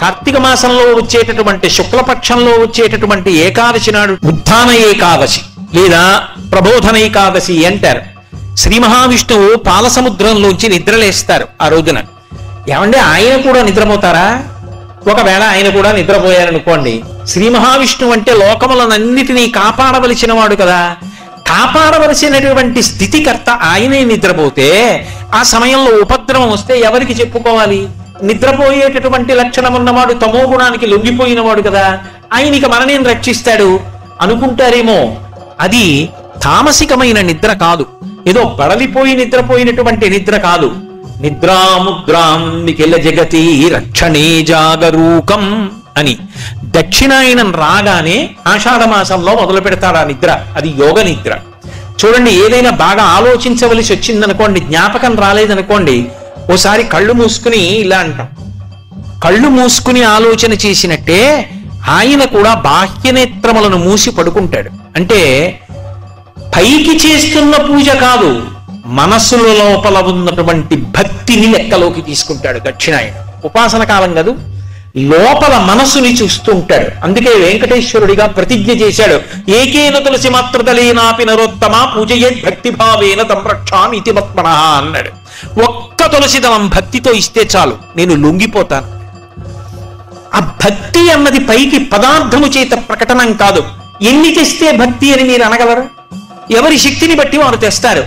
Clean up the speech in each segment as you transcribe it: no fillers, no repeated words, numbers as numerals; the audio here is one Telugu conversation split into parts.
కార్తీక మాసంలో వచ్చేటటువంటి శుక్లపక్షంలో వచ్చేటటువంటి ఏకాదశి నాడు ఉత్థాన ఏకాదశి లేదా ప్రబోధన ఏకాదశి అంటారు. శ్రీ మహావిష్ణువు పాలసముద్రంలోంచి నిద్రలేస్తారు ఆ రోజున. ఏమంటే ఆయన కూడా నిద్రపోతారా? ఒకవేళ ఆయన కూడా నిద్రపోయారనుకోండి, శ్రీ మహావిష్ణువు అంటే లోకములనన్నిటినీ కాపాడవలసిన వాడు కదా, కాపాడవలసినటువంటి స్థితికర్త ఆయనే నిద్రపోతే ఆ సమయంలో ఉపద్రవం వస్తే ఎవరికి చెప్పుకోవాలి? నిద్రపోయేటటువంటి లక్షణం ఉన్నవాడు తమో గుణానికి లొంగిపోయిన వాడు కదా, ఆయనకి మననేం రక్షిస్తాడు అనుకుంటారేమో. అది తామసికమైన నిద్ర కాదు, ఏదో బడలిపోయి నిద్రపోయినటువంటి నిద్ర కాదు. నిద్రాముద్రాం నిఖిల జగతి రక్షణే జాగరూకం అని దక్షిణాయనం రాగానే ఆషాఢ మాసంలో మొదలు పెడతాడు ఆ నిద్ర. అది యోగ నిద్ర. చూడండి, ఏదైనా బాగా ఆలోచించవలసి వచ్చిందనుకోండి, జ్ఞాపకం రాలేదనుకోండి, ఓసారి కళ్ళు మూసుకుని ఇలా అంటాం. కళ్ళు మూసుకుని ఆలోచన చేసినట్టే ఆయన కూడా బాహ్యనేత్రములను మూసి పడుకుంటాడు. అంటే పైకి చేస్తున్న పూజ కాదు, మనస్సుల లోపల ఉన్నటువంటి భక్తిని లెక్కలోకి తీసుకుంటాడు దక్షిణాయన. ఉపాసన కాలం కాదు, లోపల మనస్సుని చూస్తూ ఉంటాడు. అందుకే వెంకటేశ్వరుడిగా ప్రతిజ్ఞ చేశాడు, ఏకేన తులసి మాత్రదలేనాపి నరోత్తమ పూజయే భక్తిభావేన తంరక్షామి ఇతి మత్మనః అన్నాడు. ఒక్క తులసిదళం భక్తితో ఇస్తే చాలు, నేను లొంగిపోతాను. ఆ భక్తి అన్నది పైకి పదార్థము చేత ప్రకటనం కాదు. ఎన్ని తెస్తే భక్తి అని మీరు అనగలరు? ఎవరి శక్తిని బట్టి వారు తెస్తారు.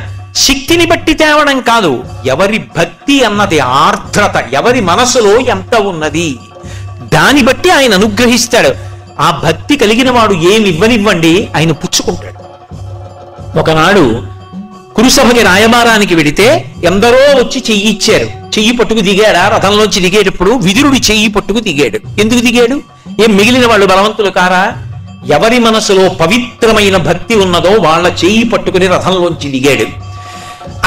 శక్తిని బట్టి తేవడం కాదు, ఎవరి భక్తి అన్నది ఆర్ద్రత, ఎవరి మనసులో ఎంత ఉన్నది దాన్ని బట్టి ఆయన అనుగ్రహిస్తాడు. ఆ భక్తి కలిగిన వాడు ఏమి ఇవ్వనివ్వండి ఆయన పుచ్చుకుంటాడు. ఒకనాడు కురుసభకి రాయబారానికి వెడితే ఎందరో వచ్చి చెయ్యి ఇచ్చారు. చెయ్యి పట్టుకు దిగాడా? రథంలోంచి దిగేటప్పుడు విదురుడి చెయ్యి పట్టుకు దిగాడు. ఎందుకు దిగాడు? ఏం మిగిలిన వాళ్ళు బలవంతులు కారా? ఎవరి మనసులో పవిత్రమైన భక్తి ఉన్నదో వాళ్ళ చెయ్యి పట్టుకుని రథంలోంచి దిగాడు.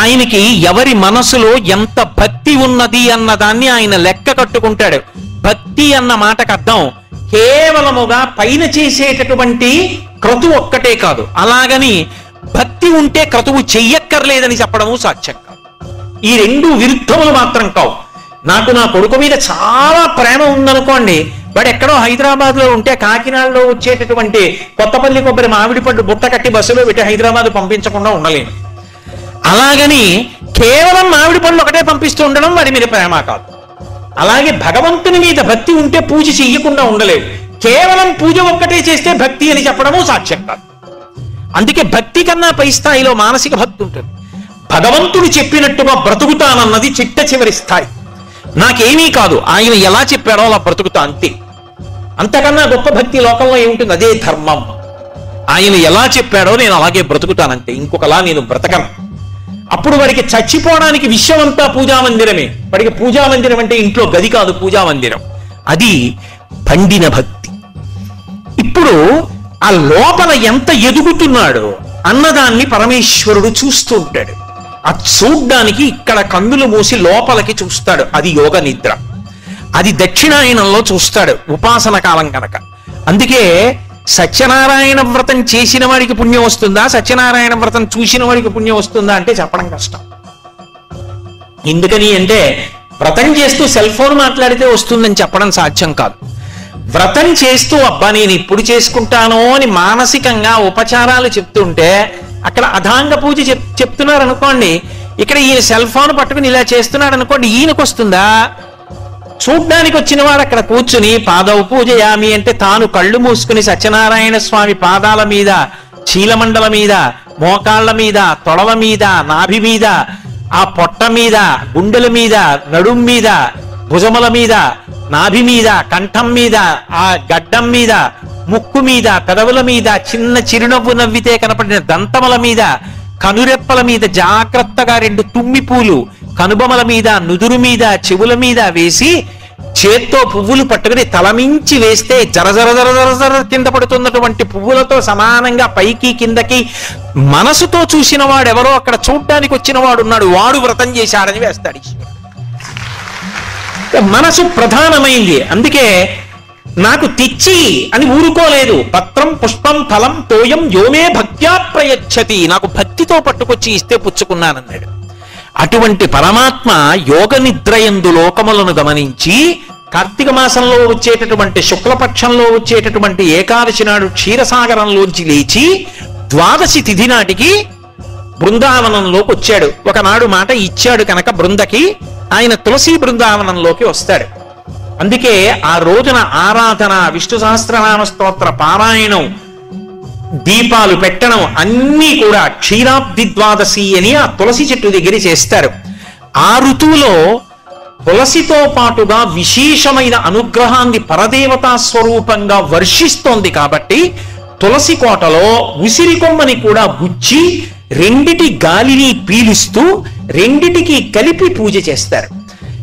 ఆయనకి ఎవరి మనసులో ఎంత భక్తి ఉన్నది అన్నదాన్ని ఆయన లెక్క కట్టుకుంటాడు. భక్తి అన్న మాటకు అర్థం కేవలముగా పైన చేసేటటువంటి క్రతువు ఒక్కటే కాదు, అలాగని భక్తి ఉంటే క్రతువు చెయ్యక్కర్లేదని చెప్పడము సాధ్యం కాదు. ఈ రెండు విరుద్ధములు మాత్రం కావు. నాకు నా కొడుకు మీద చాలా ప్రేమ ఉందనుకోండి, వాడు ఎక్కడో హైదరాబాద్ లో ఉంటే కాకినాడలో వచ్చేటటువంటి కొత్తపల్లి కొబ్బరి మామిడి పండు బుట్ట కట్టి బస్సులో పెట్టి హైదరాబాద్ పంపించకుండా ఉండలేను. అలాగని కేవలం మామిడి పళ్ళు ఒకటే పంపిస్తూ ఉండడం వాడి మీద ప్రేమ కాదు. అలాగే భగవంతుని మీద భక్తి ఉంటే పూజ చెయ్యకుండా ఉండలేవు. కేవలం పూజ ఒక్కటే చేస్తే భక్తి అని చెప్పడము సాధ్యం కాదు. అందుకే భక్తి కన్నా పై స్థాయిలో మానసిక భక్తి ఉంటుంది. భగవంతుడు చెప్పినట్టుగా బ్రతుకుతానన్నది చిట్ట చివరి స్థాయి. నాకేమీ కాదు, ఆయన ఎలా చెప్పాడో అలా బ్రతుకుతా అంతే. అంతకన్నా గొప్ప భక్తి లోకంలో ఏముంటుంది? అదే ధర్మం. ఆయన ఎలా చెప్పాడో నేను అలాగే బ్రతుకుతానంతే, ఇంకొకలా నేను బ్రతకను. అప్పుడు వాడికి చచ్చిపోవడానికి విశ్వమంతా పూజామందిరమే. వాడికి పూజామందిరం అంటే ఇంట్లో గది కాదు, పూజామందిరం. అది పండిన భక్తి. ఇప్పుడు ఆ లోపల ఎంత ఎదుగుతున్నాడో అన్నదాన్ని పరమేశ్వరుడు చూస్తూ ఉంటాడు. ఆ చూడ్డానికి ఇక్కడ కన్నులు మూసి లోపలికి చూస్తాడు. అది యోగ నిద్ర. అది దక్షిణాయనంలో చూస్తాడు ఉపాసన కాలం కనుక. అందుకే సత్యనారాయణ వ్రతం చేసిన వాడికి పుణ్యం వస్తుందా, సత్యనారాయణ వ్రతం చూసిన వాడికి పుణ్యం వస్తుందా అంటే చెప్పడం కష్టం. ఎందుకని అంటే వ్రతం చేస్తూ సెల్ ఫోన్ మాట్లాడితే వస్తుందని చెప్పడం సాధ్యం కాదు. వ్రతం చేస్తూ అబ్బా నేను ఇప్పుడు చేసుకుంటానో అని మానసికంగా ఉపచారాలు చెప్తుంటే అక్కడ అధాంగ పూజ చెప్తున్నారు అనుకోండి, ఇక్కడ ఈయన సెల్ ఫోన్ పట్టుకుని ఇలా చేస్తున్నాడు అనుకోండి, ఈయనకు వస్తుందా? చూడ్డానికి వచ్చిన వాడు అక్కడ కూర్చుని పాదవ పూజయామి అంటే తాను కళ్ళు మూసుకుని సత్యనారాయణ స్వామి పాదాల మీద, చీలమండల మీద, మోకాళ్ల మీద, తొడల మీద, నాభి మీద, ఆ పొట్ట మీద, గుండెల మీద, నడుం మీద, భుజముల మీద, నాభి మీద, కంఠం మీద, ఆ గడ్డం మీద, ముక్కు మీద, పెదవుల మీద, చిన్న చిరునవ్వు నవ్వితే కనపడిన దంతముల మీద, కనురెప్పల మీద జాగ్రత్తగా 2 తుమ్మి పూలు కనుబొమల మీద, నుదురు మీద, చెవుల మీద వేసి చేత్తో పువ్వులు పట్టుకుని తలమించి వేస్తే జర జర జర జర జర కింద పడుతున్నటువంటి పువ్వులతో సమానంగా పైకి కిందకి మనసుతో చూసిన వాడు ఎవరో అక్కడ చూడ్డానికి వచ్చిన వాడు ఉన్నాడు, వాడు వ్రతం చేశాడని వేస్తాడు. మనసు ప్రధానమైంది. అందుకే నాకు తెచ్చి అని ఊరుకోలేదు. పత్రం పుష్పం ఫలం తోయం యోమే భక్త్యా ప్రయచ్చతి, నాకు భక్తితో పట్టుకొచ్చి ఇస్తే పుచ్చుకున్నానన్నాడు. అటువంటి పరమాత్మ యోగ నిద్రయందు లోకములను గమనించి కార్తీక మాసంలో వచ్చేటటువంటి శుక్లపక్షంలో వచ్చేటటువంటి ఏకాదశి నాడు క్షీరసాగరంలోంచి లేచి ద్వాదశి తిథి నాటికి బృందావనంలోకి వచ్చాడు. ఒకనాడు మాట ఇచ్చాడు కనుక బృందకి ఆయన తులసి బృందావనంలోకి వస్తాడు. అందుకే ఆ రోజున ఆరాధన, విష్ణు సహస్రనామ స్తోత్ర పారాయణం, దీపాలు పెట్టడం అన్నీ కూడా క్షీరాబ్ది ద్వాదశి అని ఆ తులసి చెట్టు దగ్గర చేస్తారు. ఆ ఋతువులో తులసితో పాటుగా విశేషమైన అనుగ్రహాన్ని పరదేవతా స్వరూపంగా వర్షిస్తోంది కాబట్టి తులసి కోటలో ఉసిరి కొమ్మని కూడా గుచ్చి రెండిటి గాలిని పీలుస్తూ రెండిటికి కలిపి పూజ చేస్తారు.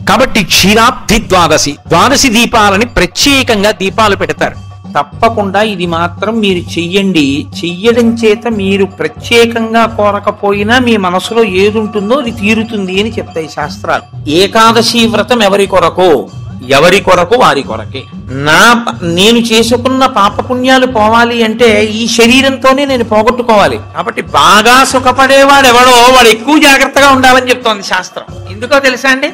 కాబట్టి క్షీరాబ్ది ద్వాదశి దీపాలని ప్రత్యేకంగా దీపాలు పెడతారు. తప్పకుండా ఇది మాత్రం మీరు చెయ్యండి. చెయ్యడం చేత మీరు ప్రత్యేకంగా కోరకపోయినా మీ మనసులో ఏది ఉంటుందో అది తీరుతుంది అని చెప్తాయి శాస్త్రాలు. ఏకాదశి వ్రతం ఎవరి కొరకు? ఎవరి కొరకు? వారి కొరకే. నేను చేసుకున్న పాపపుణ్యాలు పోవాలి అంటే ఈ శరీరంతోనే నేను పోగొట్టుకోవాలి. కాబట్టి బాగా సుఖపడేవాడు ఎవడో వాడు ఎక్కువ జాగ్రత్తగా ఉండాలని చెప్తోంది శాస్త్రం. ఎందుకో తెలుసా అండి?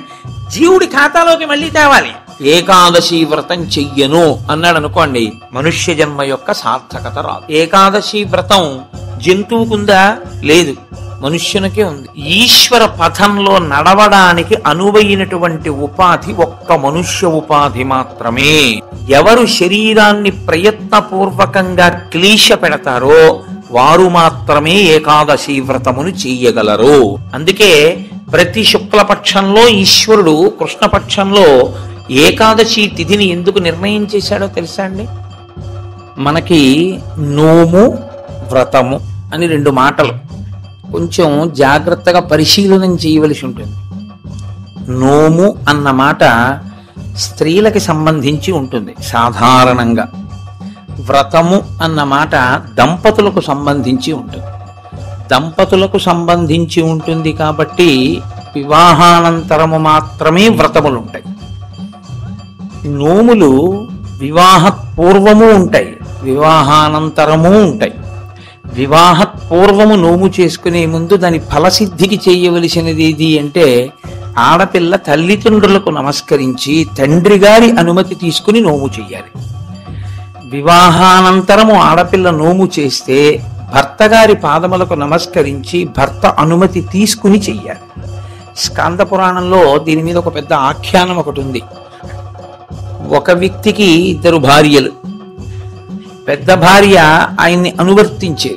జీవుడి ఖాతాలోకి మళ్ళీ తేవాలి. ఏకాదశి వ్రతం చెయ్యను అన్నాడు అనుకోండి, మనుష్య జన్మ యొక్క సార్థకత రాదు. ఏకాదశి వ్రతం జంతువుకుందా? లేదు, మనుష్యునికే ఉంది. ఈశ్వర పథంలో నడవడానికి అనువైనటువంటి ఉపాధి ఒక్క మనుష్య ఉపాధి మాత్రమే. ఎవరు శరీరాన్ని ప్రయత్నపూర్వకంగా క్లీశ పెడతారో వారు మాత్రమే ఏకాదశి వ్రతమును చెయ్యగలరు. అందుకే ప్రతి శుక్లపక్షంలో ఈశ్వరుడు కృష్ణపక్షంలో ఏకాదశి తిథిని ఎందుకు నిర్ణయం చేశాడో తెలుసా అండి? మనకి నోము, వ్రతము అని రెండు మాటలు కొంచెం జాగ్రత్తగా పరిశీలన చేయవలసి ఉంటుంది. నోము అన్న మాట స్త్రీలకి సంబంధించి ఉంటుంది సాధారణంగా. వ్రతము అన్న మాట దంపతులకు సంబంధించి ఉంటుంది. దంపతులకు సంబంధించి ఉంటుంది కాబట్టి వివాహానంతరము మాత్రమే వ్రతములు ఉంటాయి. నోములు వివాహ పూర్వము ఉంటాయి, వివాహానంతరము ఉంటాయి. వివాహ పూర్వము నోము చేసుకునే ముందు దాని ఫలసిద్ధికి చేయవలసినది ఏది అంటే ఆడపిల్ల తల్లిదండ్రులకు నమస్కరించి తండ్రి గారి అనుమతి తీసుకుని నోము చెయ్యాలి. వివాహానంతరము ఆడపిల్ల నోము చేస్తే భర్త గారి పాదములకు నమస్కరించి భర్త అనుమతి తీసుకుని చెయ్యాలి. స్కాంద పురాణంలో దీని మీద ఒక పెద్ద ఆఖ్యానం ఒకటి ఉంది. ఒక వ్యక్తికి ఇద్దరు భార్యలు. పెద్ద భార్య ఆయన్ని అనువర్తించి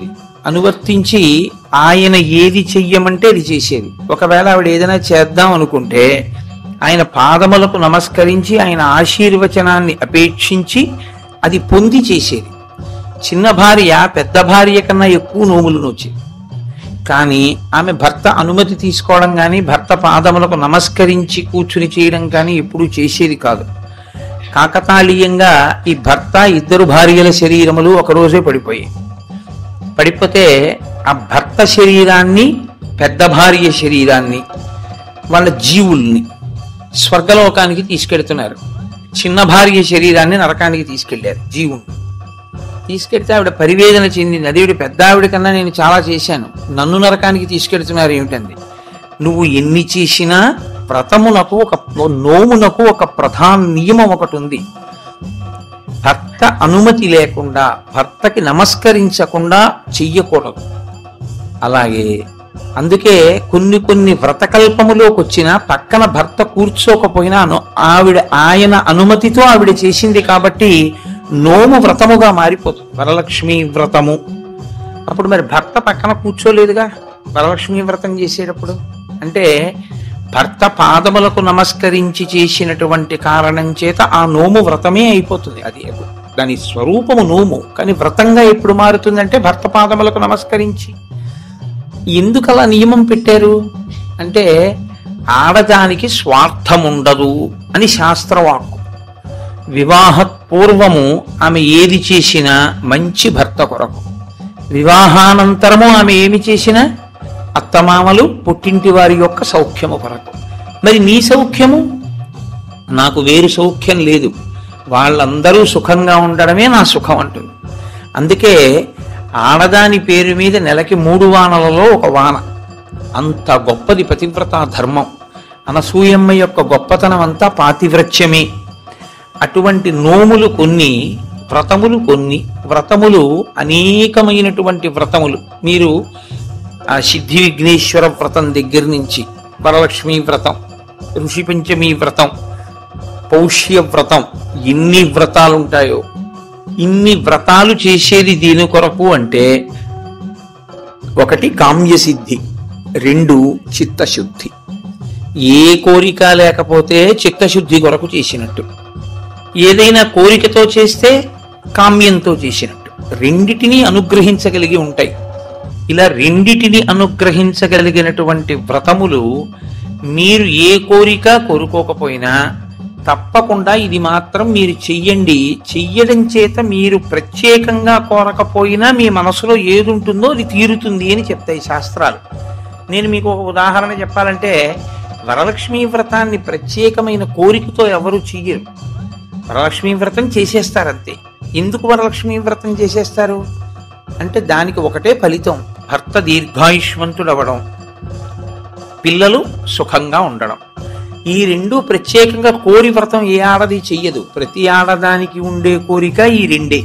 ఆయన ఏది చెయ్యమంటే అది చేసేది. ఒకవేళ ఆవిడ ఏదైనా చేద్దాం అనుకుంటే ఆయన పాదములకు నమస్కరించి ఆయన ఆశీర్వచనాన్ని అపేక్షించి అది పొంది చేసేది. చిన్న భార్య పెద్ద భార్య కన్నా ఎక్కువ నోములు నోచేది. కానీ ఆమె భర్త అనుమతి తీసుకోవడం కానీ భర్త పాదములకు నమస్కరించి కూర్చుని చేయడం కానీ ఎప్పుడూ చేసేది కాదు. కాకతాళీయంగా ఈ భర్త ఇద్దరు భార్యల శరీరములు ఒకరోజే పడిపోతే ఆ భర్త శరీరాన్ని పెద్ద భార్య శరీరాన్ని వాళ్ళ జీవుల్ని స్వర్గలోకానికి తీసుకెళ్తున్నారు. చిన్న భార్య శరీరాన్ని నరకానికి తీసుకెళ్లారు. జీవుని తీసుకెళ్తే ఆవిడ పరివేదన చెందింది. అదేవిడ పెద్ద ఆవిడ కన్నా నేను చాలా చేశాను, నన్ను నరకానికి తీసుకెళ్తున్నారు ఏమిటంది? నువ్వు ఎన్ని చేసినా వ్రతమునకు నోమునకు ఒక ప్రధాన నియమం ఒకటి ఉంది. భర్త అనుమతి లేకుండా భర్తకి నమస్కరించకుండా చెయ్యకూడదు. అలాగే అందుకే కొన్ని వ్రతకల్పములోకి వచ్చినా పక్కన భర్త కూర్చోకపోయినా ఆయన అనుమతితో ఆవిడ చేసింది కాబట్టి నోము వ్రతముగా మారిపోతుంది. వరలక్ష్మి వ్రతము అప్పుడు మరి భర్త పక్కన కూర్చోలేదుగా వరలక్ష్మి వ్రతం చేసేటప్పుడు. అంటే భర్త పాదములకు నమస్కరించి చేసినటువంటి కారణం చేత ఆ నోము వ్రతమే అయిపోతుంది. అది దాని స్వరూపము నోము, కానీ వ్రతంగా ఎప్పుడు మారుతుందంటే భర్త పాదములకు నమస్కరించి. ఎందుకు అలా నియమం పెట్టారు అంటే ఆడదానికి స్వార్థం ఉండదు అని శాస్త్రవాక్కు. వివాహ పూర్వము ఆమె ఏది చేసినా మంచి భర్త కొరకు, వివాహానంతరము ఆమె ఏమి చేసినా అత్తమామలు పుట్టింటి వారి యొక్క సౌఖ్యము కొరకు. మరి నీ సౌఖ్యము? నాకు వేరు సౌఖ్యం లేదు, వాళ్ళందరూ సుఖంగా ఉండడమే నా సుఖం అంటుంది. అందుకే ఆడదాని పేరు మీద నెలకి 3 వానలలో ఒక వాన. అంత గొప్పది పతివ్రతా ధర్మం. అనసూయమ్మ యొక్క గొప్పతనం అంతా పాతివ్రత్యమే. అటువంటి నోములు కొన్ని, వ్రతములు కొన్ని. వ్రతములు అనేకమైనటువంటి వ్రతములు. మీరు ఆ సిద్ధి విఘ్నేశ్వర వ్రతం దగ్గర నుంచి వరలక్ష్మీ వ్రతం, ఋషి పంచమి వ్రతం, పౌష్య వ్రతం, ఎన్ని వ్రతాలు ఉంటాయో. ఇన్ని వ్రతాలు చేసేది దీని కొరకు అంటే, ఒకటి కామ్యసిద్ధి, రెండు చిత్తశుద్ధి. ఏ కోరిక లేకపోతే చిత్తశుద్ధి కొరకు చేసినట్టు, ఏదైనా కోరికతో చేస్తే కామ్యంతో చేసినట్టు. రెండిటిని అనుగ్రహించగలిగి ఉంటాయి. ఇలా రెండిటిని అనుగ్రహించగలిగినటువంటి వ్రతములు మీరు ఏ కోరిక కోరుకోకపోయినా తప్పకుండా ఇది మాత్రం మీరు చెయ్యండి. చెయ్యడం చేత మీరు ప్రత్యేకంగా కోరకపోయినా మీ మనసులో ఏది ఉంటుందో అది తీరుతుంది అని చెప్తాయి శాస్త్రాలు. నేను మీకు ఒక ఉదాహరణ చెప్పాలంటే, వరలక్ష్మీ వ్రతాన్ని ప్రత్యేకమైన కోరికతో ఎవరు చెయ్యరు. వరలక్ష్మీ వ్రతం చేసేస్తారంతే. ఎందుకు వరలక్ష్మీ వ్రతం చేసేస్తారు అంటే, దానికి ఒకటే ఫలితం, భర్త దీర్ఘాయుష్మంతుడవడం, పిల్లలు సుఖంగా ఉండడం. ఈ రెండు ప్రత్యేకంగా కోరి వ్రతం ఏ ఆడది చెయ్యదు. ప్రతి ఆడదానికి ఉండే కోరిక ఈ రెండే.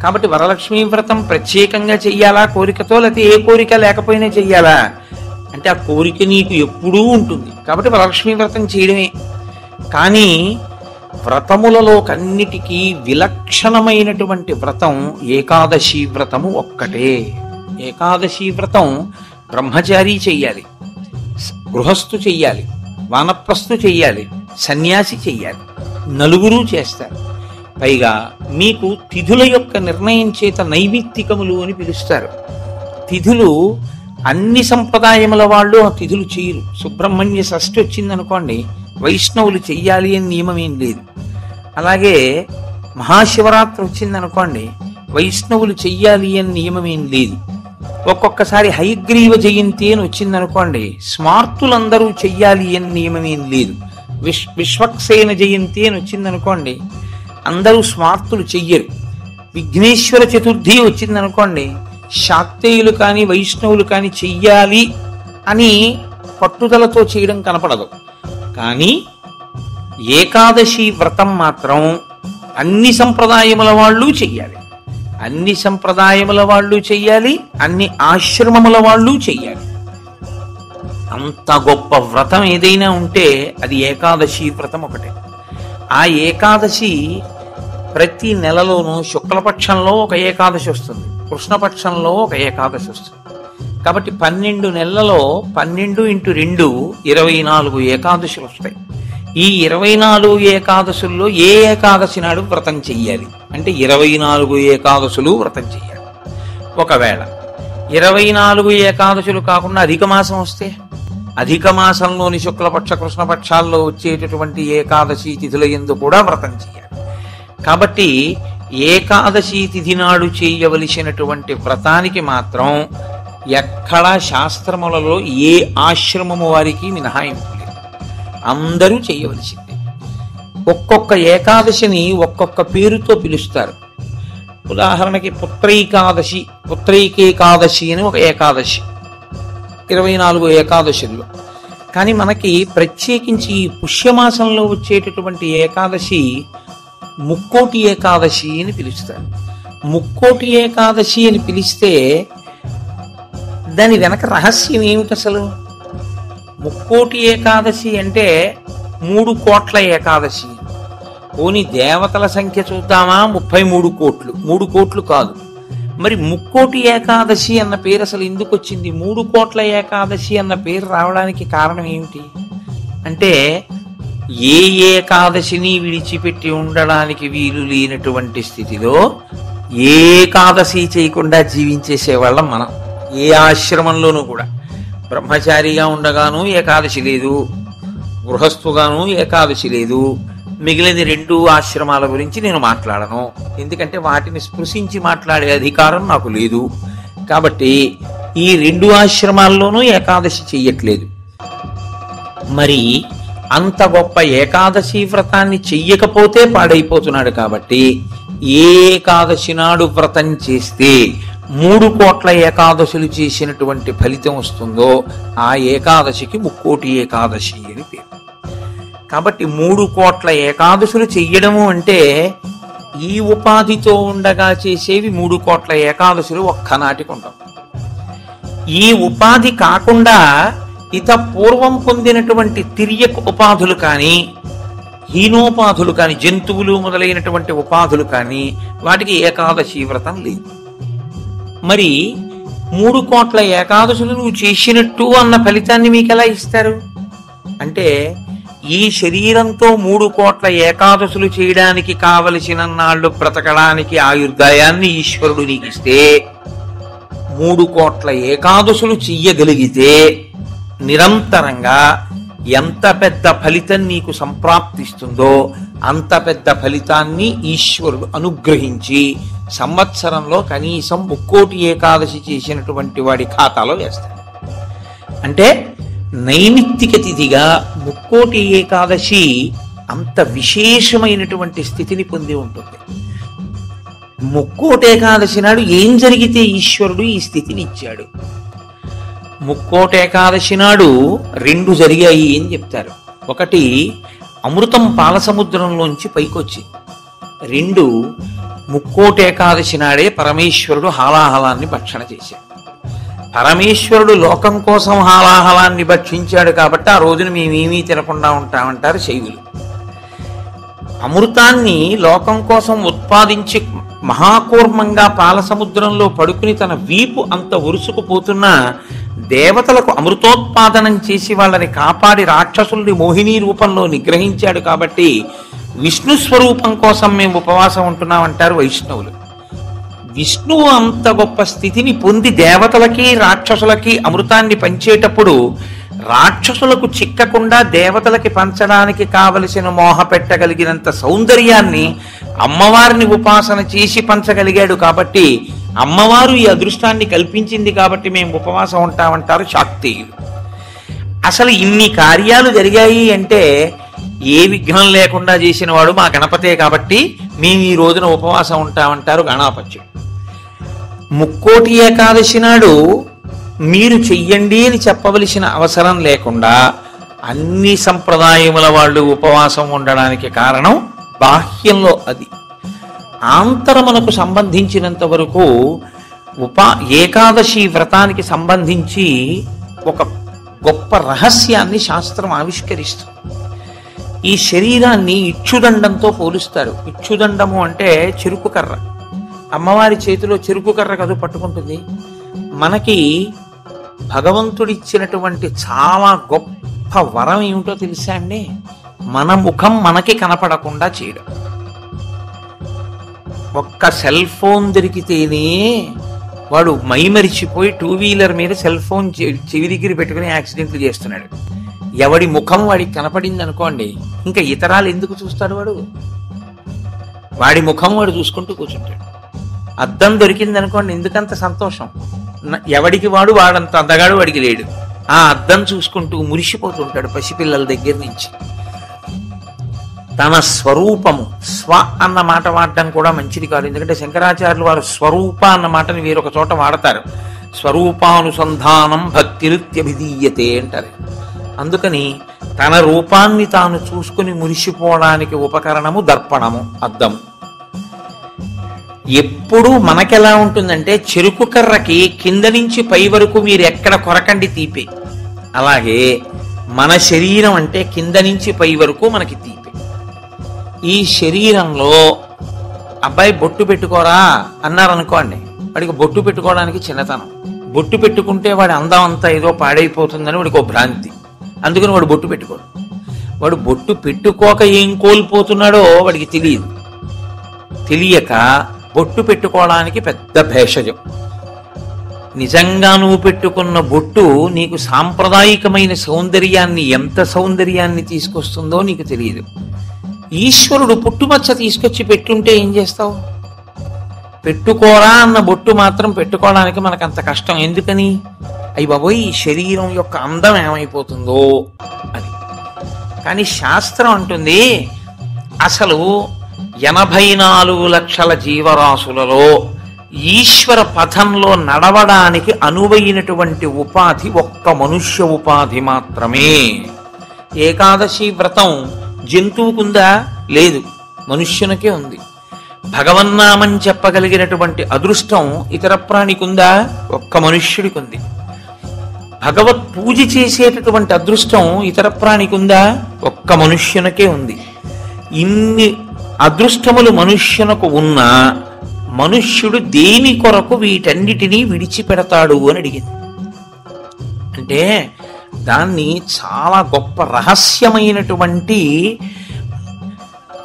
కాబట్టి వరలక్ష్మీ వ్రతం ప్రత్యేకంగా చెయ్యాలా కోరికతో, లేకపోతే ఏ కోరిక లేకపోయినా చెయ్యాలా అంటే, ఆ కోరిక నీకు ఎప్పుడూ ఉంటుంది కాబట్టి వరలక్ష్మీ వ్రతం చేయడమే. కానీ వ్రతములలో కన్నిటికీ విలక్షణమైనటువంటి వ్రతం ఏకాదశి వ్రతము ఒక్కటే. ఏకాదశి వ్రతం బ్రహ్మచారి చెయ్యాలి, గృహస్థు చెయ్యాలి, వానప్రస్థు చెయ్యాలి, సన్యాసి చెయ్యాలి, నలుగురు చేస్తారు. పైగా మీకు తిథుల యొక్క నిర్ణయం చేత నైమిత్తికములు అని పిలుస్తారు. తిథులు అన్ని సంప్రదాయముల వాళ్ళు ఆ తిథులు చేయరు. సుబ్రహ్మణ్య షష్ఠి వచ్చిందనుకోండి, వైష్ణవులు చెయ్యాలి అని నియమం ఏం లేదు. అలాగే మహాశివరాత్రి వచ్చిందనుకోండి, వైష్ణవులు చెయ్యాలి అని నియమం ఏం లేదు. ఒక్కొక్కసారి హయగ్రీవ జయంతి అని వచ్చిందనుకోండి, స్మార్తులందరూ చెయ్యాలి అని నియమం ఏం లేదు. విశ్వక్సేన జయంతి అని వచ్చిందనుకోండి, అందరూ స్మార్తులు చెయ్యరు. విఘ్నేశ్వర చతుర్థి వచ్చిందనుకోండి, శాక్తేయులు కానీ వైష్ణవులు కానీ చెయ్యాలి అని పట్టుదలతో చేయడం కనపడదు. కానీ ఏకాదశి వ్రతం మాత్రం అన్ని సంప్రదాయముల వాళ్ళు చెయ్యాలి, అన్ని సంప్రదాయముల వాళ్ళు చెయ్యాలి, అన్ని ఆశ్రమముల వాళ్ళు చెయ్యాలి. అంత గొప్ప వ్రతం ఏదైనా ఉంటే అది ఏకాదశి వ్రతం ఒకటే. ఆ ఏకాదశి ప్రతి నెలలోనూ శుక్లపక్షంలో ఒక ఏకాదశి వస్తుంది, కృష్ణపక్షంలో ఒక ఏకాదశి వస్తుంది. కాబట్టి 12 నెలలలో 12 × 2 24 ఏకాదశులు వస్తాయి. ఈ 24 ఏకాదశుల్లో ఏ ఏకాదశి నాడు వ్రతం చెయ్యాలి అంటే 24 ఏకాదశులు వ్రతం చెయ్యాలి. ఒకవేళ 24 ఏకాదశులు కాకుండా అధిక మాసం వస్తే, అధిక మాసంలోని శుక్లపక్ష కృష్ణపక్షాల్లో వచ్చేటటువంటి ఏకాదశి తిథుల యందు కూడా వ్రతం చేయాలి. కాబట్టి ఏకాదశి తిథి నాడు చేయవలసినటువంటి వ్రతానికి మాత్రం ఎక్కడా శాస్త్రములలో ఏ ఆశ్రమము వారికి మినహాయింపు లేదు, అందరూ చేయవలసిందే. ఒక్కొక్క ఏకాదశిని ఒక్కొక్క పేరుతో పిలుస్తారు. ఉదాహరణకి పుత్రైకాదశి, పుత్రైకేకాదశి అని ఒక ఏకాదశి 24 ఏకాదశుల్లో. కానీ మనకి ప్రత్యేకించి ఈ పుష్యమాసంలో వచ్చేటటువంటి ఏకాదశి ముక్కోటి ఏకాదశి అని పిలుస్తారు. ముక్కోటి ఏకాదశి అని పిలిస్తే దాని వెనక రహస్యం ఏమిటి అసలు? ముక్కోటి ఏకాదశి అంటే 3 కోట్ల ఏకాదశి. పోనీ దేవతల సంఖ్య చూద్దామా, 33 కోట్లు. 3 కోట్లు కాదు. మరి ముక్కోటి ఏకాదశి అన్న పేరు అసలు ఎందుకు వచ్చింది? 3 కోట్ల ఏకాదశి అన్న పేరు రావడానికి కారణం ఏమిటి అంటే, ఏ ఏకాదశిని విడిచిపెట్టి ఉండడానికి వీలు లేనటువంటి స్థితిలో ఏకాదశి చేయకుండా జీవించేసేవాళ్ళం మనం. ఏ ఆశ్రమంలోనూ కూడా బ్రహ్మచారిగా ఉండగాను ఏకాదశి లేదు, గృహస్థుగాను ఏకాదశి లేదు. మిగిలిన 2 ఆశ్రమాల గురించి నేను మాట్లాడను, ఎందుకంటే వాటిని స్పృశించి మాట్లాడే అధికారం నాకు లేదు. కాబట్టి ఈ 2 ఆశ్రమాల్లోనూ ఏకాదశి చెయ్యట్లేదు. మరి అంత గొప్ప ఏకాదశి వ్రతాన్ని చెయ్యకపోతే పాడైపోతున్నాడు. కాబట్టి ఏ ఏకాదశి నాడు వ్రతం చేస్తే 3 కోట్ల ఏకాదశులు చేసినటువంటి ఫలితం వస్తుందో ఆ ఏకాదశికి ముక్కోటి ఏకాదశి అని పేరు. కాబట్టి 3 కోట్ల ఏకాదశులు చెయ్యడము అంటే ఈ ఉపాధితో ఉండగా చేసేవి 3 కోట్ల ఏకాదశులు ఒక్కనాటికి ఉండవు. ఈ ఉపాధి కాకుండా ఇత పూర్వం పొందినటువంటి తిర్యక్ ఉపాధులు కానీ, హీనోపాధులు కానీ, జంతువులు మొదలైనటువంటి ఉపాధులు కానీ వాటికి ఏకాదశి వ్రతం లేదు. మరి 3 కోట్ల ఏకాదశులు నువ్వు చేసినట్టు అన్న ఫలితాన్ని మీకు ఎలా ఇస్తారు అంటే, ఈ శరీరంతో 3 కోట్ల ఏకాదశులు చేయడానికి కావలసిన నాళ్ళు బ్రతకడానికి ఆయుర్దాయాన్ని ఈశ్వరుడు నీకు ఇస్తే 3 కోట్ల ఏకాదశులు చెయ్యగలిగితే నిరంతరంగా ఎంత పెద్ద ఫలితం నీకు సంప్రాప్తిస్తుందో అంత పెద్ద ఫలితాన్ని ఈశ్వరుడు అనుగ్రహించి సంవత్సరంలో కనీసం 3 కోటి ఏకాదశి చేసినటువంటి వాడి ఖాతాలో వేస్తాడు. అంటే నైమిత్తిక తిథిగా 3 కోటి ఏకాదశి అంత విశేషమైనటువంటి స్థితిని పొంది ఉంటుంది. 3 కోటి ఏకాదశి నాడు ఏం జరిగితే ఈశ్వరుడు ఈ స్థితిని ఇచ్చాడు? 3 కోటి ఏకాదశి నాడు 2 జరిగాయి అని చెప్తారు. ఒకటి, అమృతం పాలసముద్రంలోంచి పైకొచ్చి. 2, 3 కోటి ఏకాదశి నాడే పరమేశ్వరుడు హాలాహలాన్ని భక్షణ చేశాడు. పరమేశ్వరుడు లోకం కోసం హాలాహలాన్ని భక్షించాడు కాబట్టి ఆ రోజున మేమేమీ తినకుండా ఉంటామంటారు శైవులు. అమృతాన్ని లోకం కోసం ఉత్పాదించి మహాకూర్మంగా పాలసముద్రంలో పడుకుని తన వీపు అంత ఉరుసుకుపోతున్నా దేవతలకు అమృతోత్పాదనం చేసి వాళ్ళని కాపాడి రాక్షసుల్ని మోహిని రూపంలో నిగ్రహించాడు కాబట్టి విష్ణు స్వరూపం కోసం మేము ఉపవాసం ఉంటున్నామంటారు వైష్ణవులు. విష్ణువు అంత గొప్ప స్థితిని పొంది దేవతలకి రాక్షసులకి అమృతాన్ని పంచేటప్పుడు రాక్షసులకు చిక్కకుండా దేవతలకి పంచడానికి కావలసిన మోహ పెట్టగలిగినంత సౌందర్యాన్ని అమ్మవారిని ఉపాసన చేసి పంచగలిగాడు కాబట్టి అమ్మవారు ఈ అదృష్టాన్ని కల్పించింది కాబట్టి మేము ఉపవాసం ఉంటామంటారు శాక్తేయులు. అసలు ఇన్ని కార్యాలు జరిగాయి అంటే ఏ విఘ్నం లేకుండా చేసిన వాడు మా గణపతే కాబట్టి మేము ఈ రోజున ఉపవాసం ఉంటామంటారు గణాపత్యుడు. 3 కోటి ఏకాదశి నాడు మీరు చెయ్యండి అని చెప్పవలసిన అవసరం లేకుండా అన్ని సంప్రదాయముల వాళ్ళు ఉపవాసం ఉండడానికి కారణం బాహ్యంలో అది. ఆంతరమునకు సంబంధించినంత వరకు ఏకాదశి వ్రతానికి సంబంధించి ఒక గొప్ప రహస్యాన్ని శాస్త్రం ఆవిష్కరిస్తుంది. ఈ శరీరాన్ని ఇచ్చుదండంతో పోలుస్తారు. ఇచ్చుదండము అంటే చెరుకు కర్ర. అమ్మవారి చేతిలో చెరుకు కర్ర కదు పట్టుకుంటుంది. మనకి భగవంతుడిచ్చినటువంటి చాలా గొప్ప వరం ఏమిటో తెలుసా అండి? మన ముఖం మనకి కనపడకుండా చేయడం. ఒక్క సెల్ ఫోన్ దొరికితేనే వాడు మైమరిచిపోయి 2 వీలర్ మీద సెల్ ఫోన్ చెవి దగ్గర పెట్టుకుని యాక్సిడెంట్లు చేస్తున్నాడు. ఎవడి ముఖం వాడికి కనపడింది అనుకోండి, ఇంకా ఇతరాలు ఎందుకు చూస్తాడు? వాడి ముఖం వాడు చూసుకుంటూ కూర్చుంటాడు. అద్దం దొరికింది అనుకోండి, ఎందుకంత సంతోషం? ఎవడికి వాడంత అందగాడు వాడికి లేడు. ఆ అద్దం చూసుకుంటూ మురిసిపోతుంటాడు పసిపిల్లల దగ్గర నుంచి. తన స్వరూపము, స్వ అన్న మాట వాడడం కూడా మంచిది కాదు. ఎందుకంటే శంకరాచార్యులు వారు స్వరూప అన్న మాటని వేరొక చోట వాడతారు. స్వరూపానుసంధానం భక్తిరుత్యభిధీయతే అంటారు. అందుకని తన రూపాన్ని తాను చూసుకుని మురిసిపోవడానికి ఉపకరణము దర్పణము, అద్దము. ఎప్పుడు మనకెలా ఉంటుందంటే చెరుకు కర్రకి కింద నుంచి పై వరకు మీరు ఎక్కడ కొరకండి తీపే, అలాగే మన శరీరం అంటే కింద నుంచి పై వరకు మనకి తీపే. ఈ శరీరంలో అబ్బాయి బొట్టు పెట్టుకోరా అన్నారనుకోండి, వాడికి బొట్టు పెట్టుకోవడానికి చిన్నతనం. బొట్టు పెట్టుకుంటే వాడి అందం అంతా ఏదో పాడైపోతుందని వాడికి ఒక భ్రాంతి. అందుకని వాడు బొట్టు పెట్టుకోడు. వాడు బొట్టు పెట్టుకోక ఏం కోల్పోతున్నాడో వాడికి తెలియదు. తెలియక బొట్టు పెట్టుకోవడానికి పెద్ద భేషజం. నిజంగా నువ్వు పెట్టుకున్న బొట్టు నీకు సాంప్రదాయికమైన సౌందర్యాన్ని, ఎంత సౌందర్యాన్ని తీసుకొస్తుందో నీకు తెలియదు. ఈశ్వరుడు పుట్టుమచ్చ తీసుకొచ్చి పెట్టుంటే ఏం చేస్తావు? పెట్టుకోరా అన్న బొట్టు మాత్రం పెట్టుకోవడానికి మనకు అంత కష్టం ఎందుకని? అయ్యి బాబోయ్, ఈ శరీరం యొక్క అందం ఏమైపోతుందో అని. కానీ శాస్త్రం అంటుంది, అసలు 84 లక్షల జీవరాశులలో ఈశ్వర పథంలో నడవడానికి అనువైనటువంటి ఉపాధి ఒక్క మనుష్య ఉపాధి మాత్రమే. ఏకాదశి వ్రతం జంతువుకుందా? లేదు, మనుష్యునికే ఉంది. భగవన్నామం చెప్పగలిగినటువంటి అదృష్టం ఇతర ప్రాణికుందా? ఒక్క మనుష్యుడికి. భగవత్ పూజ చేసేటటువంటి అదృష్టం ఇతర ప్రాణికుందా? ఒక్క మనుష్యునికే ఉంది. ఇన్ని అదృష్టములు మనుష్యునకు ఉన్నా మనుష్యుడు దేని కొరకు వీటన్నిటినీ విడిచిపెడతాడు అని అడిగింది. అంటే దాన్ని చాలా గొప్ప రహస్యమైనటువంటి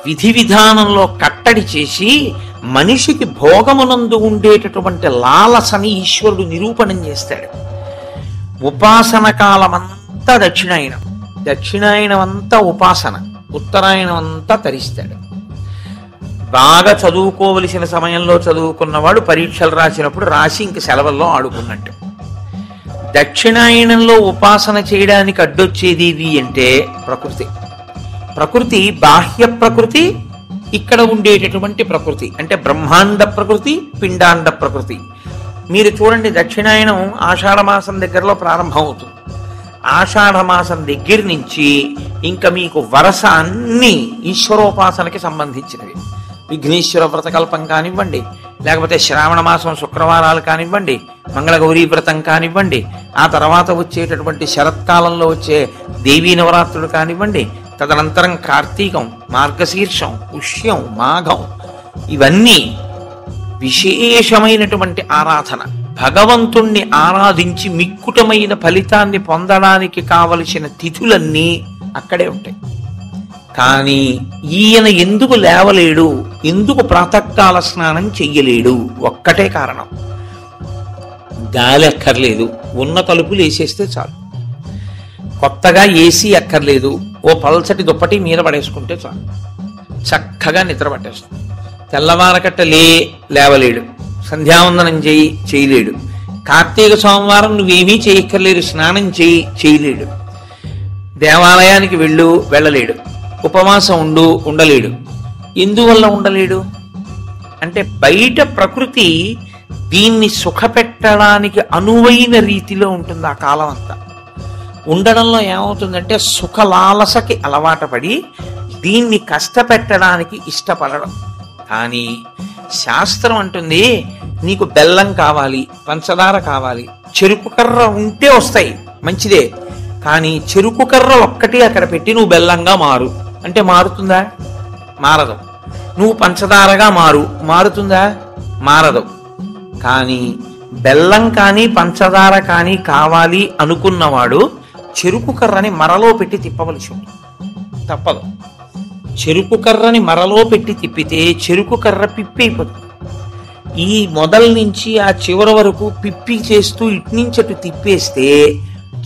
విధి విధానంలో కట్టడి చేసి మనిషికి భోగమునందు ఉండేటటువంటి లాలసని ఈశ్వరుడు నిరూపణం చేస్తాడు. ఉపాసన కాలమంతా దక్షిణాయనం అంతా ఉపాసన, ఉత్తరాయణం అంతా తరిస్తాడు. బాగా చదువుకోవలసిన సమయంలో చదువుకున్నవాడు పరీక్షలు రాసినప్పుడు రాసి ఇంక సెలవుల్లో ఆడుకున్నట్టు. దక్షిణాయనంలో ఉపాసన చేయడానికి అడ్డొచ్చేది అంటే ప్రకృతి బాహ్య ప్రకృతి, ఇక్కడ ఉండేటటువంటి ప్రకృతి అంటే బ్రహ్మాండ ప్రకృతి, పిండాండ ప్రకృతి. మీరు చూడండి, దక్షిణాయనం ఆషాఢమాసం దగ్గరలో ప్రారంభం అవుతుంది. ఆషాఢమాసం దగ్గర నుంచి ఇంకా మీకు వరస అన్ని ఈశ్వరోపాసనకి సంబంధించినవి. విఘ్నేశ్వర వ్రతకల్పం కానివ్వండి, లేకపోతే శ్రావణ మాసం శుక్రవారాలు కానివ్వండి, మంగళగౌరీ వ్రతం కానివ్వండి, ఆ తర్వాత వచ్చేటటువంటి శరత్కాలంలో వచ్చే దేవీ నవరాత్రులు కానివ్వండి, తదనంతరం కార్తీకం, మార్గశీర్షం, పుష్యం, మాఘం, ఇవన్నీ విశేషమైనటువంటి ఆరాధన. భగవంతుణ్ణి ఆరాధించి మిక్కుటమైన ఫలితాన్ని పొందడానికి కావలసిన తిథులన్నీ అక్కడే ఉంటాయి. కానీ ఈయన ఎందుకు లేవలేడు, ఎందుకు ప్రాతకాల స్నానం చెయ్యలేడు? ఒక్కటే కారణం, గాలి అక్కర్లేదు, ఉన్న తలుపులు వేసేస్తే చాలు. కొత్తగా ఏసీ అక్కర్లేదు, ఓ పల్చటి దుప్పటి మీద పడేసుకుంటే చాలు, చక్కగా నిద్ర పట్టేస్తుంది. తెల్లవారకట్ట లేవలేడు, సంధ్యావందనం చేయలేడు, కార్తీక సోమవారం నువ్వేమీ చేయక్కర్లేదు, స్నానం చేయలేడు, దేవాలయానికి వెళ్ళలేడు, ఉపవాసం ఉండలేడు. ఎందువల్ల ఉండలేడు అంటే బయట ప్రకృతి దీన్ని సుఖపెట్టడానికి అనువైన రీతిలో ఉంటుంది. ఆ కాలం అంతా ఉండడంలో ఏమవుతుందంటే సుఖలాలసకి అలవాటు పడి దీన్ని కష్టపెట్టడానికి ఇష్టపడడం. కానీ శాస్త్రం అంటుంది, నీకు బెల్లం కావాలి, పంచదార కావాలి, చెరుకు కర్ర ఉంటే వస్తాయి, మంచిదే. కానీ చెరుకు కర్ర ఒక్కటి అక్కడ పెట్టి నువ్వు బెల్లంగా మారు అంటే మారుతుందా? మారదు. నువ్వు పంచదారగా మారుతుందా? మారదు. కానీ బెల్లం కానీ పంచదార కానీ కావాలి అనుకున్నవాడు చెరుకు కర్రని మరలో పెట్టి తిప్పవలసి ఉంటుంది, తప్పదు. చెరుకు కర్రని మరలో పెట్టి తిప్పితే చెరుకు కర్ర పిప్పి అయిపోతుంది. ఈ మొదల నుంచి ఆ చివరి వరకు పిప్పి చేస్తూ ఇట్నుంచి అటు తిప్పేస్తే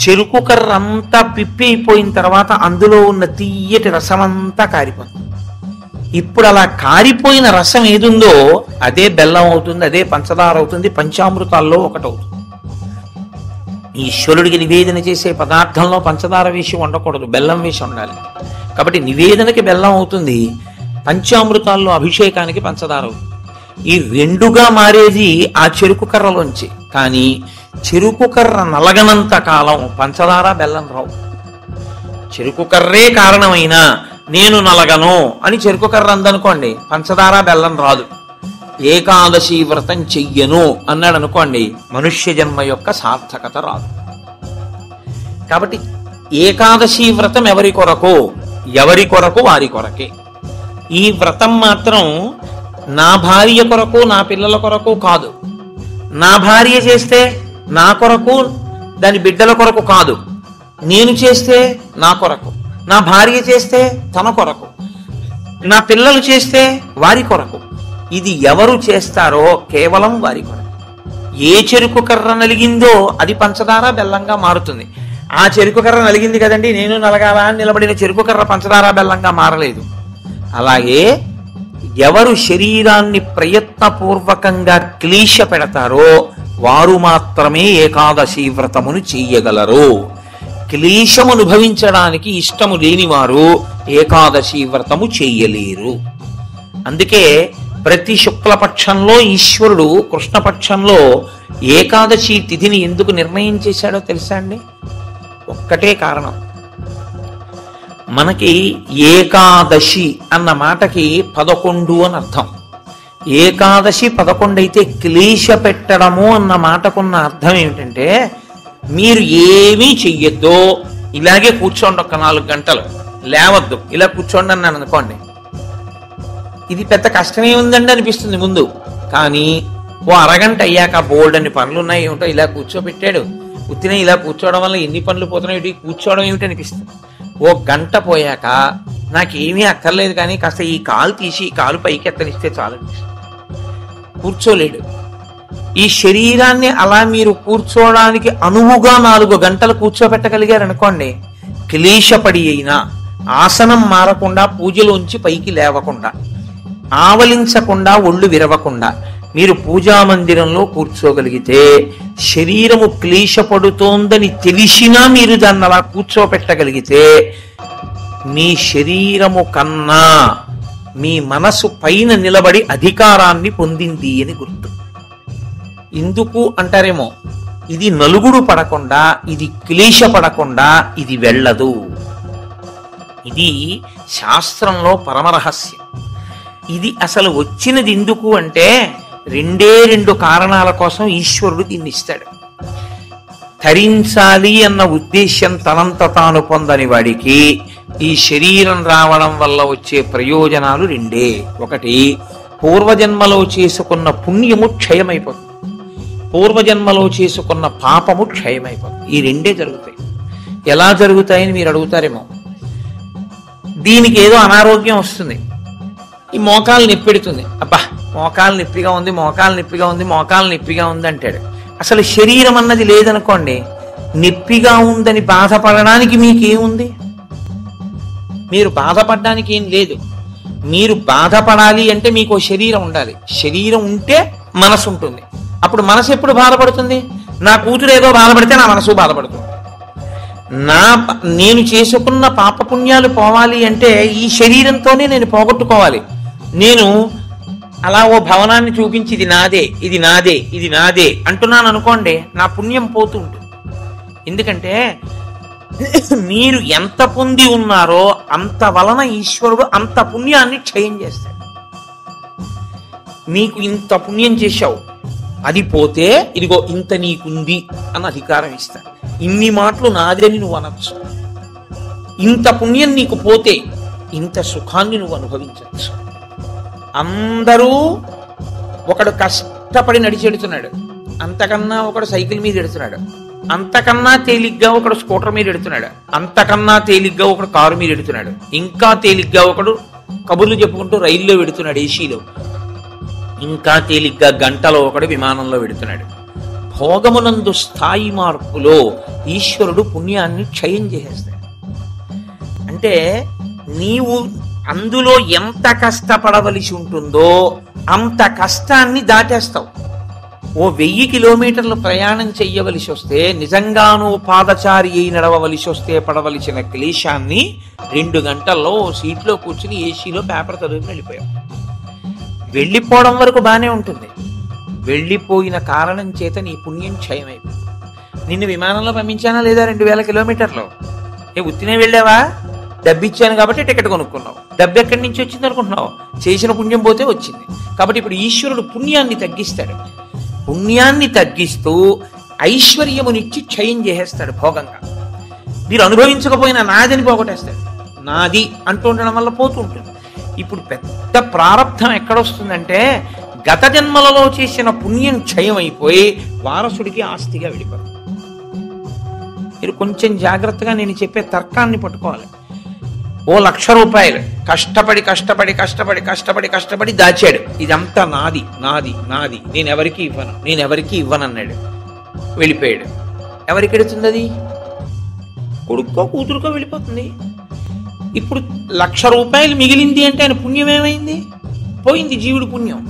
చెరుకు కర్ర అంతా పిప్పి అయిపోయిన తర్వాత అందులో ఉన్న తీయటి రసం అంతా కారిపోతుంది. ఇప్పుడు అలా కారిపోయిన రసం ఏదుందో అదే బెల్లం అవుతుంది, అదే పంచదార అవుతుంది, పంచామృతాల్లో ఒకటవుతుంది. ఈశ్వరుడికి నివేదన చేసే పదార్థంలో పంచదార వేసి ఉండకూడదు, బెల్లం వేసి ఉండాలి. కాబట్టి నివేదనకి బెల్లం అవుతుంది, పంచామృతాల్లో అభిషేకానికి పంచదార అవుతుంది. ఈ రెండుగా మారేది ఆ చెరుకు కర్రలోంచి. కానీ చెరుకు కర్ర నలగనంత కాలం పంచదార బెల్లం రావు. చెరుకు కర్రే కారణమైనా నేను నలగను అని చెరుకు కర్ర అందనుకోండి, పంచదార బెల్లం రాదు. ఏకాదశి వ్రతం చెయ్యను అన్నాడు అనుకోండి, మనుష్య జన్మ యొక్క సార్థకత రాదు. కాబట్టి ఏకాదశి వ్రతం ఎవరి కొరకు వారి కొరకే. ఈ వ్రతం మాత్రం నా భార్య కొరకు నా పిల్లల కొరకు కాదు. నా భార్య చేస్తే నా కొరకు దాని బిడ్డల కొరకు కాదు, నేను చేస్తే నా కొరకు, నా భార్య చేస్తే తన కొరకు, నా పిల్లలు చేస్తే వారి కొరకు. ఇది ఎవరు చేస్తారో కేవలం వారి కొరకు. ఏ చెరుకు కర్ర నలిగిందో అది పంచదార బెల్లంగా మారుతుంది. ఆ చెరుకు కర్ర నలిగింది కదండి, నేను నలగాలా అని నిలబడిన చెరుకు కర్ర పంచదార బెల్లంగా మారలేదు. అలాగే ఎవరు శరీరాన్ని ప్రయత్నపూర్వకంగా క్లేశ పెడతారో వారు మాత్రమే ఏకాదశి వ్రతమును చెయ్యగలరు. క్లేశము అనుభవించడానికి ఇష్టము లేనివారు ఏకాదశి వ్రతము చెయ్యలేరు. అందుకే ప్రతి శుక్లపక్షంలో ఈశ్వరుడు కృష్ణపక్షంలో ఏకాదశి తిథిని ఎందుకు నిర్ణయం చేశాడో తెలుసా అండి? ఒక్కటే కారణం, మనకి ఏకాదశి అన్న మాటకి 11 అని అర్థం. ఏకాదశి 11 అయితే క్లేశ పెట్టడము అన్న మాటకున్న అర్థం ఏమిటంటే, మీరు ఏమీ చెయ్యొద్దు, ఇలాగే కూర్చోండి, ఒక 4 గంటలు లేవద్దు, ఇలా కూర్చోండి అన్నాను అనుకోండి, ఇది పెద్ద కష్టమే ఉందండి అనిపిస్తుంది ముందు. కానీ ఓ అరగంట అయ్యాక బోల్డ్ అని పనులు ఉన్నాయి, ఏమిటో ఇలా కూర్చోబెట్టాడు, ఉత్తినే ఇలా కూర్చోవడం వల్ల ఎన్ని పనులు పోతున్నాయి, కూర్చోవడం ఏమిటి అనిపిస్తుంది. ఓ గంట పోయాక నాకేమీ అక్కర్లేదు, కానీ కాస్త ఈ కాలు తీసి ఈ కాలు పైకి ఎత్తనిస్తే చాలు, కూర్చోలేడు. ఈ శరీరాన్ని అలా మీరు కూర్చోవడానికి అనువుగా 4 గంటలు కూర్చోబెట్టగలిగారు అనుకోండి, క్లేశపడి అయినా ఆసనం మారకుండా, పూజలోంచి పైకి లేవకుండా, ఆవలించకుండా, ఒళ్ళు విరవకుండా మీరు పూజా మందిరంలో కూర్చోగలిగితే, శరీరము క్లేశపడుతోందని తెలిసినా మీరు దాన్ని అలా కూర్చోపెట్టగలిగితే, మీ శరీరము కన్నా మీ మనసు పైన నిలబడి అధికారాన్ని పొందింది అని గుర్తు. ఎందుకు అంటారేమో, ఇది నలుగుడు పడకుండా, ఇది క్లేశపడకుండా ఇది వెళ్ళదు. ఇది శాస్త్రంలో పరమరహస్యం. ఇది అసలు వచ్చినది ఎందుకు అంటే, 2 కారణాల కోసం ఈశ్వరుడు దీన్ని ఇస్తాడు. తరించాలి అన్న ఉద్దేశ్యం తనంత తాను పొందని వాడికి ఈ శరీరం రావడం వల్ల వచ్చే ప్రయోజనాలు 2. ఒకటి, పూర్వజన్మలో చేసుకున్న పుణ్యము క్షయమైపోతుంది, పూర్వజన్మలో చేసుకున్న పాపము క్షయమైపోతుంది. ఈ 2 జరుగుతాయి. ఎలా జరుగుతాయని మీరు అడుగుతారేమో. దీనికి ఏదో అనారోగ్యం వస్తుంది, ఈ మోకాలు నొప్పెడుతుంది, అబ్బా మోకాలు నొప్పిగా ఉంది, మోకాలు నొప్పిగా ఉంది, మోకాలు నొప్పిగా ఉంది అంటాడు. అసలు శరీరం అన్నది లేదనుకోండి, నొప్పిగా ఉందని బాధపడడానికి మీకేముంది? మీరు బాధపడడానికి ఏం లేదు. మీరు బాధపడాలి అంటే మీకు శరీరం ఉండాలి, శరీరం ఉంటే మనసు ఉంటుంది. అప్పుడు మనసు ఎప్పుడు బాధపడుతుంది? నా కూతురు ఏదో బాధపడితే నా మనసు బాధపడుతుంది. నేను చేసుకున్న పాపపుణ్యాలు పోవాలి అంటే ఈ శరీరంతోనే నేను పోగొట్టుకోవాలి. నేను అలా ఓ భవనాన్ని చూపించి ఇది నాదే, ఇది నాదే, ఇది నాదే అంటున్నాను అనుకోండి, నా పుణ్యం పోతూ ఉంటుంది. ఎందుకంటే మీరు ఎంత పొంది ఉన్నారో అంత వలన ఈశ్వరుడు అంత పుణ్యాన్ని క్షయం చేస్తాడు. నీకు ఇంత పుణ్యం చేశావు, అది పోతే ఇదిగో ఇంత నీకుంది అన్న అధికారం ఇస్తాడు. ఇన్ని మాటలు నాదని నువ్వు అనొచ్చు. ఇంత పుణ్యం నీకు పోతే ఇంత సుఖాన్ని నువ్వు అనుభవించవచ్చు. అందరూ ఒకడు కష్టపడి నడిచెడుతున్నాడు, అంతకన్నా ఒకడు సైకిల్ మీద ఎడుతున్నాడు, అంతకన్నా తేలిగ్గా ఒకడు స్కూటర్ మీద ఎడుతున్నాడు, అంతకన్నా తేలిగ్గా ఒకడు కారు మీద ఎడుతున్నాడు, ఇంకా తేలిగ్గా ఒకడు కబుర్లు చెప్పుకుంటూ రైల్లో వెడుతున్నాడు ఏసీలో, ఇంకా తేలిగ్గా గంటలో ఒకడు విమానంలో వెడుతున్నాడు. భోగమునందు స్థాయి మార్పులో ఈశ్వరుడు పుణ్యాన్ని క్షయం చేసేస్తాడు. అంటే నీవు అందులో ఎంత కష్టపడవలసి ఉంటుందో అంత కష్టాన్ని దాటేస్తావు. ఓ 1000 కిలోమీటర్లు ప్రయాణం చెయ్యవలసి వస్తే, నిజంగానూ పాదచారి అయి నడవవలసి వస్తే పడవలసిన క్లేశాన్ని 2 గంటల్లో సీట్లో కూర్చుని ఏసీలో పేపర్ చదువుకుని వెళ్ళిపోయావు. వెళ్ళిపోవడం వరకు బాగానే ఉంటుంది, వెళ్ళిపోయిన కారణం చేత నీ పుణ్యం క్షయమైపోయింది. నిన్ను విమానంలో పంపించానా లేదా 2000 కిలోమీటర్లు? ఉత్తినే వెళ్ళావా? డబ్బు ఇచ్చాను కాబట్టి టికెట్ కొనుక్కున్నావు. డబ్బు ఎక్కడి నుంచి వచ్చింది అనుకుంటున్నావు? చేసిన పుణ్యం పోతే వచ్చింది. కాబట్టి ఇప్పుడు ఈశ్వరుడు పుణ్యాన్ని తగ్గిస్తాడు. పుణ్యాన్ని తగ్గిస్తూ ఐశ్వర్యమునిచ్చి క్షయం చేసేస్తాడు భోగంగా. మీరు అనుభవించకపోయినా నాదని పోగొట్టేస్తాడు. నాది అంటూ ఉండడం వల్ల పోతూ ఉంటుంది. ఇప్పుడు పెద్ద ప్రారంధం ఎక్కడొస్తుందంటే, గత జన్మలలో చేసిన పుణ్యం క్షయమైపోయి వారసుడికి ఆస్తిగా వెళ్ళిపోతుంది. మీరు కొంచెం జాగ్రత్తగా నేను చెప్పే తర్కాన్ని పట్టుకోవాలి. ఓ 1,00,000 రూపాయలు కష్టపడి కష్టపడి కష్టపడి కష్టపడి కష్టపడి దాచాడు, ఇదంతా నాది నాది నాది, నేను ఎవరికి ఇవ్వను, నేను ఎవరికి ఇవ్వనన్నాడు, వెళ్ళిపోయాడు. ఎవరికి ఎడుతుంది అది? కొడుకో కూతురుకో వెళ్ళిపోతుంది. ఇప్పుడు 1,00,000 రూపాయలు మిగిలింది అంటే ఆయన పుణ్యం ఏమైంది? పోయింది. జీవుడి పుణ్యం.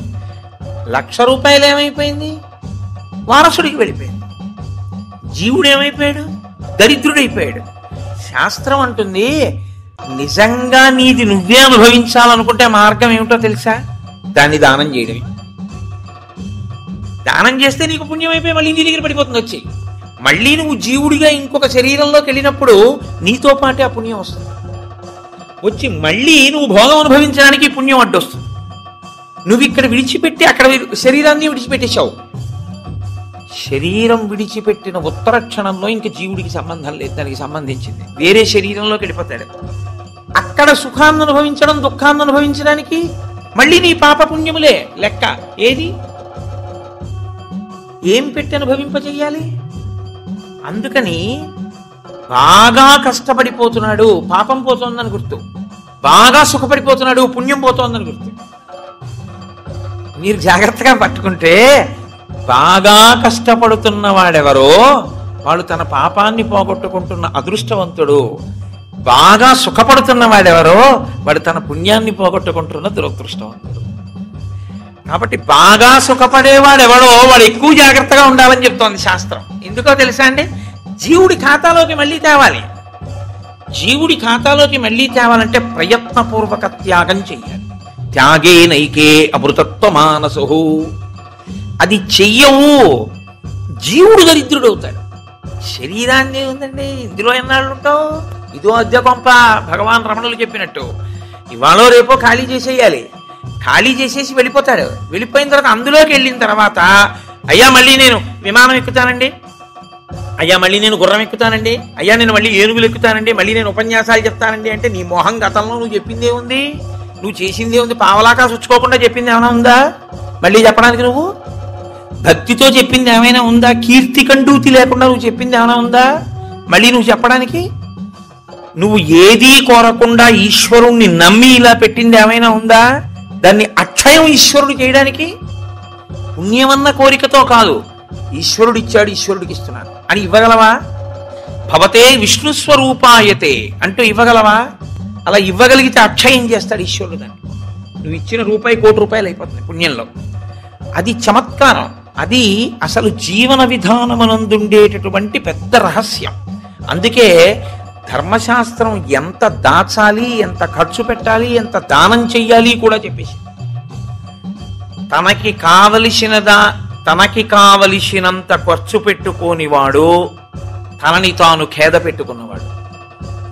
1,00,000 రూపాయలు ఏమైపోయింది? వారసుడికి వెళ్ళిపోయింది. జీవుడు ఏమైపోయాడు? దరిద్రుడైపోయాడు. శాస్త్రం అంటుంది, నిజంగా నీది నువ్వే అనుభవించాలనుకుంటే మార్గం ఏమిటో తెలుసా? దాన్ని దానం చేయడమే. దానం చేస్తే నీకు పుణ్యం అయిపోయి మళ్ళీ నీ దగ్గర పడిపోతుంది వచ్చి. మళ్ళీ నువ్వు జీవుడిగా ఇంకొక శరీరంలోకి వెళ్ళినప్పుడు నీతో పాటే ఆ పుణ్యం వస్తుంది. వచ్చి మళ్ళీ నువ్వు భోగం అనుభవించడానికి పుణ్యం అడ్డొస్తుంది. నువ్వు ఇక్కడ విడిచిపెట్టి అక్కడ శరీరాన్ని విడిచిపెట్టేశావు. శరీరం విడిచిపెట్టిన ఉత్తర క్షణంలో ఇంక జీవుడికి సంబంధం లేదు, దానికి సంబంధించింది వేరే శరీరంలోకి వెళ్ళిపోతాడు. అక్కడ సుఖాన్ని అనుభవించడం, దుఃఖాన్ని అనుభవించడానికి మళ్ళీ నీ పాప పుణ్యములే లెక్క. ఏది ఏం పెట్టి అనుభవింపజేయాలి? అందుకని బాగా కష్టపడిపోతున్నాడు, పాపం పోతోందని గుర్తు. బాగా సుఖపడిపోతున్నాడు, పుణ్యం పోతోందని గుర్తు. మీరు జాగ్రత్తగా పట్టుకుంటే బాగా కష్టపడుతున్న వాడెవరో వాడు తన పాపాన్ని పోగొట్టుకుంటున్న అదృష్టవంతుడు. బాగా సుఖపడుతున్న వాడెవరో వాడు తన పుణ్యాన్ని పోగొట్టుకుంటున్న దురదృష్టవంతుడు. కాబట్టి బాగా సుఖపడేవాడెవడో వాడు ఎక్కువ జాగ్రత్తగా ఉండాలని చెప్తోంది శాస్త్రం. ఎందుకో తెలుసా అండి? జీవుడి ఖాతాలోకి మళ్ళీ తేవాలి. జీవుడి ఖాతాలోకి మళ్ళీ తేవాలంటే ప్రయత్నపూర్వక త్యాగం చెయ్యాలి. త్యాగే నైకే అమృతత్వ మానసు. అది చెయ్యవు, జీవుడు దరిద్రుడు అవుతాడు. శరీరాన్ని ఉందండి, ఇందులో ఎన్నాళ్ళు ఉంటావు? ఇదో అద్దె కొంప. భగవాన్ రమణులు చెప్పినట్టు ఇవాళ రేపో ఖాళీ చేసేయాలి. ఖాళీ చేసేసి వెళ్ళిపోతాడు. వెళ్ళిపోయిన తర్వాత అందులోకి వెళ్ళిన తర్వాత అయ్యా మళ్ళీ నేను విమానం ఎక్కుతానండి, అయ్యా మళ్ళీ నేను గుర్రం ఎక్కుతానండి, అయ్యా నేను మళ్ళీ ఏనుగులు ఎక్కుతానండి, మళ్ళీ నేను ఉపన్యాసాలు చెప్తానండి అంటే నీ మొహం గతంలో నువ్వు చెప్పిందే ఉంది, నువ్వు చేసిందే ఉంది. పావలాకా సుచ్చుకోకుండా చెప్పింది ఏమైనా ఉందా మళ్ళీ చెప్పడానికి? నువ్వు భక్తితో చెప్పింది ఏమైనా ఉందా? కీర్తి కండూతి లేకుండా నువ్వు చెప్పింది ఏమైనా ఉందా మళ్ళీ నువ్వు చెప్పడానికి? నువ్వు ఏదీ కోరకుండా ఈశ్వరుణ్ణి నమ్మి ఇలా పెట్టింది ఏమైనా ఉందా? దాన్ని అక్షయం ఈశ్వరుడు చేయడానికి. పుణ్యమన్న కోరికతో కాదు, ఈశ్వరుడు ఇచ్చాడు, ఈశ్వరుడికి ఇస్తున్నాను అని ఇవ్వగలవా? భవతే విష్ణు స్వరూపాయతే అంటూ ఇవ్వగలవా? అలా ఇవ్వగలిగితే అక్షయం చేస్తాడు ఈశ్వరుడు దాన్ని. నువ్వు ఇచ్చిన రూపాయి కోటి రూపాయలు అయిపోతుంది పుణ్యంలో. అది చమత్కారం. అది అసలు జీవన విధానమనందుండేటటువంటి పెద్ద రహస్యం. అందుకే ధర్మశాస్త్రం ఎంత దాచాలి, ఎంత ఖర్చు పెట్టాలి, ఎంత దానం చెయ్యాలి కూడా చెప్పేసి. తనకి కావలసినంత ఖర్చు పెట్టుకోనివాడు తనని తాను ఖేద పెట్టుకున్నవాడు.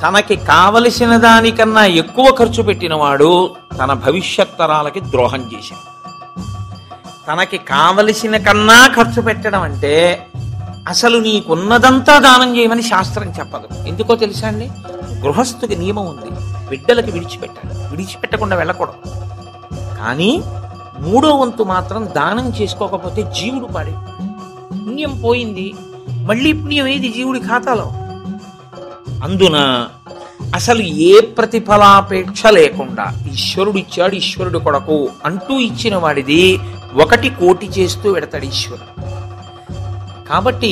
తనకి కావలసిన దానికన్నా ఎక్కువ ఖర్చు పెట్టినవాడు తన భవిష్యత్ తరాలకి ద్రోహం చేశాడు. తనకి కావలసిన కన్నా ఖర్చు పెట్టడం అంటే అసలు నీకున్నదంతా దానం చేయమని శాస్త్రం చెప్పదు. ఎందుకో తెలుసా అండి? గృహస్థుకి నియమం ఉంది, బిడ్డలకి విడిచిపెట్టాలి, విడిచిపెట్టకుండా వెళ్ళకూడదు. కానీ 3వ వంతు మాత్రం దానం చేసుకోకపోతే జీవుడు పాడే, పుణ్యం పోయింది. మళ్ళీ పుణ్యం ఏది జీవుడి ఖాతాలో? అందున అసలు ఏ ప్రతిఫలాపేక్ష లేకుండా ఈశ్వరుడు ఇచ్చాడు, ఈశ్వరుడు కొరకు అంటూ ఇచ్చిన వాడిది 1 కోటి చేస్తూ పెడతాడు ఈశ్వరుడు. కాబట్టి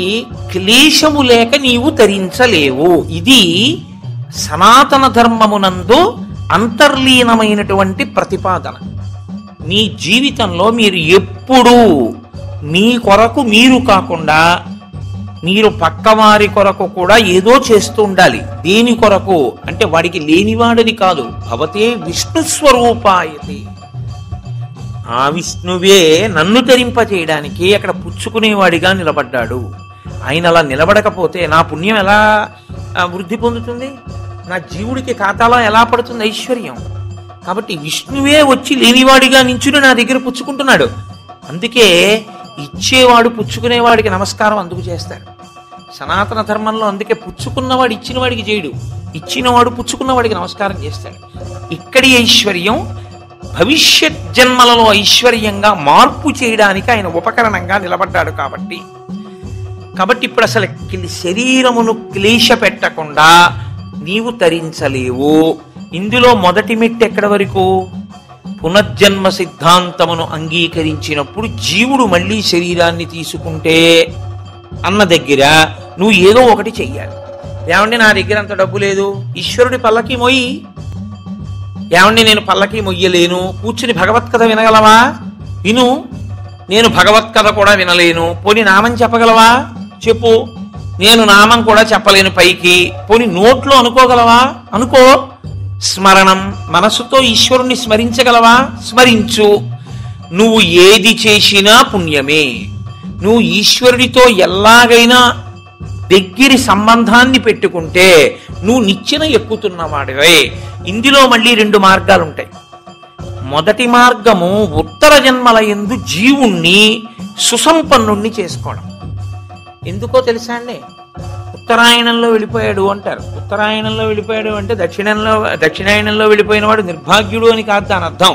క్లేశము లేక నీవు తరించలేవు. ఇది సనాతన ధర్మమునందు అంతర్లీనమైనటువంటి ప్రతిపాదన. మీ జీవితంలో మీరు ఎప్పుడూ మీ కొరకు మీరు కాకుండా మీరు పక్కవారి కొరకు కూడా ఏదో చేస్తూ ఉండాలి. దేని కొరకు అంటే వాడికి లేనివాడని కాదు. భవతే విష్ణు స్వరూపాయతే. ఆ విష్ణువే నన్ను తరింప చేయడానికి అక్కడ పుచ్చుకునేవాడిగా నిలబడ్డాడు. ఆయన అలా నిలబడకపోతే నా పుణ్యం ఎలా వృద్ధి పొందుతుంది? నా జీవుడికి ఖాతాలో ఎలా పడుతుంది ఐశ్వర్యం? కాబట్టి విష్ణువే వచ్చి లేనివాడిగా నించుని నా దగ్గర పుచ్చుకుంటున్నాడు. అందుకే ఇచ్చేవాడు పుచ్చుకునేవాడికి నమస్కారం అందుకు చేస్తాడు సనాతన ధర్మంలో. అందుకే పుచ్చుకున్నవాడు ఇచ్చిన వాడికి చేయడు, ఇచ్చినవాడు పుచ్చుకున్నవాడికి నమస్కారం చేస్తాడు. ఇక్కడి ఐశ్వర్యం భవిష్యత్ జన్మలలో ఐశ్వర్యంగా మార్పు చేయడానికి ఆయన ఉపకరణంగా నిలబడ్డాడు. కాబట్టి ఇప్పుడు అసలు శరీరమును క్లేశ పెట్టకుండా నీవు తరించలేవు. ఇందులో మొదటి మెట్టు ఎక్కడ వరకు? పునర్జన్మ సిద్ధాంతమును అంగీకరించినప్పుడు జీవుడు మళ్ళీ శరీరాన్ని తీసుకుంటే అన్న దగ్గర నువ్వు ఏదో ఒకటి చెయ్యాలి. ఏమండి నా దగ్గర అంత డబ్బు లేదు, ఈశ్వరుడి పల్లకి మొయ్యి. ఏమండి నేను పల్లకి మొయ్యలేను, కూర్చుని భగవత్కథ వినగలవా? విను. నేను భగవత్కథ కూడా వినలేను, పోని నామం చెప్పగలవా? చెప్పు. నేను నామం కూడా చెప్పలేను పైకి, పోని నోట్లో అనుకోగలవా? అనుకో. స్మరణం, మనసుతో ఈశ్వరుణ్ణి స్మరించగలవా? స్మరించు. నువ్వు ఏది చేసినా పుణ్యమే. నువ్వు ఈశ్వరుడితో ఎలాగైనా దగ్గరి సంబంధాన్ని పెట్టుకుంటే నువ్వు నిచ్చెన ఎక్కుతున్నవాడివే. ఇందులో మళ్ళీ 2 మార్గాలు ఉంటాయి. మొదటి మార్గము ఉత్తర జన్మల యందు జీవుణ్ణి సుసంపన్నుణ్ణి చేసుకోవడం. ఎందుకో తెలుసా అండి? ఉత్తరాయణంలో వెళ్ళిపోయాడు అంటారు. ఉత్తరాయణంలో వెళ్ళిపోయాడు అంటే దక్షిణాయనంలో వెళ్ళిపోయిన వాడు నిర్భాగ్యుడు అని కాదు దాని అర్థం.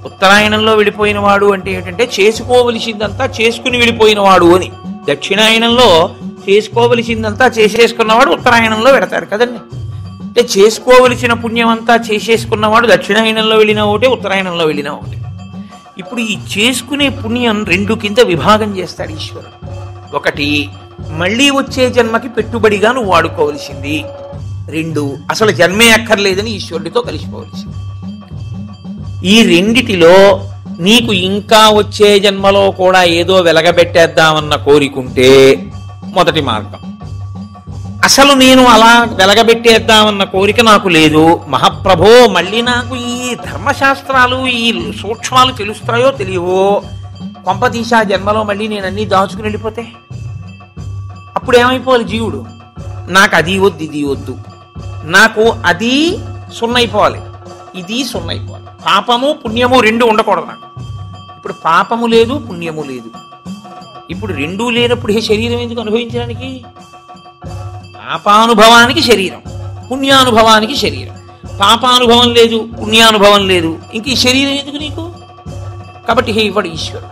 ఉత్తరాయణంలో వెళ్ళిపోయిన వాడు అంటే ఏంటంటే చేసుకోవలసిందంతా చేసుకుని వెళ్ళిపోయిన వాడు అని. దక్షిణాయనంలో చేసుకోవలసిందంతా చేసేసుకున్నవాడు ఉత్తరాయణంలో వెడతాడు కదండి. అంటే చేసుకోవలసిన పుణ్యం అంతా చేసేసుకున్నవాడు దక్షిణాయనంలో వెళ్ళినా ఒకటే, ఉత్తరాయణంలో వెళ్ళినా ఒకటే. ఇప్పుడు ఈ చేసుకునే పుణ్యం 2 కింద విభాగం చేస్తాడు ఈశ్వరుడు. ఒకటి మళ్ళీ వచ్చే జన్మకి పెట్టుబడిగా నువ్వు వాడుకోవలసింది. 2 అసలు జన్మే అక్కర్లేదని ఈశ్వరుడితో కలిసిపోవలసింది. ఈ రెండిటిలో నీకు ఇంకా వచ్చే జన్మలో కూడా ఏదో వెలగబెట్టేద్దామన్న కోరికుంటే మొదటి మార్గం. అసలు నేను అలా వెలగబెట్టేద్దామన్న కోరిక నాకు లేదు, మహాప్రభో మళ్ళీ నాకు ఈ ధర్మశాస్త్రాలు ఈ సూక్ష్మాలు తెలుస్తాయో తెలియవో, కొంపతీశా జన్మలో మళ్ళీ నేను అన్నీ దాచుకుని వెళ్ళిపోతే అప్పుడు ఏమైపోవాలి జీవుడు? నాకు అది వద్దు ఇది వద్దు, నాకు అది సున్నైపోవాలి ఇది సున్నైపోవాలి, పాపము పుణ్యము 2 ఉండకూడదు నాకు. ఇప్పుడు పాపము లేదు పుణ్యము లేదు, ఇప్పుడు 2 లేనప్పుడు ఈ శరీరం ఎందుకు అనుభవించడానికి? పాపానుభవానికి శరీరం, పుణ్యానుభవానికి శరీరం. పాపానుభవం లేదు పుణ్యానుభవం లేదు, ఇంక ఈ శరీరం ఎందుకు నీకు? కాబట్టి ఇవ్వడు ఈశ్వరుడు.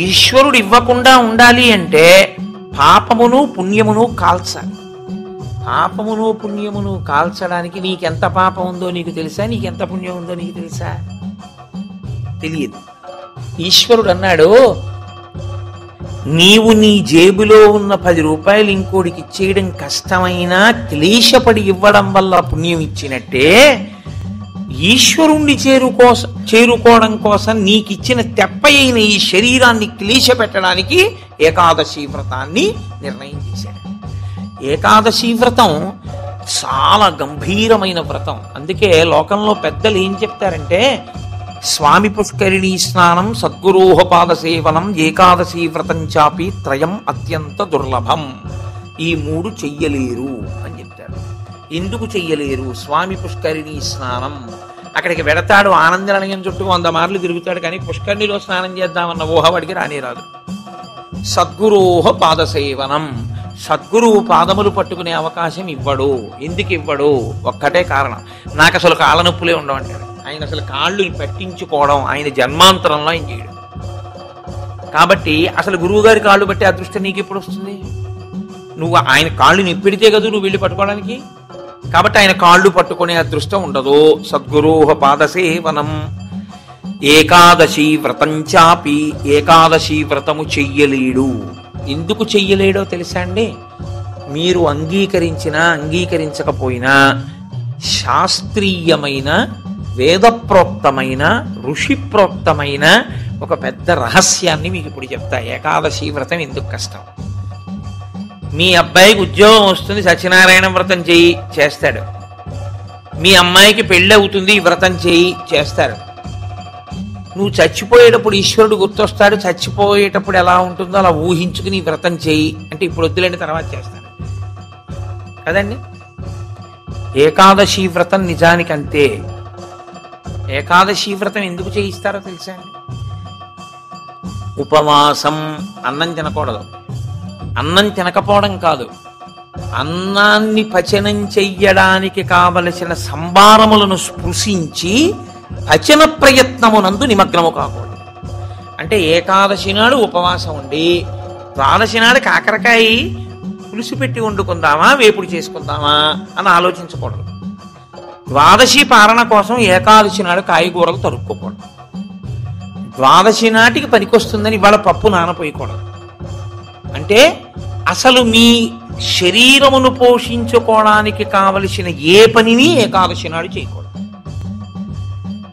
ఈశ్వరుడు ఇవ్వకుండా ఉండాలి అంటే పాపమును పుణ్యమును కాల్చాలి. పాపమును పుణ్యమును కాల్చడానికి నీకెంత పాపం ఉందో నీకు తెలుసా? నీకెంత పుణ్యం ఉందో నీకు తెలుసా? తెలియదు. ఈశ్వరుడు అన్నాడు, నీవు నీ జేబులో ఉన్న 10 రూపాయలు ఇంకోడికి ఇచ్చేయడం కష్టమైనా క్లేశపడి ఇవ్వడం వల్ల పుణ్యం ఇచ్చినట్టే, ఈశ్వరుణ్ణి చేరుకోవడం కోసం నీకిచ్చిన తెప్పయైన ఈ శరీరాన్ని క్లేశ పెట్టడానికి ఏకాదశి వ్రతాన్ని నిర్ణయం చేశాడు. ఏకాదశి వ్రతం చాలా గంభీరమైన వ్రతం. అందుకే లోకంలో పెద్దలు ఏం చెప్తారంటే, స్వామి పుష్కరిణీ స్నానం సద్గురోహపాద సేవనం ఏకాదశి వ్రతం చాపి త్రయం అత్యంత దుర్లభం. ఈ 3 చెయ్యలేరు అని చెప్తారు. ఎందుకు చెయ్యలేరు? స్వామి పుష్కరిణీ స్నానం అక్కడికి వెడతాడు, ఆనందనిలయం చుట్టూ 100 మార్లు తిరుగుతాడు, కానీ పుష్కరిణిలో స్నానం చేద్దామన్న ఊహవాడికి రానేరాదు. సద్గురోహ పాదసేవనం, సద్గురువు పాదములు పట్టుకునే అవకాశం ఇవ్వడు. ఎందుకు ఇవ్వడు? ఒక్కటే కారణం, నాకు అసలు కాళ్ళ నొప్పులే ఉండవంటాడు. ఆయన అసలు కాళ్ళు పట్టించుకోవడం ఆయన జన్మాంతరంలో ఆయన చేయడు. కాబట్టి అసలు గురువుగారి కాళ్ళు పట్టే అదృష్టం నీకు ఎప్పుడు వస్తుంది? నువ్వు ఆయన కాళ్ళు నిప్పెడితే కదా నువ్వు వెళ్ళి పట్టుకోవడానికి. కాబట్టి ఆయన కాళ్ళు పట్టుకునే అదృష్టం ఉండదు. సద్గురోహ పాదసేవనం ఏకాదశి వ్రతం చాపి, ఏకాదశి వ్రతము చెయ్యలేడు. ఎందుకు చెయ్యలేడో తెలుసా అండి? మీరు అంగీకరించినా అంగీకరించకపోయినా శాస్త్రీయమైన వేదప్రోక్తమైన ఋషిప్రోక్తమైన ఒక పెద్ద రహస్యాన్ని మీకు ఇప్పుడు చెప్తా. ఏకాదశి వ్రతం ఎందుకు కష్టం? మీ అబ్బాయికి ఉద్యోగం వస్తుంది, సత్యనారాయణ వ్రతం చేయి చేస్తాడు. మీ అమ్మాయికి పెళ్ళి అవుతుంది, ఈ వ్రతం చేయి చేస్తారు. నువ్వు చచ్చిపోయేటప్పుడు ఈశ్వరుడు గుర్తొస్తాడు, చచ్చిపోయేటప్పుడు ఎలా ఉంటుందో అలా ఊహించుకుని ఈ వ్రతం చేయి అంటే ఇప్పుడు వద్దులేండి తర్వాత చేస్తాను కదండి. ఏకాదశి వ్రతం నిజానికి అంతే. ఏకాదశి వ్రతం ఎందుకు చేయిస్తారో తెలుసా అండి? ఉపవాసం, అన్నం తినకూడదు. అన్నం తినకపోవడం కాదు, అన్నాన్ని పచనం చెయ్యడానికి కావలసిన సంభారములను స్పృశించి పచన ప్రయత్నమునందు నిమగ్నము కాకూడదు. అంటే ఏకాదశి నాడు ఉపవాసం ఉండి ద్వాదశి నాడు కాకరకాయ పులుసు పెట్టి వండుకుందామా వేపుడు చేసుకుందామా అని ఆలోచించకూడదు. ద్వాదశి పారణ కోసం ఏకాదశి నాడు కాయగూరలు తరుక్కోకూడదు. ద్వాదశి నాటికి పనికొస్తుందని ఇవాళ పప్పు నానపోయకూడదు. అంటే అసలు మీ శరీరమును పోషించుకోవడానికి కావలసిన ఏ పనిని ఏకాదశి నాడు చేయకూడదు.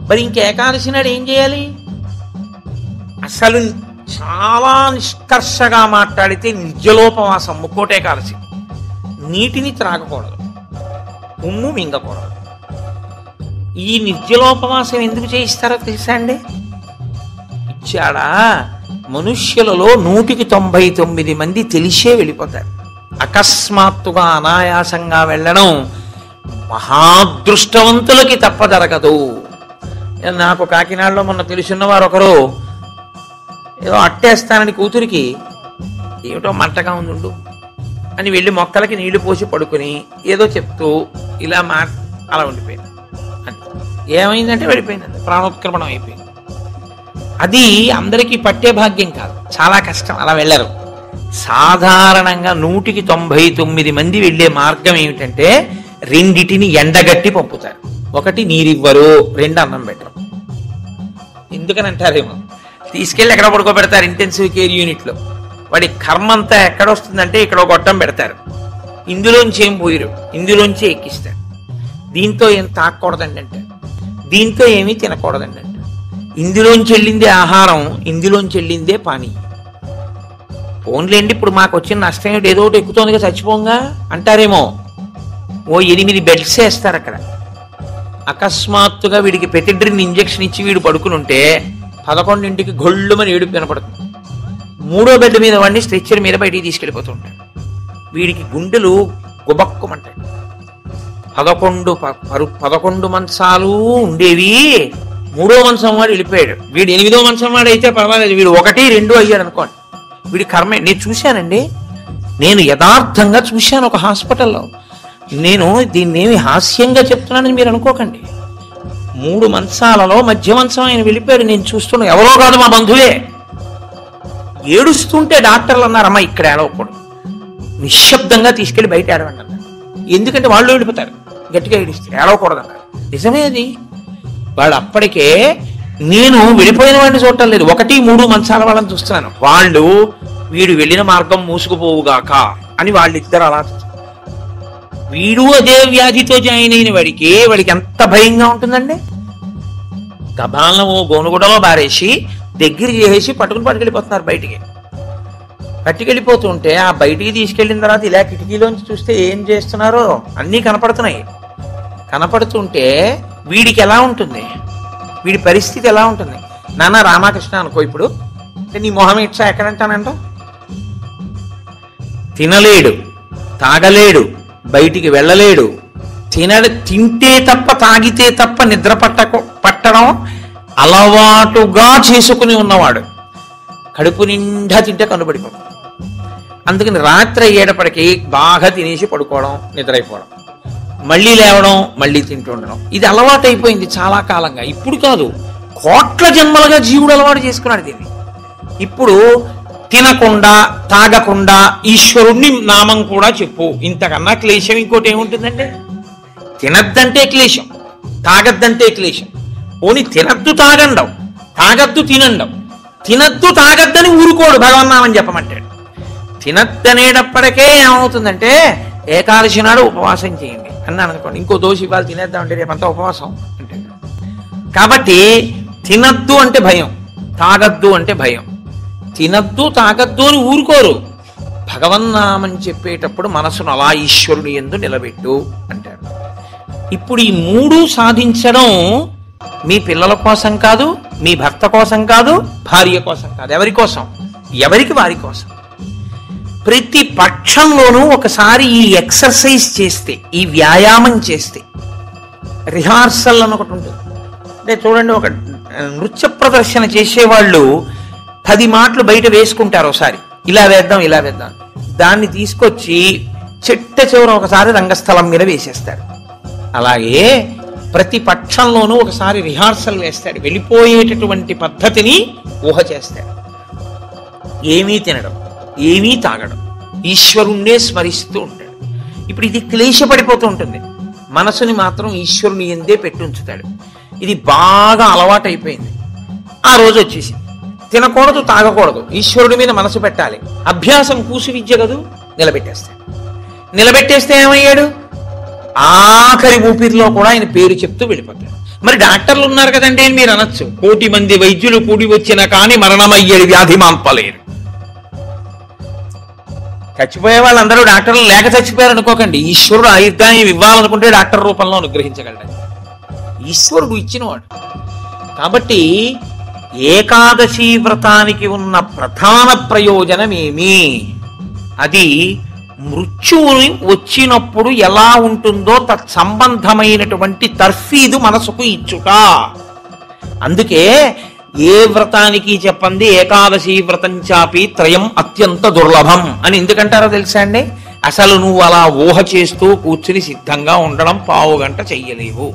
మరి ఇంక ఏకాదశి నాడు ఏం చేయాలి? అసలు చాలా నిష్కర్షగా మాట్లాడితే నిర్జలోపవాసం, ముక్కోటి ఏకాదశి. నీటిని త్రాగకూడదు, ఉమ్ము మింగకూడదు. ఈ నిర్జలోపవాసం ఎందుకు చేయిస్తారో తెలుసా అండి? ఇచ్చాడా మనుష్యులలో 199 మంది తెలిసే వెళ్ళిపోతారు. అకస్మాత్తుగా అనాయాసంగా వెళ్ళడం మహాదృష్టవంతులకి తప్ప జరగదు. నాకు కాకినాడలో మొన్న తెలుసున్నవారు ఒకరు ఏదో అట్టేస్తానని కూతురికి ఏమిటో మంటగా ఉండు అని వెళ్ళి మొక్కలకి నీళ్లు పోసి పడుకుని ఏదో చెప్తూ ఇలా అలా ఉండిపోయింది. ఏమైందంటే వెళ్ళిపోయిందండి, ప్రాణోత్క్రమణం అయిపోయింది. అది అందరికీ పట్టే భాగ్యం కాదు, చాలా కష్టం. అలా వెళ్ళరు. సాధారణంగా 199 మంది వెళ్ళే మార్గం ఏమిటంటే రెండిటిని ఎండగట్టి పంపుతారు. ఒకటి నీరివ్వరు, 2 అన్నం పెట్టరు. ఎందుకని అంటారేమో, తీసుకెళ్ళి ఎక్కడ పడుకోబెడతారు ఇంటెన్సివ్ కేర్ యూనిట్లో. వాడి కర్మ అంతా ఎక్కడొస్తుందంటే ఇక్కడ గొట్టం పెడతారు, ఇందులోంచి ఏం పోయిరు, ఇందులోంచి ఎక్కిస్తారు. దీంతో ఏం తాకూడదండి అంటే, దీంతో ఏమీ తినకూడదండి అంటే, ఇందులోంచి వెళ్ళిందే ఆహారం, ఇందులోంచి వెళ్ళిందే పానీ. ఫోన్లేండి ఇప్పుడు మాకు వచ్చిన నష్టం ఏమిటి, ఏదో ఒకటి ఎక్కుతోందిగా చచ్చిపోంగా అంటారేమో. ఓ 8 బెడ్స్ వేస్తారు అక్కడ. అకస్మాత్తుగా వీడికి పెతిడ్రిన్ ఇంజెక్షన్ ఇచ్చి వీడు పడుకుని ఉంటే 11ంటికి గొళ్ళుమని ఏడుపు వినపడుతుంది. 3వ బెడ్ మీద వాడిని స్ట్రెచ్చర్ మీద బయటికి తీసుకెళ్ళిపోతూ ఉంటాడు. వీడికి గుండెలు గుబక్కుమంటాయి. 11 మంచాలు ఉండేవి, 3వ మంచం వాడు వెళ్ళిపోయాడు. వీడు 8వ మంచం వాడు అయితే పర్వాలేదు, వీడు 1, 2 అయ్యాడు అనుకోండి. వీడి కర్మే. నేను చూశానండి, నేను యథార్థంగా చూశాను ఒక హాస్పిటల్లో. నేను దీన్నేమి హాస్యంగా చెప్తున్నానని మీరు అనుకోకండి. 3 మంచాలలో మధ్య మంచం ఆయన వెళ్ళిపోయాడు. నేను చూస్తున్నా, ఎవరో కాదు మా బంధువే. ఏడుస్తుంటే డాక్టర్లు అన్నారు, అమ్మ ఇక్కడ ఏడవకూడదు, నిశ్శబ్దంగా తీసుకెళ్లి బయట ఏడవండి అన్నారు. ఎందుకంటే వాళ్ళు వెళ్ళిపోతారు, గట్టిగా ఏడిస్తారు, ఏడవకూడదు అన్నారు. నిజమే అది. వాడు అప్పటికే, నేను వెళ్ళిపోయిన వాడిని చూడటం లేదు, 1, 3 మంచాల వాళ్ళని చూస్తున్నాను. వాళ్ళు వీడు వెళ్ళిన మార్గం మూసుకుపోవుగాక అని వాళ్ళిద్దరు అలా. వీడు అదే వ్యాధితో జాయిన్ అయిన వాడికి ఎంత భయంగా ఉంటుందండి. గబాలను గోనుగుడలో బారేసి దగ్గర చేసి పట్టుకెళ్ళిపోతున్నారు బయటికి. పట్టుకెళ్ళిపోతుంటే ఆ బయటికి తీసుకెళ్ళిన తర్వాత ఇలా కిటికీలోంచి చూస్తే ఏం చేస్తున్నారో అన్నీ కనపడుతున్నాయి. కనపడుతుంటే వీడికి ఎలా ఉంటుంది, వీడి పరిస్థితి ఎలా ఉంటుంది? నాన్న రామకృష్ణ అనుకో, ఇప్పుడు నీ మొహం ఇచ్చా ఎక్కడంటానంట. తినలేడు, తాగలేడు, బయటికి వెళ్ళలేడు, తింటే తప్ప తాగితే తప్ప నిద్ర పట్టడం అలవాటుగా చేసుకుని ఉన్నవాడు. కడుపు నిండా తింటే కనుబడిపోవడం. అందుకని రాత్రి అయ్యేటప్పటికి బాగా తినేసి పడుకోవడం, నిద్రైపోవడం, మళ్ళీ లేవడం, మళ్ళీ తింటూ ఉండడం. ఇది అలవాటు అయిపోయింది చాలా కాలంగా. ఇప్పుడు కాదు, కోట్ల జన్మలుగా జీవుడు అలవాటు చేసుకున్నాడు దీన్ని. ఇప్పుడు తినకుండా తాగకుండా ఈశ్వరుణ్ణి నామం కూడా చెప్పు, ఇంతకన్నా క్లేశం ఇంకోటి ఏముంటుందండి? తినద్దంటే క్లేశం, తాగద్దంటే క్లేశం. ఓని తినద్దు తాగండం, తాగద్దు తినండం. తినద్దు తాగద్దని ఊరుకోడు భగవన్నామని చెప్పమంటాడు. తినద్దనేటప్పటికే ఏమవుతుందంటే, ఏకాదశి నాడు ఉపవాసం చేయండి అన్నాను అనుకోండి, ఇంకో దోషి ఇవాళ తినేద్దామంటే రేపంతా ఉపవాసం అంటే. కాబట్టి తినద్దు అంటే భయం, తాగద్దు అంటే భయం. తినద్దు తాగద్దు అని ఊరుకోరు. భగవన్నామని చెప్పేటప్పుడు మనసును అలా ఈశ్వరుని యందు నిలబెట్టు అంటారు. ఇప్పుడు ఈ 3 సాధించడం మీ పిల్లల కోసం కాదు, మీ భర్త కోసం కాదు, భార్య కోసం కాదు. ఎవరి కోసం? ఎవరికి వారి కోసం. ప్రతి పక్షంలోనూ ఒకసారి ఈ ఎక్సర్సైజ్ చేస్తే, ఈ వ్యాయామం చేస్తే, రిహార్సల్ అని ఒకటి ఉంటుంది. అంటే చూడండి, ఒక నృత్య ప్రదర్శన చేసేవాళ్ళు 10 మాటలు బయట వేసుకుంటారు. ఒకసారి ఇలా వేద్దాం, ఇలా వేద్దాం, దాన్ని తీసుకొచ్చి చిట్ట చివర ఒకసారి రంగస్థలం మీద వేసేస్తాడు. అలాగే ప్రతి పక్షంలోనూ ఒకసారి రిహార్సల్ వేస్తాడు. వెళ్ళిపోయేటటువంటి పద్ధతిని ఊహ చేస్తాడు. ఏమీ తినడం, ఏమీ తాగడం, ఈశ్వరుణ్ణే స్మరిస్తూ ఉంటాడు. ఇప్పుడు ఇది క్లేశపడిపోతూ ఉంటుంది. మనసుని మాత్రం ఈశ్వరుని ఎందే పెట్టి ఉంచుతాడు. ఇది బాగా అలవాటైపోయింది. ఆ రోజు వచ్చేసి తినకూడదు, తాగకూడదు, ఈశ్వరుడి మీద మనసు పెట్టాలి. అభ్యాసం కూసు విద్య కదూ, నిలబెట్టేస్తాడు. నిలబెట్టేస్తే ఏమయ్యాడు? ఆఖరి ఊపిరిలో కూడా ఆయన పేరు చెప్తూ వెళ్ళిపోతాడు. మరి డాక్టర్లు ఉన్నారు కదండి అని మీరు అనొచ్చు. 1,000,000 మంది వైద్యులు కూడి వచ్చినా కానీ మరణమయ్యేది వ్యాధి మాంపలేరు. చచ్చిపోయే వాళ్ళందరూ డాక్టర్లు లేక చచ్చిపోయారు అనుకోకండి. ఈశ్వరుడు ఆయుర్దాయం ఇవ్వాలనుకుంటే డాక్టర్ రూపంలో అనుగ్రహించగలడు. ఈశ్వరుడు ఇచ్చినవాడు. కాబట్టి ఏకాదశి వ్రతానికి ఉన్న ప్రధాన ప్రయోజనం ఏమి? అది మృత్యువు వచ్చినప్పుడు ఎలా ఉంటుందో తత్సంబంధమైనటువంటి తర్ఫీదు మనసుకు ఇచ్చుట. అందుకే ఏ వ్రతానికి చెప్పండి ఏకాదశి వ్రతం చాపి త్రయం అత్యంత దుర్లభం అని ఎందుకంటారో తెలుసా అండి? అసలు నువ్వు అలా ఊహ చేస్తూ కూర్చుని సిద్ధంగా ఉండడం పావు గంట చెయ్యలేవు.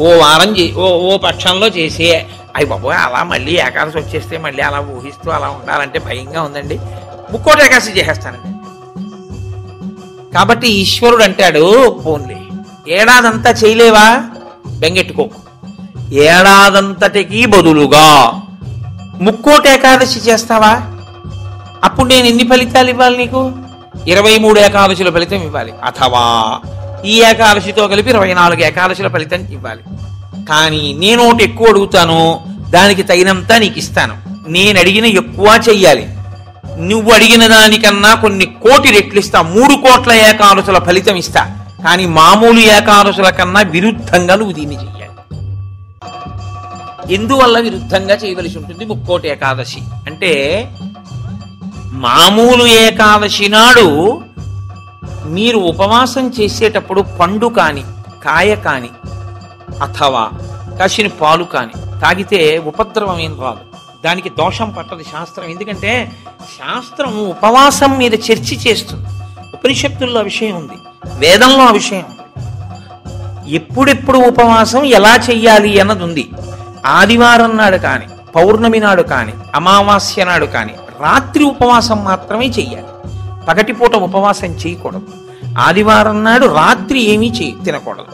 ఓ వారం ఓ పక్షంలో చేసి అయ్యి బాబోయ్ అలా మళ్ళీ ఏకాదశి వచ్చేస్తే మళ్ళీ అలా ఊహిస్తూ అలా ఉండాలంటే భయంగా ఉందండి, ముక్కోటి ఏకాదశి చేసేస్తానండి. కాబట్టి ఈశ్వరుడు అంటాడు, పోన్లే ఏడాదంతా చేయలేవా బెంగెట్టుకోకు, ఏడాదంతటికి బదులుగా ముక్కోటి ఏకాదశి చేస్తావా, అప్పుడు నేను ఎన్ని ఫలితాలు ఇవ్వాలి నీకు? 23 ఏకాదశుల ఫలితం ఇవ్వాలి, అథవా ఈ ఏకాదశితో కలిపి 24 ఏకాదశుల ఫలితం ఇవ్వాలి. కానీ నేను ఒకటి ఎక్కువ అడుగుతాను, దానికి తగినంత నీకు ఇస్తాను. నేను అడిగిన ఎక్కువ చెయ్యాలి, నువ్వు అడిగిన దానికన్నా కొన్ని కోటి రెట్లు ఇస్తా, 3 కోట్ల ఏకాదశుల ఫలితం ఇస్తా. కానీ మామూలు ఏకాదశుల కన్నా విరుద్ధంగా నువ్వు దీన్ని చెయ్యాలి. ఎందువల్ల విరుద్ధంగా చేయవలసి ఉంటుంది ముక్కోటి ఏకాదశి అంటే, మామూలు ఏకాదశి నాడు మీరు ఉపవాసం చేసేటప్పుడు పండు కాని కాయ కాని అథవా కాసిన పాలు కాని తాగితే ఉపద్రవం ఏం రాదు, దానికి దోషం పట్టదు శాస్త్రం. ఎందుకంటే శాస్త్రం ఉపవాసం మీద చర్చ చేస్తుంది. ఉపనిషత్తుల్లో ఆ విషయం ఉంది, వేదంలో ఆ విషయం ఉంది. ఎప్పుడెప్పుడు ఉపవాసం ఎలా చెయ్యాలి అన్నది ఉంది. ఆదివారం నాడు కానీ పౌర్ణమి నాడు కానీ అమావాస్య నాడు కానీ రాత్రి ఉపవాసం మాత్రమే చెయ్యాలి, పగటిపూట ఉపవాసం చేయకూడదు. ఆదివారం నాడు రాత్రి ఏమీ తినకూడదు,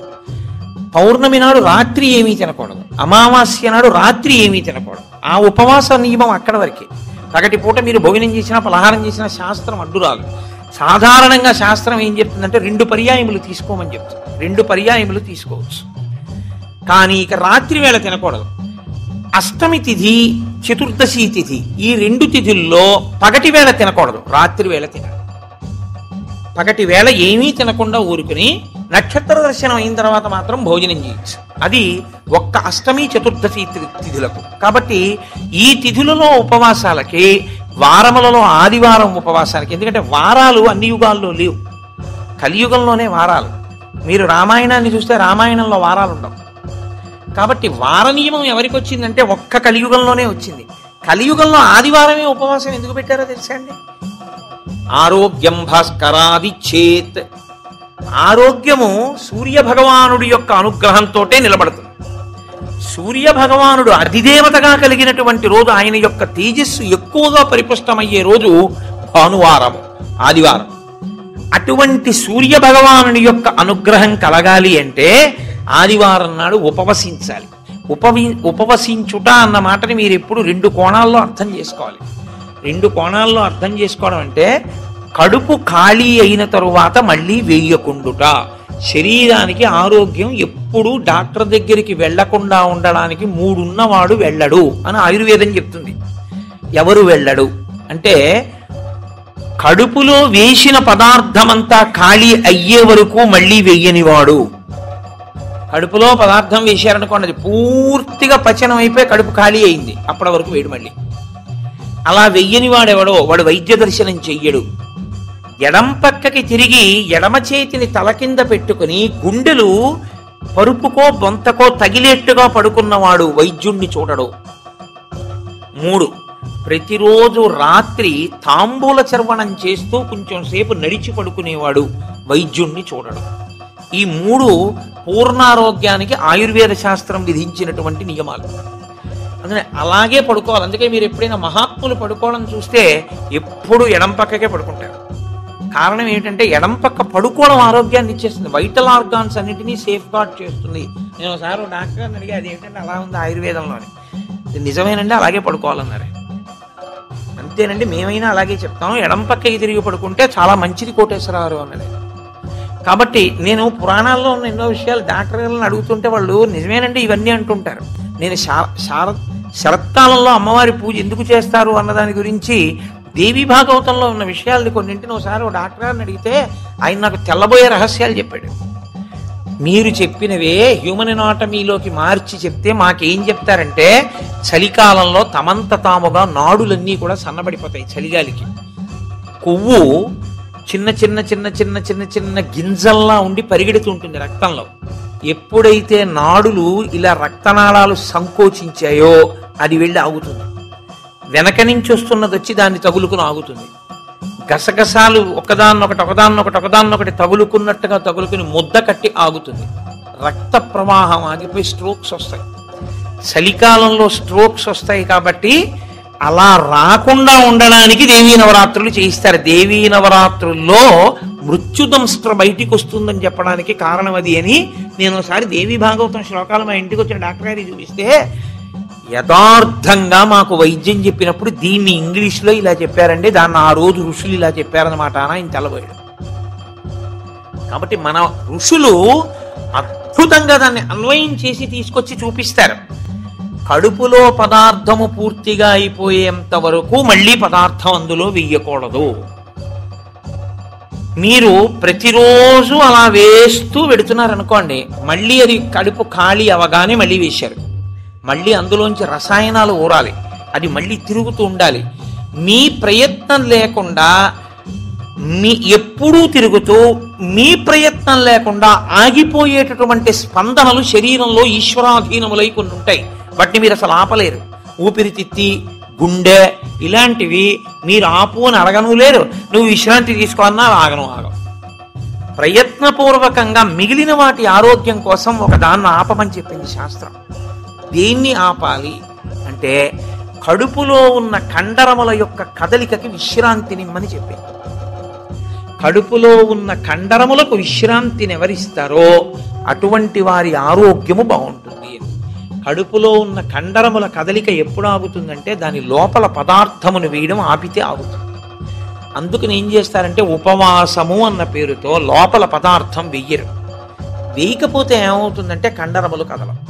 పౌర్ణమి నాడు రాత్రి ఏమీ తినకూడదు, అమావాస్య నాడు రాత్రి ఏమీ తినకూడదు. ఆ ఉపవాస నియమం అక్కడ వరకే. పగటిపూట మీరు భోజనం చేసినా పలహారం చేసినా శాస్త్రం అడ్డురాదు. సాధారణంగా శాస్త్రం ఏం చెప్తుందంటే 2 పర్యాయములు తీసుకోమని చెప్తుంది. 2 పర్యాయములు తీసుకోవచ్చు, కానీ ఇక రాత్రి వేళ తినకూడదు. అష్టమి తిథి చతుర్దశి తిథి ఈ 2 తిథుల్లో పగటి వేళ తినకూడదు, రాత్రి వేళ తినాలి. పగటి వేళ ఏమీ తినకుండా ఊరుకుని నక్షత్ర దర్శనం అయిన తర్వాత మాత్రం భోజనం చేయొచ్చు. అది ఒక్క అష్టమి చతుర్దశి తిథులకు. కాబట్టి ఈ తిథులలో ఉపవాసాలకి, వారములలో ఆదివారం ఉపవాసానికి, ఎందుకంటే వారాలు అన్ని యుగాల్లో లేవు, కలియుగంలోనే వారాలు. మీరు రామాయణాన్ని చూస్తే రామాయణంలో వారాలు ఉండవు. కాబట్టి వార నియమం ఎవరికి వచ్చిందంటే ఒక్క కలియుగంలోనే వచ్చింది. కలియుగంలో ఆదివారమే ఉపవాసం ఎందుకు పెట్టారో తెలుసా అండి? ఆరోగ్యం భాస్కరాది చేత్, ఆరోగ్యము సూర్య భగవానుడి యొక్క అనుగ్రహంతో నిలబడుతుంది. సూర్య భగవానుడు అధిదేవతగా కలిగినటువంటి రోజు, ఆయన యొక్క తేజస్సు ఎక్కువగా పరిపుష్టమయ్యే రోజు భానువారము, ఆదివారం. అటువంటి సూర్య భగవానుడి యొక్క అనుగ్రహం కలగాలి అంటే ఆదివారం నాడు ఉపవసించాలి. ఉపవసించుట అన్న మాటని మీరు ఎప్పుడు 2 కోణాల్లో అర్థం చేసుకోవాలి. 2 కోణాల్లో అర్థం చేసుకోవడం అంటే, కడుపు ఖాళీ అయిన తరువాత మళ్ళీ వేయకుండుట. శరీరానికి ఆరోగ్యం ఎప్పుడు డాక్టర్ దగ్గరికి వెళ్లకుండా ఉండడానికి 3 ఉన్నవాడు వెళ్ళడు అని ఆయుర్వేదం చెప్తుంది. ఎవరు వెళ్ళడు అంటే, కడుపులో వేసిన పదార్థమంతా ఖాళీ అయ్యే వరకు మళ్ళీ వెయ్యనివాడు. కడుపులో పదార్థం వేశారనుకోండి, అది పూర్తిగా పచనం అయిపోయి కడుపు ఖాళీ అయింది, అప్పటి వరకు వేడు మళ్ళీ. అలా వెయ్యని వాడెవడో వాడు వైద్య దర్శనం చెయ్యడు. ఎడం పక్కకి తిరిగి ఎడమ చేతిని తల కింద పెట్టుకుని గుండెలు పరుపుకో బొంతకో తగిలేట్టుగా పడుకున్నవాడు వైద్యుణ్ణి చూడడు. 3, ప్రతిరోజు రాత్రి తాంబూల చర్వణం చేస్తూ కొంచెం సేపు నడిచి పడుకునేవాడు వైద్యుణ్ణి చూడడు. ఈ 3 పూర్ణారోగ్యానికి ఆయుర్వేద శాస్త్రం విధించినటువంటి నియమాలు. అందుకని అలాగే పడుకోవాలి. అందుకే మీరు ఎప్పుడైనా మహాత్ములు పడుకోవడం చూస్తే ఎప్పుడు ఎడం పక్కకే పడుకుంటారు. కారణం ఏంటంటే ఎడం పక్క పడుకోవడం ఆరోగ్యాన్ని ఇచ్చేస్తుంది, వైటల్ ఆర్గాన్స్ అన్నిటినీ సేఫ్ గార్డ్ చేస్తుంది. నేను ఒకసారి డాక్టర్ని అడిగి అది ఏంటంటే అలా ఉంది ఆయుర్వేదంలోని. నిజమేనండి, అలాగే పడుకోవాలన్నారు. అంతేనండి, మేమైనా అలాగే చెప్తాం, ఎడం పక్కకి తిరిగి పడుకుంటే చాలా మంచిది కోటేశ్వరరావు అన్నది. కాబట్టి నేను పురాణాల్లో ఉన్న ఎన్నో విషయాలు డాక్టర్ గారిని అడుగుతుంటే వాళ్ళు నిజమేనండి ఇవన్నీ అంటుంటారు. నేను శరత్కాలంలో అమ్మవారి పూజ ఎందుకు చేస్తారు అన్నదాని గురించి దేవి భాగవతంలో ఉన్న విషయాలని కొన్నింటిని ఒకసారి డాక్టర్ గారిని అడిగితే ఆయన నాకు తెల్లబోయే రహస్యాలు చెప్పాడు. మీరు చెప్పినవే హ్యూమన్ ఎనాటమీలోకి మార్చి చెప్తే మాకేం చెప్తారంటే, చలికాలంలో తమంత తాముగా నాడులన్నీ కూడా సన్నబడిపోతాయి చలిగాలికి. కొవ్వు చిన్న చిన్న చిన్న చిన్న చిన్న చిన్న గింజల్లా ఉండి పరిగెడుతూ ఉంటుంది రక్తంలో. ఎప్పుడైతే నాడులు ఇలా రక్తనాళాలు సంకోచించాయో అది వెళ్ళి ఆగుతుంది. వెనక నుంచి వస్తున్నది వచ్చి దాన్ని తగులుకుని ఆగుతుంది. గసగసాలు ఒకదాన్నొకటి తగులుకున్నట్టుగా తగులుకుని ముద్ద కట్టి ఆగుతుంది. రక్త ప్రవాహం ఆగిపోయి స్ట్రోక్స్ వస్తాయి. చలికాలంలో స్ట్రోక్స్ వస్తాయి కాబట్టి అలా రాకుండా ఉండడానికి దేవీ నవరాత్రులు చేయిస్తారు. దేవీ నవరాత్రుల్లో మృత్యుదంస్ట్ర బయటికి వస్తుందని చెప్పడానికి కారణం అది అని నేను ఒకసారి దేవీ భాగవతం శ్లోకాలు మా ఇంటికి వచ్చిన డాక్టర్ గారికి చూపిస్తే యథార్థంగా మాకు వైద్యం చెప్పినప్పుడు దీన్ని ఇంగ్లీష్లో ఇలా చెప్పారండి, దాన్ని ఆ రోజు ఋషులు ఇలా చెప్పారన్నమాట అని ఆయన తెల్లబోయాడు. కాబట్టి మన ఋషులు అద్భుతంగా దాన్ని అన్వయం చేసి తీసుకొచ్చి చూపిస్తారు. కడుపులో పదార్థము పూర్తిగా అయిపోయేంత వరకు మళ్ళీ పదార్థం అందులో వెయ్యకూడదు. మీరు ప్రతిరోజు అలా వేస్తూ పెడుతున్నారనుకోండి, మళ్ళీ అది కడుపు ఖాళీ అవగానే మళ్ళీ వేశారు. మళ్ళీ అందులోంచి రసాయనాలు ఊరాలి, అది మళ్ళీ తిరుగుతూ ఉండాలి. మీ ప్రయత్నం లేకుండా ఎప్పుడూ తిరుగుతూ మీ ప్రయత్నం లేకుండా ఆగిపోయేటటువంటి స్పందనలు శరీరంలో ఈశ్వరాధీనములై కొన్ని ఉంటాయి. వాటిని మీరు అసలు ఆపలేరు. ఊపిరితిత్తి, గుండె ఇలాంటివి మీరు ఆపు అని అడగను లేరు. నువ్వు విశ్రాంతి తీసుకోవాలన్నా ఆగను. ప్రయత్నపూర్వకంగా మిగిలిన వాటి ఆరోగ్యం కోసం ఒక దాన్ని ఆపమని చెప్పింది శాస్త్రం. దేన్ని ఆపాలి అంటే కడుపులో ఉన్న కండరముల యొక్క కదలికకి విశ్రాంతినిమ్మని చెప్పింది. కడుపులో ఉన్న కండరములకు విశ్రాంతిని ఎవరిస్తారో అటువంటి వారి ఆరోగ్యము బాగుంటుంది. కడుపులో ఉన్న కండరముల కదలిక ఎప్పుడు ఆగుతుందంటే దాని లోపల పదార్థమును వేయడం ఆపితే ఆగుతుంది. అందుకని ఏం చేస్తారంటే ఉపవాసము అన్న పేరుతో లోపల పదార్థం వెయ్యరు. వేయకపోతే ఏమవుతుందంటే కండరములు కదలవు.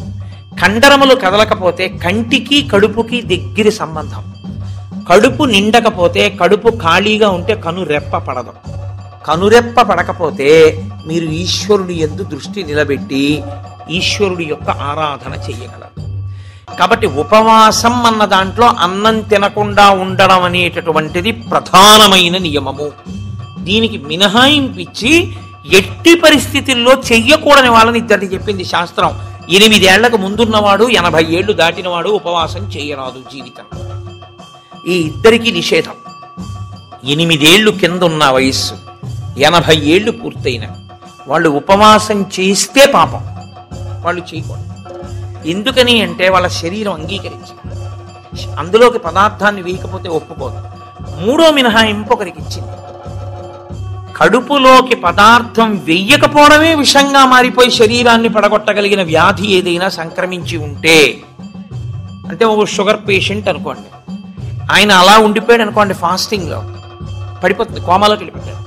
కండరములు కదలకపోతే కంటికి కడుపుకి దగ్గర సంబంధం. కడుపు నిండకపోతే, కడుపు ఖాళీగా ఉంటే కనురెప్ప పడదు. కనురెప్ప పడకపోతే మీరు ఈశ్వరుడి యందు దృష్టి నిలబెట్టి ఈశ్వరుడి యొక్క ఆరాధన చెయ్యగలరు. కాబట్టి ఉపవాసం అన్న దాంట్లో అన్నం తినకుండా ఉండడం అనేటటువంటిది ప్రధానమైన నియమము. దీనికి మినహాయింపిచ్చి ఎట్టి పరిస్థితుల్లో చెయ్యకూడని వాళ్ళని ఇద్దరిని చెప్పింది శాస్త్రం. 8 ఏళ్లకు ముందున్నవాడు, 80 ఏళ్లు దాటినవాడు ఉపవాసం చేయరాదు జీవితం. ఈ ఇద్దరికీ నిషేధం. 8 ఏళ్లు కింద ఉన్న వయస్సు, 80 ఏళ్లు పూర్తయిన వాళ్ళు ఉపవాసం చేస్తే పాపం, వాళ్ళు చేయకూడదు. ఎందుకని అంటే వాళ్ళ శరీరం అంగీకరించి అందులోకి పదార్థాన్ని వేయకపోతే ఒప్పుకోదు. 3వ మినహాయింపు ఒకరికి ఇచ్చింది. కడుపులోకి పదార్థం వెయ్యకపోవడమే విషంగా మారిపోయి శరీరాన్ని పడగొట్టగలిగిన వ్యాధి ఏదైనా సంక్రమించి ఉంటే, అంటే ఒక షుగర్ పేషెంట్ అనుకోండి, ఆయన అలా ఉండిపోయాడు అనుకోండి, ఫాస్టింగ్లో పడిపోతుంది, కోమాలోకి వెళ్ళిపోతాడు.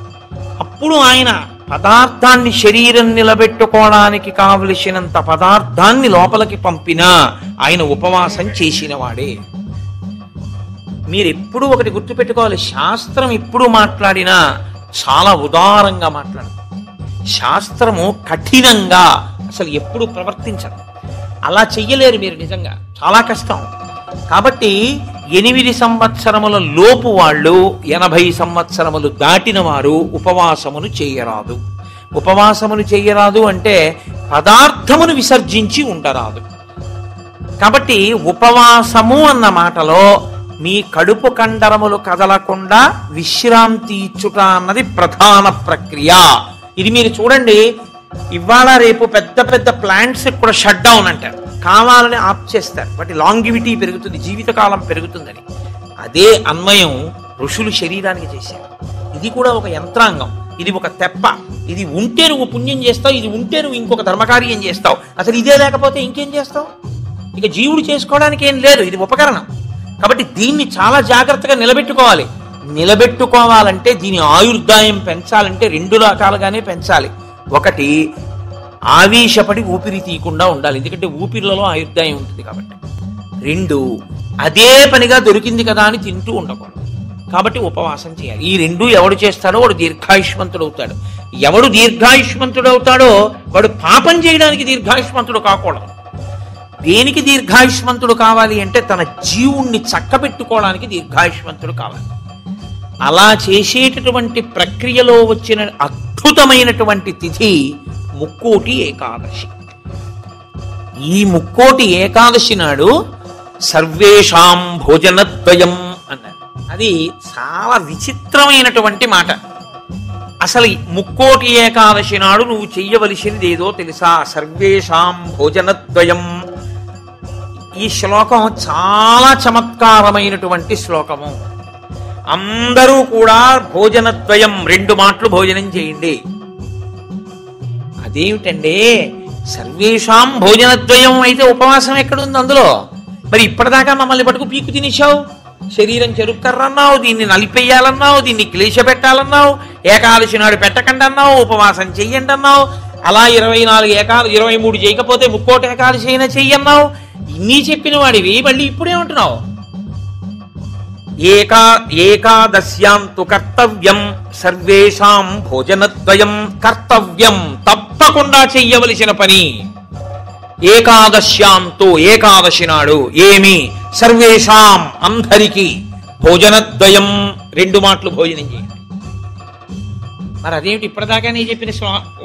అప్పుడు ఆయన పదార్థాన్ని శరీరం నిలబెట్టుకోవడానికి కావలసినంత పదార్థాన్ని లోపలికి పంపినా ఆయన ఉపవాసం చేసిన వాడే. మీరు ఎప్పుడు ఒకటి గుర్తుపెట్టుకోవాలి, శాస్త్రం ఎప్పుడు మాట్లాడినా చాలా ఉదారంగా మాట్లాడదు. శాస్త్రము కఠినంగా అసలు ఎప్పుడు ప్రవర్తించదు. అలా చెయ్యలేరు మీరు, నిజంగా చాలా కష్టం. కాబట్టి 8 సంవత్సరముల లోపు వాళ్ళు, 80 సంవత్సరములు దాటిన వారు ఉపవాసమును చేయరాదు. ఉపవాసమును చేయరాదు అంటే పదార్థమును విసర్జించి ఉండరాదు. కాబట్టి ఉపవాసము అన్న మాటలో మీ కడుపు కండరములు కదలకుండా విశ్రాంతి ఇచ్చుట అన్నది ప్రధాన ప్రక్రియ. ఇది మీరు చూడండి, ఇవాళ రేపు పెద్ద పెద్ద ప్లాంట్స్ కూడా షట్ డౌన్ అంటారు, కావాలని ఆప్ చేస్తారు. వాటి లాంగివిటీ పెరుగుతుంది, జీవితకాలం పెరుగుతుందని. అదే అన్వయం ఋషులు శరీరానికి చేశారు. ఇది కూడా ఒక యంత్రాంగం, ఇది ఒక తెప్ప. ఇది ఉంటే నువ్వు పుణ్యం చేస్తావు, ఇది ఉంటే నువ్వు ఇంకొక ధర్మకార్యం చేస్తావు. అసలు ఇదే లేకపోతే ఇంకేం చేస్తావు? ఇక జీవుడు చేసుకోవడానికి ఏం లేదు, ఇది ఉపకరణం. కాబట్టి దీన్ని చాలా జాగ్రత్తగా నిలబెట్టుకోవాలి. నిలబెట్టుకోవాలంటే దీని ఆయుర్దాయం పెంచాలంటే 2 రకాలుగానే పెంచాలి. ఒకటి, ఆవేశపడి ఊపిరి తీయకుండా ఉండాలి, ఎందుకంటే ఊపిరిలో ఆయుర్దాయం ఉంటుంది కాబట్టి. 2, అదే పనిగా దొరికింది కదా అని తింటూ ఉండకూడదు. కాబట్టి ఉపవాసం చేయాలి. ఈ 2 ఎవడు చేస్తాడో వాడు దీర్ఘాయుష్మంతుడు అవుతాడు. ఎవడు దీర్ఘాయుష్మంతుడు అవుతాడో వాడు పాపం చేయడానికి దీర్ఘాయుష్మంతుడు కాకూడదు. దేనికి దీర్ఘాయుష్మంతుడు కావాలి అంటే తన జీవుణ్ణి చక్కబెట్టుకోవడానికి దీర్ఘాయుష్మంతుడు కావాలి. అలా చేసేటటువంటి ప్రక్రియలో వచ్చిన అద్భుతమైనటువంటి తిథి ముక్కోటి ఏకాదశి. ఈ ముక్కోటి ఏకాదశి నాడు సర్వేషాం భోజనద్వయం అన్నారు. అది చాలా విచిత్రమైనటువంటి మాట. అసలు ముక్కోటి ఏకాదశి నాడు నువ్వు చెయ్యవలసినది ఏదో తెలుసా? సర్వేషాం భోజనద్వయం. ఈ శ్లోకం చాలా చమత్కారమైనటువంటి శ్లోకము. అందరూ కూడా భోజనద్వయం, 2 మాటలు భోజనం చేయండి. అదేమిటండి సర్వేషాం భోజనద్వయం అయితే ఉపవాసం ఎక్కడుంది అందులో? మరి ఇప్పటిదాకా మమ్మల్ని పట్టుకు పీకు తినేశావు, శరీరం చెరుక్కర్రన్నావు, దీన్ని నలిపేయాలన్నావు, దీన్ని క్లేశ పెట్టాలన్నావు, ఏకాదశి నాడు పెట్టకండి అన్నావు, ఉపవాసం చెయ్యండి అన్నావు, అలా 23 చేయకపోతే ముక్కోటి ఏకాదశి అయినా చెయ్యన్నావు. ఇన్ని చెప్పిన వాడివి మళ్ళీ ఇప్పుడేమంటున్నావు? ఏకాదశ్యాంతు కర్తవ్యం సర్వేషాం భోజనద్వయం. కర్తవ్యం, తప్పకుండా చెయ్యవలసిన పని. ఏకాదశ్యాంతు, ఏకాదశి నాడు ఏమి? సర్వేషాం, అందరికీ. భోజనద్వయం, 2 మాటలు భోజనం చేయండి. మరి అదేమిటి ఇప్పటిదాకా నీ చెప్పిన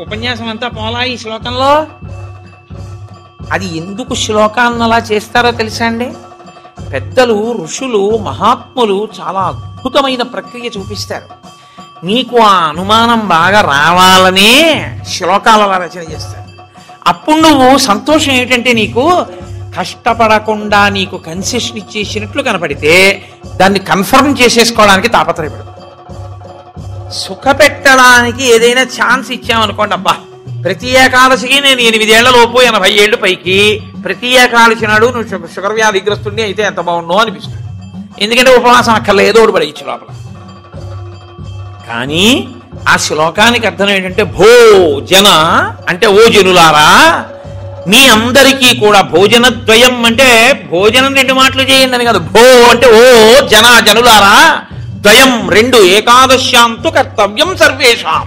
ఉపన్యాసం అంతా పోలా ఈ శ్లోకంలో? అది ఎందుకు శ్లోకాన్ని అలా చేస్తారో తెలుసా అండి? పెద్దలు, ఋషులు, మహాత్ములు చాలా అద్భుతమైన ప్రక్రియ చూపిస్తారు. నీకు ఆ అనుమానం బాగా రావాలనే శ్లోకాల రచన చేస్తారు. అప్పుడు నువ్వు సంతోషం ఏమిటంటే నీకు కష్టపడకుండా నీకు కన్సెషన్ ఇచ్చేసినట్లు కనపడితే దాన్ని కన్ఫర్మ్ చేసేసుకోవడానికి తాపత్రయపడు. సుఖపెట్టడానికి ఏదైనా ఛాన్స్ ఇచ్చామనుకోండి, అబ్బా ప్రతి ఏకాదశికి నేను 8 ఏళ్లలోపు 80 ఏళ్ళు పైకి ప్రతి ఏకాదశి నాడు నువ్వు షుగర్ వ్యాధిగ్రస్తుడిని అయితే ఎంత బాగుండో అనిపిస్తుంది. ఎందుకంటే ఉపవాసం అక్కర్లేదు, ఏదో ఒకటి పడేయచ్చు లోపల. కానీ ఆ శ్లోకానికి అర్థం ఏంటంటే భోజన అంటే ఓ జనులారా, మీ అందరికీ కూడా భోజనద్వయం అంటే భోజనం 2 మాటలు చేయండి అని కాదు. భో అంటే ఓ జనులారా, ద్వయం 2, ఏకాదశ్యాంతు కర్తవ్యం సర్వేషాం.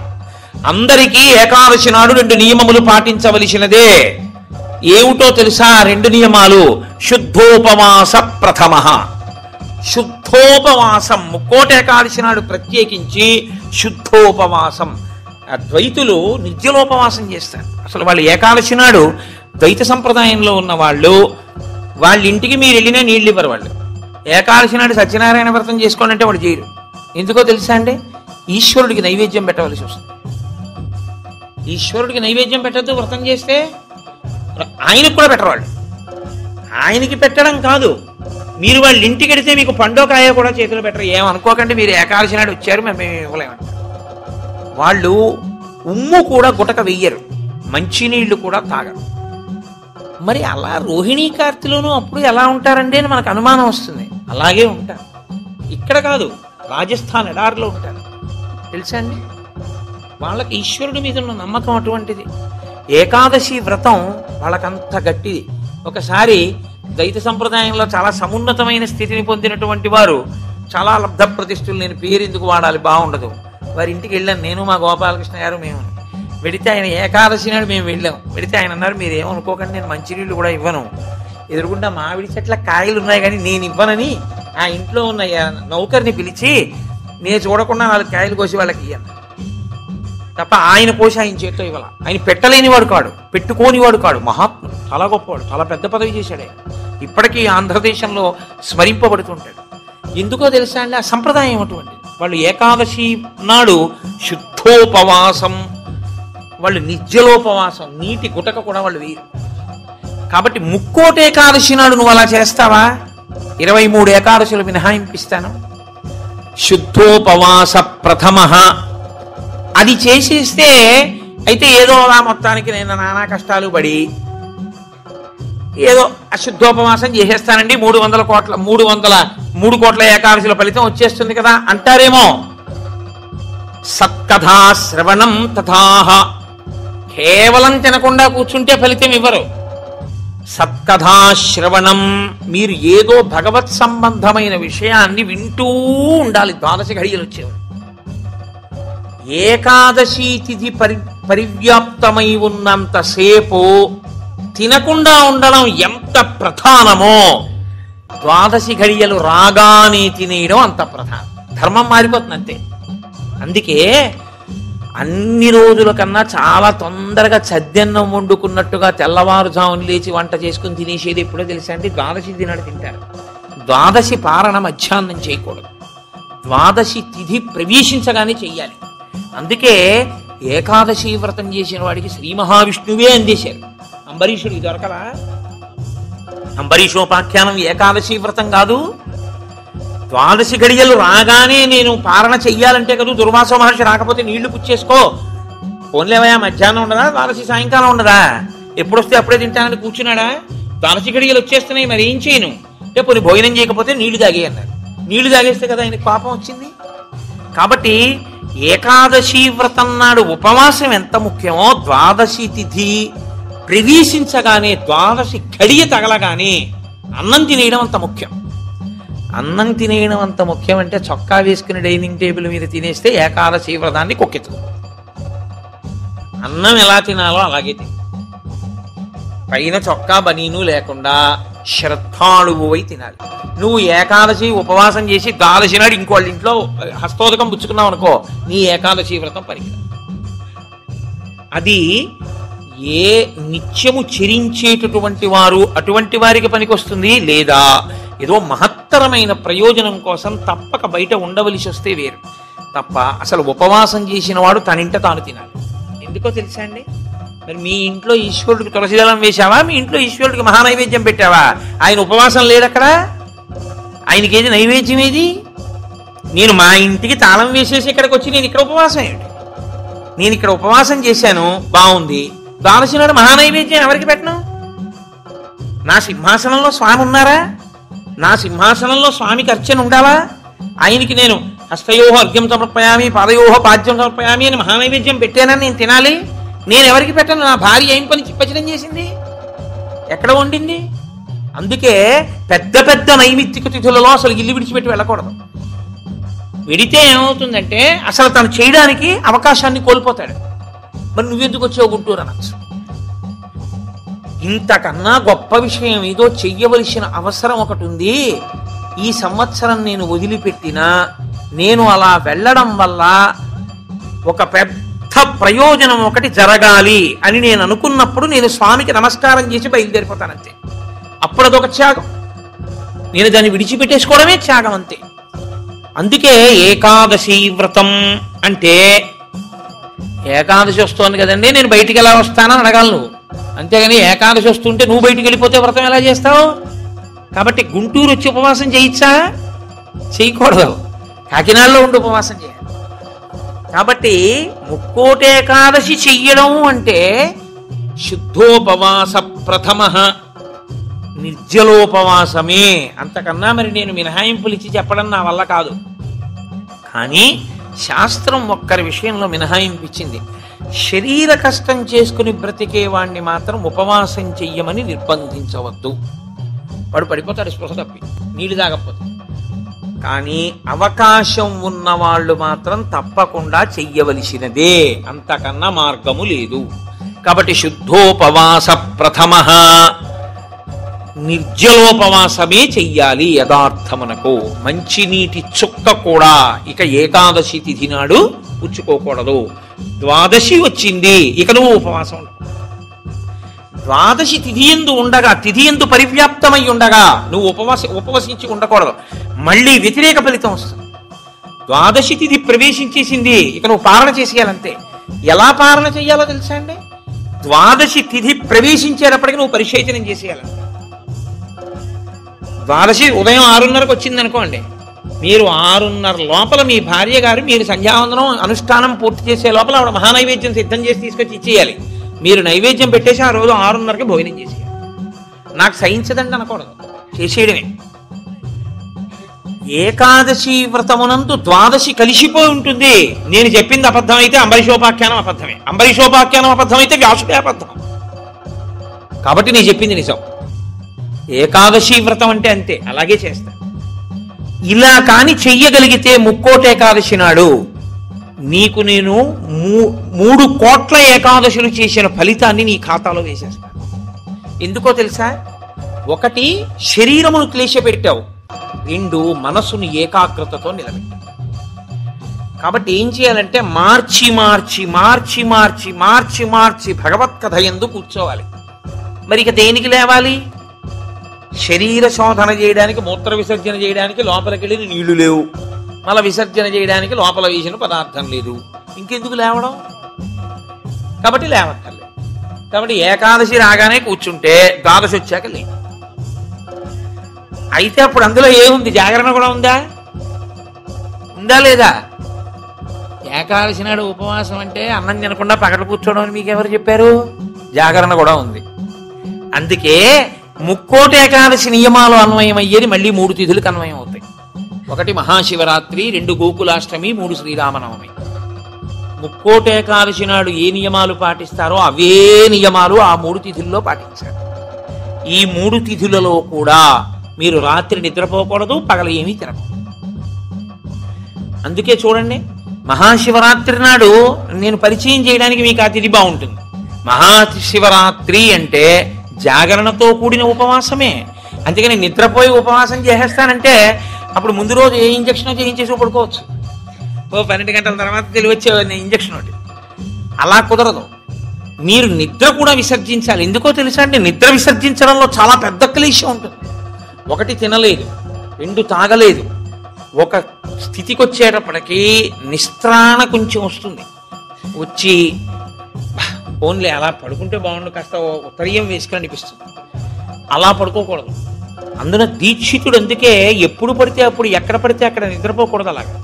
అందరికీ ఏకాదశి నాడు 2 నియమములు పాటించవలసినదే. ఏమిటో తెలుసా 2 నియమాలు? శుద్ధోపవాస ప్రథమ. శుద్ధోపవాసం, ముక్కోటి ఏకాదశి నాడు ప్రత్యేకించి శుద్ధోపవాసం. ద్వైతులు నిత్యలోపవాసం చేస్తారు. అసలు వాళ్ళు ఏకాదశి నాడు ద్వైత సంప్రదాయంలో ఉన్న వాళ్ళు వాళ్ళ ఇంటికి మీరు వెళ్ళినా నీళ్ళు ఇవ్వరు. వాళ్ళు ఏకాదశి నాడు సత్యనారాయణ వ్రతం చేసుకోండి అంటే వాడు చేయరు. ఎందుకో తెలుసా అండి? ఈశ్వరుడికి నైవేద్యం పెట్టవలసి వస్తుంది. ఈశ్వరుడికి నైవేద్యం పెట్టద్దు వ్రతం చేస్తే. ఆయనకు కూడా పెట్టరు వాళ్ళు. ఆయనకి పెట్టడం కాదు, మీరు వాళ్ళ ఇంటికి వెడితే మీకు పండోకాయ కూడా చేతులు పెట్టరు. ఏమనుకోకండి, మీరు ఏకాదశి నాడు వచ్చారు మేము ఇవ్వలేమంట. వాళ్ళు ఉమ్ము కూడా గుటక వెయ్యరు, మంచినీళ్లు కూడా తాగరు. మరి అలా రోహిణీ కార్తెలోనూ అప్పుడు ఎలా ఉంటారండి అని మనకు అనుమానం వస్తుంది. అలాగే ఉంటారు. ఇక్కడ కాదు, రాజస్థాన్ ఎడారిలో ఉంటారు. తెలుసా అండి? వాళ్ళకి ఈశ్వరుడి మీద ఉన్న నమ్మకం అటువంటిది. ఏకాదశి వ్రతం వాళ్ళకంత గట్టిది. ఒకసారి ద్వైత సంప్రదాయంలో చాలా సమున్నతమైన స్థితిని పొందినటువంటి వారు, చాలా లబ్ధ ప్రతిష్ఠులు, నేను పేరు ఎందుకు వాడాలి బాగుండదు, వారి ఇంటికి వెళ్ళాను నేను, మా గోపాలకృష్ణ గారు, మేము. వెడితే ఆయన ఏకాదశి నాడు మేము వెళ్ళాం. వెడితే ఆయన అన్నారు, మీరు ఏమనుకోకండి, నేను మంచినీళ్ళు కూడా ఇవ్వను, ఎదురుగుండా మామిడి చెట్ల కాయలు ఉన్నాయి కానీ నేను ఇవ్వనని ఆ ఇంట్లో ఉన్న నౌకర్ని పిలిచి నేను చూడకుండా 4 కాయలు కోసి వాళ్ళకి ఇయ్యాను తప్ప ఆయన పోసి ఆయన చేతితో ఇవ్వాల. ఆయన పెట్టలేనివాడు కాడు, పెట్టుకోనివాడు కాడు, మహాత్ముడు, చాలా గొప్పవాడు, చాలా పెద్ద పదవి చేశాడే. ఇప్పటికీ ఆంధ్రదేశంలో స్మరింపబడుతుంటాడు. ఎందుకో తెలుసా అండి? ఆ సంప్రదాయం అటువంటి. వాళ్ళు ఏకాదశి నాడు శుద్ధోపవాసం, వాళ్ళు నిత్యలోపవాసం, నీటి గుటక కూడా వాళ్ళు వేయరు. కాబట్టి ముక్కోటి ఏకాదశి నాడు నువ్వు అలా చేస్తావా? 23 ఏకాదశులు మినహాయింపిస్తాను. శుద్ధోపవాస ప్రథమ అది చేసేస్తే అయితే ఏదో అలా మొత్తానికి నేను నానా కష్టాలు పడి ఏదో అశుద్ధోపవాసం చేసేస్తానండి, 3 కోట్ల ఏకాదశుల ఫలితం వచ్చేస్తుంది కదా అంటారేమో. సత్కథా శ్రవణం తథాహ. కేవలం తినకుండా కూర్చుంటే ఫలితం ఇవ్వరు. సత్కథా శ్రవణం, మీరు ఏదో భగవత్ సంబంధమైన విషయాన్ని వింటూ ఉండాలి. 12 ఘడియలు వచ్చేవారు. ఏకాదశి తిథి పరివ్యాప్తమై ఉన్నంతసేపు తినకుండా ఉండడం ఎంత ప్రధానమో 12 ఘడియలు రాగానే తినేయడం అంత ప్రధానం. ధర్మం మారిపోతుంది అంతే. అందుకే అన్ని రోజుల కన్నా చాలా తొందరగా చద్దన్నం వండుకున్నట్టుగా తెల్లవారుజామున లేచి వంట చేసుకుని తినేసేది ఎప్పుడో తెలుసా అండి? ద్వాదశి తినాడు తింటారు. ద్వాదశి పారణ మధ్యాహ్నం చేయకూడదు. ద్వాదశి తిథి ప్రవేశించగానే చెయ్యాలి. అందుకే ఏకాదశి వ్రతం చేసిన వాడికి శ్రీ మహావిష్ణువే అందేశారు. అంబరీషుడికి దొరకలా? అంబరీషోపాఖ్యానం ఏకాదశి వ్రతం కాదు. ద్వాదశి గడియలు రాగానే నేను పారణ చెయ్యాలంటే కదా దుర్వాస మహర్షి రాకపోతే నీళ్లు పుచ్చేసుకో, పోన్లేవయా మధ్యాహ్నం ఉండదా, ద్వాదశి సాయంకాలం ఉండదా, ఎప్పుడొస్తే అప్పుడే తింటానని కూర్చున్నాడా? ద్వాదశి గడియలు వచ్చేస్తున్నాయి, మరి ఏం చేయను అంటే పోనీ భోజనం చేయకపోతే నీళ్లు తాగే అన్నారు. నీళ్లు తాగేస్తే కదా ఆయనకు పాపం వచ్చింది. కాబట్టి ఏకాదశి వ్రతం నాడు ఉపవాసం ఎంత ముఖ్యమో ద్వాదశి తిథి ప్రవేశించగానే ద్వాదశి గడియ తగలగానే అన్నం తినేయడం అంత ముఖ్యం. అన్నం తినేయడం అంత ముఖ్యం అంటే చొక్కా వేసుకుని డైనింగ్ టేబుల్ మీద తినేస్తే ఏకాదశి వ్రతాన్ని కొక్కెత్తు. అన్నం ఎలా తినాలో అలాగే తిని, పైన చొక్కా బనీను లేకుండా శ్రద్ధాళువై తినాలి. నువ్వు ఏకాదశి ఉపవాసం చేసి ద్వాదశి నాడు ఇంకోళ్ళ ఇంట్లో హస్తోదకం పుచ్చుకున్నావు అనుకో, నీ ఏకాదశి వ్రతం పనికిరాదు. అది ఏ నిత్యము చెరించేటటువంటి వారు అటువంటి వారికి పనికొస్తుంది, లేదా ఏదో మహత్తరమైన ప్రయోజనం కోసం తప్పక బయట ఉండవలసి వస్తే వేరు తప్ప. అసలు ఉపవాసం చేసిన వాడు తనింట తాను తినాలి. ఎందుకో తెలుసా అండి? మరి మీ ఇంట్లో ఈశ్వరుడికి తులసిదళం వేశావా? మీ ఇంట్లో ఈశ్వరుడికి మహానైవేద్యం పెట్టావా? ఆయన ఉపవాసం లేడక్కడ. ఆయనకి ఏది నైవేద్యం ఏది? నేను మా ఇంటికి తాళం వేసేసి ఇక్కడికి వచ్చి నేను ఇక్కడ ఉపవాసం ఏంటి? నేను ఇక్కడ ఉపవాసం చేశాను, బాగుంది. ద్వాదశి నాడు మహానైవేద్యం ఎవరికి పెట్టను? నా సింహాసనంలో స్వామి ఉన్నారా? నా సింహాసనంలో స్వామికి అర్చన ఉండాలా? ఆయనకి నేను హస్తయోహ అర్ఘ్యం సమర్పయామి, పాదయోహ పాద్యం సమర్పయామి అని మహానైవేద్యం పెట్టానని నేను తినాలి. నేను ఎవరికి పెట్టను? నా భార్య ఏం పని చిప్పచడం చేసింది? ఎక్కడ వండింది? అందుకే పెద్ద పెద్ద నైమిత్తిక తిథులలో అసలు ఇల్లు విడిచిపెట్టి వెళ్ళకూడదు. విడితే ఏమవుతుందంటే అసలు తను చేయడానికి అవకాశాన్ని కోల్పోతాడు. మరి నువ్వెందుకు వచ్చావు గుంటూరు అనొచ్చు. ఇంతకన్నా గొప్ప విషయం ఏదో చెయ్యవలసిన అవసరం ఒకటి ఉంది. ఈ సంవత్సరం నేను వదిలిపెట్టినా నేను అలా వెళ్ళడం వల్ల ఒక పెద్ద ప్రయోజనం ఒకటి జరగాలి అని నేను అనుకున్నప్పుడు నేను స్వామికి నమస్కారం చేసి బయలుదేరిపోతానంతే. అప్పుడు అదొక త్యాగం. నేను దాన్ని విడిచిపెట్టేసుకోవడమే త్యాగం అంతే. అందుకే ఏకాదశి వ్రతం అంటే ఏకాదశి వస్తోంది కదండి నేను బయటికి ఎలా వస్తానని అడగాలి నువ్వు. అంతేగాని ఏకాదశి వస్తుంటే నువ్వు బయటికి వెళ్ళిపోతే వ్రతం ఎలా చేస్తావు? కాబట్టి గుంటూరు వచ్చి ఉపవాసం చేయొచ్చా? చేయకూడదు. కాకినాడలో ఉండి ఉపవాసం చేయాలి. కాబట్టి ముక్కోటి ఏకాదశి చెయ్యడం అంటే శుద్ధోపవాస ప్రథమ నిర్జలోపవాసమే. అంతకన్నా మరి నేను మినహాయింపులు ఇచ్చి చెప్పడం నా వల్ల కాదు. కానీ శాస్త్రం ఒక్కరి విషయంలో మినహాయింపు ఇచ్చింది. శరీర కష్టం చేసుకుని బ్రతికే వాణ్ణి మాత్రం ఉపవాసం చెయ్యమని నిర్బంధించవద్దు. వాడు పడిపోతాడు స్పృహ తప్పి, నీళ్ళు తాగకపోతే. కానీ అవకాశం ఉన్న వాళ్ళు మాత్రం తప్పకుండా చెయ్యవలసినదే, అంతకన్నా మార్గము లేదు. కాబట్టి శుద్ధోపవాస ప్రథమ నిర్జలోపవాసమే చెయ్యాలి యథార్థమునకు. మంచినీటి చుక్క కూడా ఇక ఏకాదశి తిథి నాడు పుచ్చుకోకూడదు. ద్వాదశి వచ్చింది ఇక నువ్వు ఉపవాసం ఉండవు. ద్వాదశి తిథి యందు ఉండగా, తిథి యందు పరివ్యాప్తమై ఉండగా నువ్వు ఉపవసించి ఉండకూడదు. మళ్ళీ వ్యతిరేక ఫలితం వస్తుంది. ద్వాదశి తిథి ప్రవేశించేసింది ఇక నువ్వు పాలన చేసేయాలంతే. ఎలా పాలన చేయాలో తెలుసా అండి? ద్వాదశి తిథి ప్రవేశించేటప్పటికి నువ్వు పరిశేచనం చేసేయాలంటే. ద్వాదశి ఉదయం 6:30కు వచ్చింది అనుకోండి, మీరు 6:30 లోపల మీ భార్య గారు మీరు సంధ్యావందనం అనుష్ఠానం పూర్తి చేసే లోపల ఆవిడ మహానైవేద్యం సిద్ధం చేసి తీసుకొచ్చి ఇచ్చేయాలి. మీరు నైవేద్యం పెట్టేసి ఆ రోజు 6:30కి భోజనం చేసేయాలి. నాకు సహించదండి అనకూడదు, చేసేయడమే. ఏకాదశి వ్రతమునందు ద్వాదశి కలిసిపోయి ఉంటుంది. నేను చెప్పింది అబద్ధం అయితే అంబరీషోపాఖ్యానం అబద్ధమే, అంబరీషోపాఖ్యానం అబద్ధం అయితే వ్యాసుడే అబద్ధం. కాబట్టి నేను చెప్పింది నిజం. ఏకాదశి వ్రతం అంటే అంతే, అలాగే చేస్తా. ఇలా కాని చెయ్యగలిగితే ముక్కోటి ఏకాదశి నాడు నీకు నేను 3 కోట్ల ఏకాదశులు చేసిన ఫలితాన్ని నీ ఖాతాలో వేసేస్తాను. ఎందుకో తెలుసా? 1 శరీరమును క్లేశపెట్టావు, 2 మనసును ఏకాగ్రతతో నిలబెట్టావు. కాబట్టి ఏం చేయాలంటే మార్చి మార్చి మార్చి మార్చి మార్చి మార్చి భగవత్ కథ యందు కూర్చోవాలి. మరి ఇక దేనికి లేవాలి? శరీర శోధన చేయడానికి, మూత్ర విసర్జన చేయడానికి లోపలికి వెళ్ళిన నీళ్లు లేవు, మల విసర్జన చేయడానికి లోపల వేసిన పదార్థం లేదు, ఇంకెందుకు లేవడం? కాబట్టి లేవక్కర్లేదు. కాబట్టి ఏకాదశి రాగానే కూర్చుంటే ద్వాదశి వచ్చాక లేదు. అయితే అప్పుడు అందులో ఏముంది? జాగరణ కూడా ఉందా? ఉందా లేదా? ఏకాదశి నాడు ఉపవాసం అంటే అన్నం తినకుండా పగట కూర్చోవడం అని మీకు ఎవరు చెప్పారు? జాగరణ కూడా ఉంది. అందుకే ముక్కోటి ఏకాదశి నియమాలు అన్వయం అయ్యేది మళ్ళీ 3 తిథులకు అన్వయం అవుతాయి. 1 మహాశివరాత్రి, 2 గోకులాష్టమి, 3 శ్రీరామనవమి. ముక్కోటి ఏకాదశి నాడు ఏ నియమాలు పాటిస్తారో అవే నియమాలు ఆ 3 తిథుల్లో పాటించారు. ఈ 3 తిథులలో కూడా మీరు రాత్రి నిద్రపోకూడదు, పగలు ఏమీ తినకూడదు. అందుకే చూడండి, మహాశివరాత్రి నాడు నేను పరిచయం చేయడానికి మీకు ఆ తిథి బాగుంటుంది. మహాశివరాత్రి అంటే జాగరణతో కూడిన ఉపవాసమే. అందుకని నిద్రపోయి ఉపవాసం చేసేస్తానంటే అప్పుడు ముందు రోజు ఏ ఇంజక్షన్ చేయించేసి పడుకోవచ్చు. 12 గంటల తర్వాత తెలివచ్చే ఇంజక్షన్ ఒకటి. అలా కుదరదు. మీరు నిద్ర కూడా విసర్జించాలి. ఎందుకో తెలుసా అండి? నిద్ర విసర్జించడంలో చాలా పెద్ద క్లేశం ఉంటుంది. 1 తినలేదు, 2 తాగలేదు, ఒక స్థితికి వచ్చేటప్పటికీ నిస్త్రాణ కొంచెం వస్తుంది. వచ్చి ఓన్లీ అలా పడుకుంటే బాగుండు, కాస్త ఉత్తరీయం వేసుకుని అనిపిస్తుంది. అలా పడుకోకూడదు. అందున దీక్షితుడు అందుకే ఎప్పుడు పడితే అప్పుడు, ఎక్కడ పడితే అక్కడ నిద్రపోకూడదు. అలాగా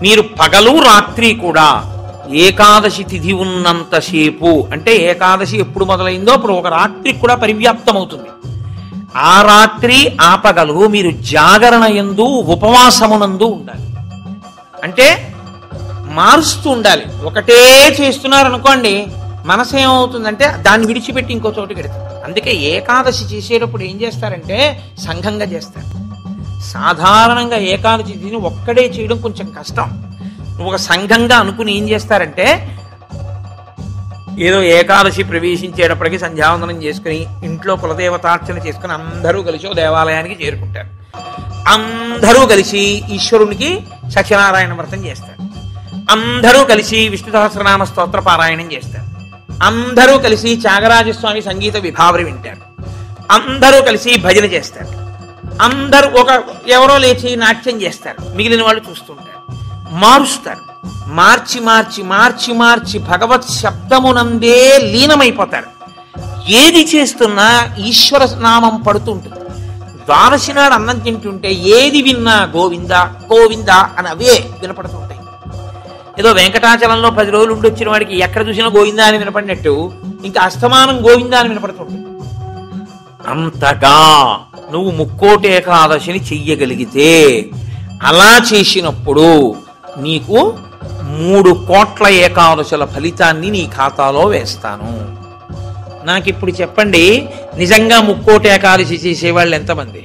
మీరు పగలు రాత్రి కూడా ఏకాదశి తిథి ఉన్నంతసేపు, అంటే ఏకాదశి ఎప్పుడు మొదలైందో అప్పుడు ఒక రాత్రికి కూడా పరివ్యాప్తం అవుతుంది. ఆ రాత్రి ఆ పగలు మీరు జాగరణ యందు ఉపవాసమునందు ఉండాలి. అంటే మారుస్తూ ఉండాలి. ఒకటే చేస్తున్నారనుకోండి, మనసు ఏమవుతుందంటే దాన్ని విడిచిపెట్టి ఇంకో చోటుకి వెళ్తుంది. అందుకే ఏకాదశి చేసేటప్పుడు ఏం చేస్తారంటే సంఘంగా చేస్తారు. సాధారణంగా ఏకాదశి తిని ఒక్కడే చేయడం కొంచెం కష్టం. ఒక సంఘంగా అనుకుని ఏం చేస్తారంటే, ఏదో ఏకాదశి ప్రవేశించేటప్పటికి సంధ్యావందనం చేసుకుని ఇంట్లో కులదేవతార్చన చేసుకుని అందరూ కలిసి ఓ దేవాలయానికి చేరుకుంటారు. అందరూ కలిసి ఈశ్వరునికి సత్యనారాయణ వ్రతం చేస్తారు. అందరూ కలిసి విష్ణు సహస్రనామ స్తోత్ర పారాయణం చేస్తారు. అందరూ కలిసి త్యాగరాజస్వామి సంగీత విభావరి వింటారు. అందరూ కలిసి భజన చేస్తారు. అందరూ ఎవరో లేచి నాట్యం చేస్తారు. మిగిలిన వాళ్ళు చూస్తుంటారు. మారుస్తారు. మార్చి మార్చి మార్చి మార్చి భగవత్ శబ్దమునందే లీనమైపోతారు. ఏది చేస్తున్నా ఈశ్వర నామం పడుతుంటుంది. ద్వాదశి నాడు అన్నం తింటుంటే ఏది విన్నా గోవింద గోవింద అని అవే వినపడుతుంటాయి. ఏదో వెంకటాచలంలో 10 రోజులు ఉండి వచ్చిన వాడికి ఎక్కడ చూసినా గోవిందా అని వినపడినట్టు ఇంకా అస్తమానం గోవిందా అని వినపడుతుంటుంది. అంతగా నువ్వు ముక్కోటి ఏకాదశిని చెయ్యగలిగితే, అలా చేసినప్పుడు నీకు 3 కోట్ల ఏకాదశుల ఫలితాన్ని నీ ఖాతాలో వేస్తాను. నాకు ఇప్పుడు చెప్పండి, నిజంగా ముక్కోటి ఏకాదశి చేసేవాళ్ళు ఎంతమంది?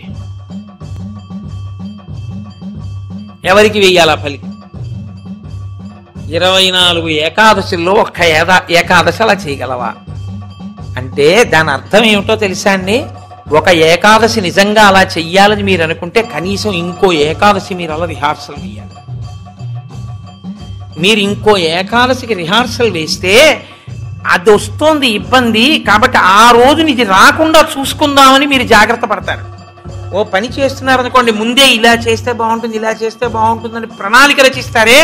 ఎవరికి వెయ్యాలా ఫలితం? 24 ఏకాదశుల్లో ఒక్క ఏకాదశి అలా చేయగలవా అంటే దాని అర్థం ఏమిటో తెలుసా అండి? ఒక ఏకాదశి నిజంగా అలా చెయ్యాలని మీరు అనుకుంటే కనీసం ఇంకో ఏకాదశి మీరు అలా రిహార్సల్ వేయాలి. మీరు ఇంకో ఏకాదశికి రిహార్సల్ వేస్తే అది వస్తోంది ఇబ్బంది, కాబట్టి ఆ రోజు ఇది రాకుండా చూసుకుందామని మీరు జాగ్రత్త పడతారు. ఓ పని చేస్తున్నారనుకోండి, ముందే ఇలా చేస్తే బాగుంటుంది, ఇలా చేస్తే బాగుంటుందని ప్రణాళిక రచిస్తారే,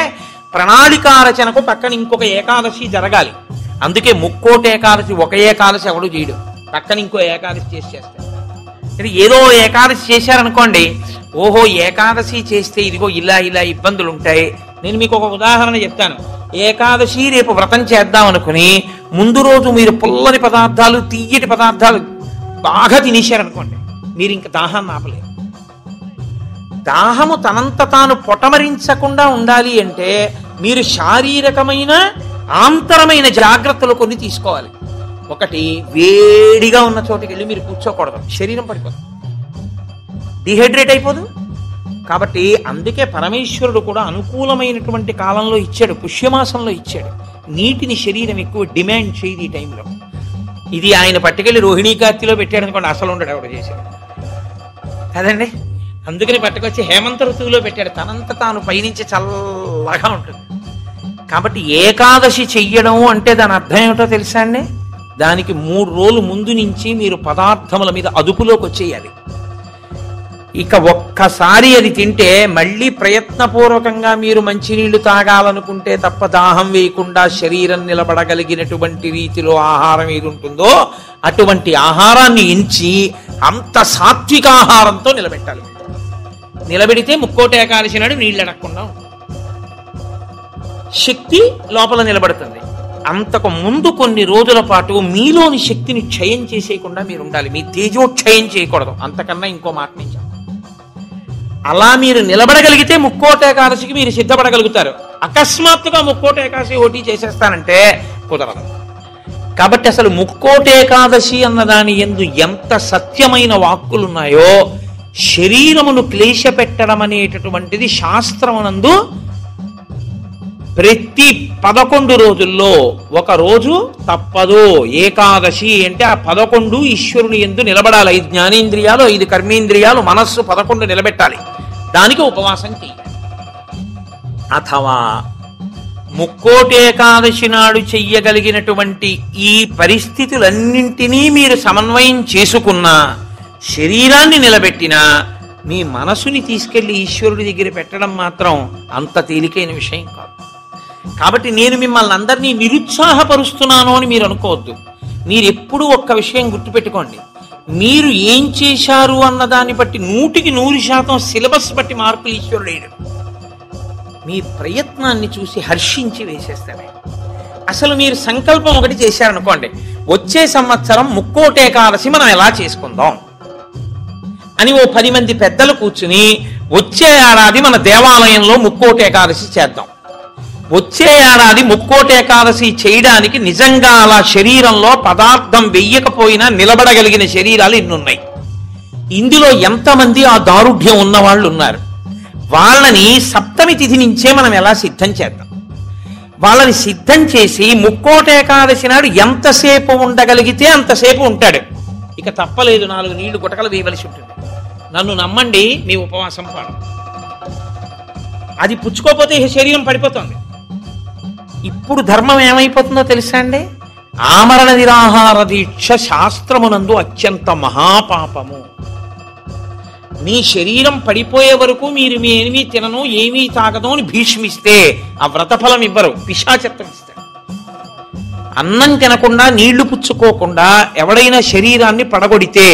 ప్రణాళిక రచనకు పక్కన ఇంకొక ఏకాదశి జరగాలి. అందుకే ముక్కోటి ఏకాదశి ఒక ఏకాదశి ఎవడు చేయడు, పక్కన ఇంకో ఏకాదశి చేస్తారు. ఏదో ఏకాదశి చేశారనుకోండి, ఓహో ఏకాదశి చేస్తే ఇదిగో ఇలా ఇలా ఇబ్బందులు ఉంటాయి. నేను మీకు ఒక ఉదాహరణ చెప్తాను. ఏకాదశి రేపు వ్రతం చేద్దాం అనుకుని ముందు రోజు మీరు పుల్లని పదార్థాలు, తీయటి పదార్థాలు బాగా తినేశారనుకోండి, మీరు ఇంకా దాహాన్ని ఆపలేరు. దాహము తనంత తాను పొటమరించకుండా ఉండాలి అంటే మీరు శారీరకమైన ఆంతరమైన జాగ్రత్తలు కొన్ని తీసుకోవాలి. ఒకటి, వేడిగా ఉన్న చోటుకి వెళ్ళి మీరు కూర్చోకూడదు, శరీరం పడిపోదు, డిహైడ్రేట్ అయిపోదు. కాబట్టి అందుకే పరమేశ్వరుడు కూడా అనుకూలమైనటువంటి కాలంలో ఇచ్చాడు, పుష్యమాసంలో ఇచ్చాడు. నీటిని శరీరం ఎక్కువ డిమాండ్ చేయదు ఈ టైంలో. ఇది ఆయన పట్టుకెళ్ళి రోహిణీ కార్తీలో పెట్టాడు అనుకోండి, అసలు ఉండడు ఎవడ చేశాడు కదండి. అందుకని పట్టుకొచ్చి హేమంత ఋతువులో పెట్టాడు. తనంత తాను పైనుంచి చల్ల చల్లగా ఉంటుంది. కాబట్టి ఏకాదశి చెయ్యడం అంటే దాని అర్థం ఏమిటో తెలుసా అండి? దానికి 3 రోజులు ముందు నుంచి మీరు పదార్థముల మీద అదుపులోకి వచ్చేయాలి. ఇక ఒక్కసారి అది తింటే మళ్ళీ ప్రయత్నపూర్వకంగా మీరు మంచినీళ్లు తాగాలనుకుంటే తప్ప దాహం వేయకుండా శరీరం నిలబడగలిగినటువంటి రీతిలో ఆహారం ఏది ఉంటుందో అటువంటి ఆహారాన్ని ఎంచి అంత సాత్విక ఆహారంతో నిలబెట్టాలి. నిలబెడితే ముక్కోటి ఏకాదశి నాడు నీళ్ళు అడగకుండా ఉంటుంది. శక్తి లోపల నిలబడుతుంది. అంతకు ముందు కొన్ని రోజుల పాటు మీలోని శక్తిని క్షయం చేసేయకుండా మీరు ఉండాలి. మీ తేజోక్షయం చేయకూడదు. అంతకన్నా ఇంకో మాట నుంచి అలా మీరు నిలబడగలిగితే ముక్కోటి ఏకాదశికి మీరు సిద్ధపడగలుగుతారు. అకస్మాత్తుగా ముక్కోటి ఏకాదశి ఓటీ చేసేస్తానంటే కుదరదు. కాబట్టి అసలు ముక్కోటి ఏకాదశి అన్నదాని యందు ఎంత సత్యమైన వాక్కులున్నాయో శరీరమును క్లేశ పెట్టడం అనేటటువంటిది శాస్త్రమునందు ప్రతి 11 రోజుల్లో ఒక రోజు తప్పదు. ఏకాదశి అంటే ఆ 11 ఈశ్వరుని యందు నిలబడాలి. 5 జ్ఞానేంద్రియాలు, 5 కర్మేంద్రియాలు, మనస్సు 11 నిలబెట్టాలి. దానికి ఉపవాసం చేయాలి. అథవా ముక్కోటి ఏకాదశి నాడు చెయ్యగలిగినటువంటి ఈ పరిస్థితులన్నింటినీ మీరు సమన్వయం చేసుకున్నా, శరీరాన్ని నిలబెట్టినా, మీ మనసుని తీసుకెళ్లి ఈశ్వరుడి దగ్గర పెట్టడం మాత్రం అంత తేలికైన విషయం కాదు. కాబట్టి నేను మిమ్మల్ని అందరినీ నిరుత్సాహపరుస్తున్నాను అని మీరు అనుకోవద్దు. మీరు ఎప్పుడూ ఒక్క విషయం గుర్తుపెట్టుకోండి. మీరు ఏం చేశారు అన్నదాన్ని బట్టి 100% సిలబస్ బట్టి మార్కులు ఈశ్వరుడు వేయడు. మీ ప్రయత్నాన్ని చూసి హర్షించి వేసేస్తాడు. అసలు మీరు సంకల్పం ఒకటి చేశారనుకోండి, వచ్చే సంవత్సరం ముక్కోటి ఏకాదశి మనం ఎలా చేసుకుందాం అని ఓ 10 మంది పెద్దలు కూర్చుని వచ్చే ఏడాది మన దేవాలయంలో ముక్కోటి ఏకాదశి చేద్దాం. వచ్చే ఏడాది ముక్కోటి ఏకాదశి చేయడానికి నిజంగా అలా శరీరంలో పదార్థం వెయ్యకపోయినా నిలబడగలిగిన శరీరాలు ఇన్నున్నాయి. ఇందులో ఎంతమంది ఆ దారుఢ్యం ఉన్న వాళ్ళు ఉన్నారు? వాళ్ళని సప్తమి తిథి నుంచే మనం ఎలా సిద్ధం చేద్దాం. వాళ్ళని సిద్ధం చేసి ముక్కోటి ఏకాదశి నాడు ఎంతసేపు ఉండగలిగితే అంతసేపు ఉంటాడు. ఇక తప్పలేదు, 4 నీళ్లు గుటకలు వేయవలసి ఉంటుంది. నన్ను నమ్మండి, మీ ఉపవాసం పాడు. అది పుచ్చుకోకపోతే శరీరం పడిపోతుంది. ఇప్పుడు ధర్మం ఏమైపోతుందో తెలుసా అండి? ఆమరణ నిరాహార దీక్ష శాస్త్రమునందు అత్యంత మహాపాపము. మీ శరీరం పడిపోయే వరకు మీరు మీ ఏమీ తినను, ఏమీ తాగదు అని భీష్మిస్తే ఆ వ్రతఫలం ఇవ్వరు, పిశాచత్వం ఇస్తారు. అన్నం తినకుండా నీళ్లు పుచ్చుకోకుండా ఎవడైనా శరీరాన్ని పడగొడితే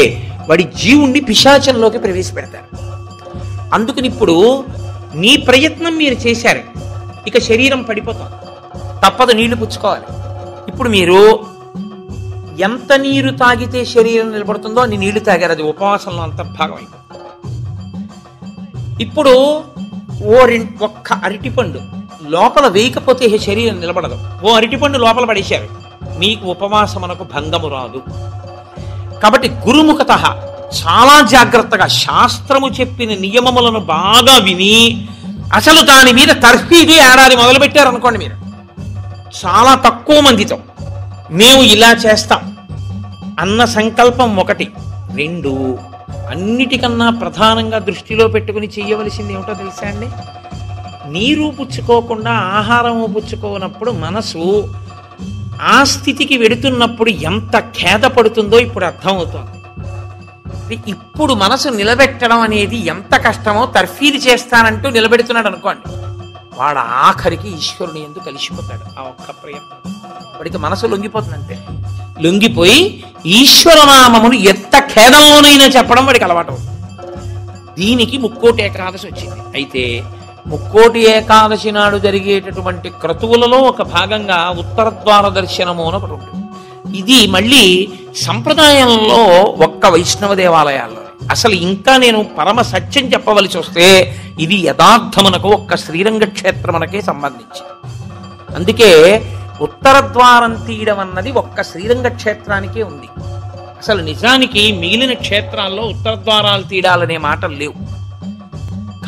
వాడి జీవుణ్ణి పిశాచంలోకి ప్రవేశపెడతారు. అందుకని ఇప్పుడు మీ ప్రయత్నం మీరు చేశారు, ఇక శరీరం పడిపోతుంది, తప్పదు, నీళ్లు పుచ్చుకోవాలి. ఇప్పుడు మీరు ఎంత నీరు తాగితే శరీరం నిలబడుతుందో అన్ని నీళ్లు తాగారు, అది ఉపవాసంలో అంతర్భాగం అయిపోతుంది. ఇప్పుడు ఒక్క అరటిపండు లోపల వేయకపోతే శరీరం నిలబడదు. ఓ అరటిపండు లోపల పడేశారు, మీకు ఉపవాసమునకు భంగము రాదు. కాబట్టి గురుముఖత చాలా జాగ్రత్తగా శాస్త్రము చెప్పిన నియమములను బాగా విని అసలు దాని మీద తర్ఫీదు ఏడాది మొదలుపెట్టారనుకోండి, మీరు చాలా తక్కువ మందితో మేము ఇలా చేస్తాం అన్న సంకల్పం 1. 2, అన్నిటికన్నా ప్రధానంగా దృష్టిలో పెట్టుకుని చేయవలసింది ఏమిటో తెలుసా అండి? నీరు పుచ్చుకోకుండా ఆహారము పుచ్చుకోనప్పుడు మనసు ఆ స్థితికి వెడుతున్నప్పుడు ఎంత ఖేద పడుతుందో ఇప్పుడు అర్థమవుతోంది. ఇప్పుడు మనసు నిలబెట్టడం అనేది ఎంత కష్టమో తర్ఫీదు చేస్తానంటూ నిలబెడుతున్నాడు అనుకోండి, వాడు ఆఖరికి ఈశ్వరుని ఎందుకు కలిసిపోతాడు. ఆ ఒక్క ప్రయత్నం వాడికి మనసు లొంగిపోతుంది. అంతే, లొంగిపోయి ఈశ్వరనామమును ఎంత ఖేదంలోనైనా చెప్పడం వాడికి అలవాటు అవుతుంది. దీనికి ముక్కోటి ఏకాదశి వచ్చింది. అయితే ముక్కోటి ఏకాదశి నాడు జరిగేటటువంటి క్రతువులలో ఒక భాగంగా ఉత్తర ద్వార దర్శనము అని ఒకటి ఉంటుంది. ఇది మళ్ళీ సంప్రదాయంలో ఒక్క వైష్ణవ దేవాలయాల్లో. అసలు ఇంకా నేను పరమ సత్యం చెప్పవలసి వస్తే ఇది యథార్థమునకు ఒక్క శ్రీరంగ క్షేత్రమునకే సంబంధించి. అందుకే ఉత్తర ద్వారం తీయడం అన్నది ఒక్క శ్రీరంగ క్షేత్రానికే ఉంది. అసలు నిజానికి మిగిలిన క్షేత్రాల్లో ఉత్తర ద్వారాలు తీయడాలనే మాటలు లేవు.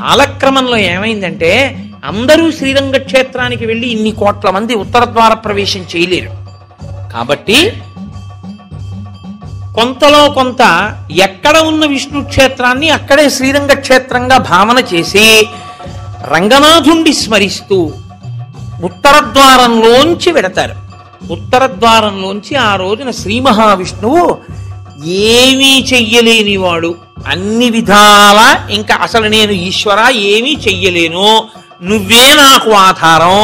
కాలక్రమంలో ఏమైందంటే అందరూ శ్రీరంగ క్షేత్రానికి వెళ్ళి ఇన్ని కోట్ల మంది ఉత్తర ద్వార ప్రవేశం చేయలేరు. కాబట్టి కొంతలో కొంత ఎక్కడ ఉన్న విష్ణు క్షేత్రాన్ని అక్కడే శ్రీరంగ క్షేత్రంగా భావన చేసి రంగనాథుణ్ణి స్మరిస్తూ ఉత్తర ద్వారంలోంచి వెడతారు. ఉత్తర ద్వారంలోంచి ఆ రోజున శ్రీ మహావిష్ణువు ఏమీ చెయ్యలేనివాడు, అన్ని విధాల ఇంకా అసలు నేను ఈశ్వర ఏమీ చెయ్యలేను, నువ్వే నాకు ఆధారం,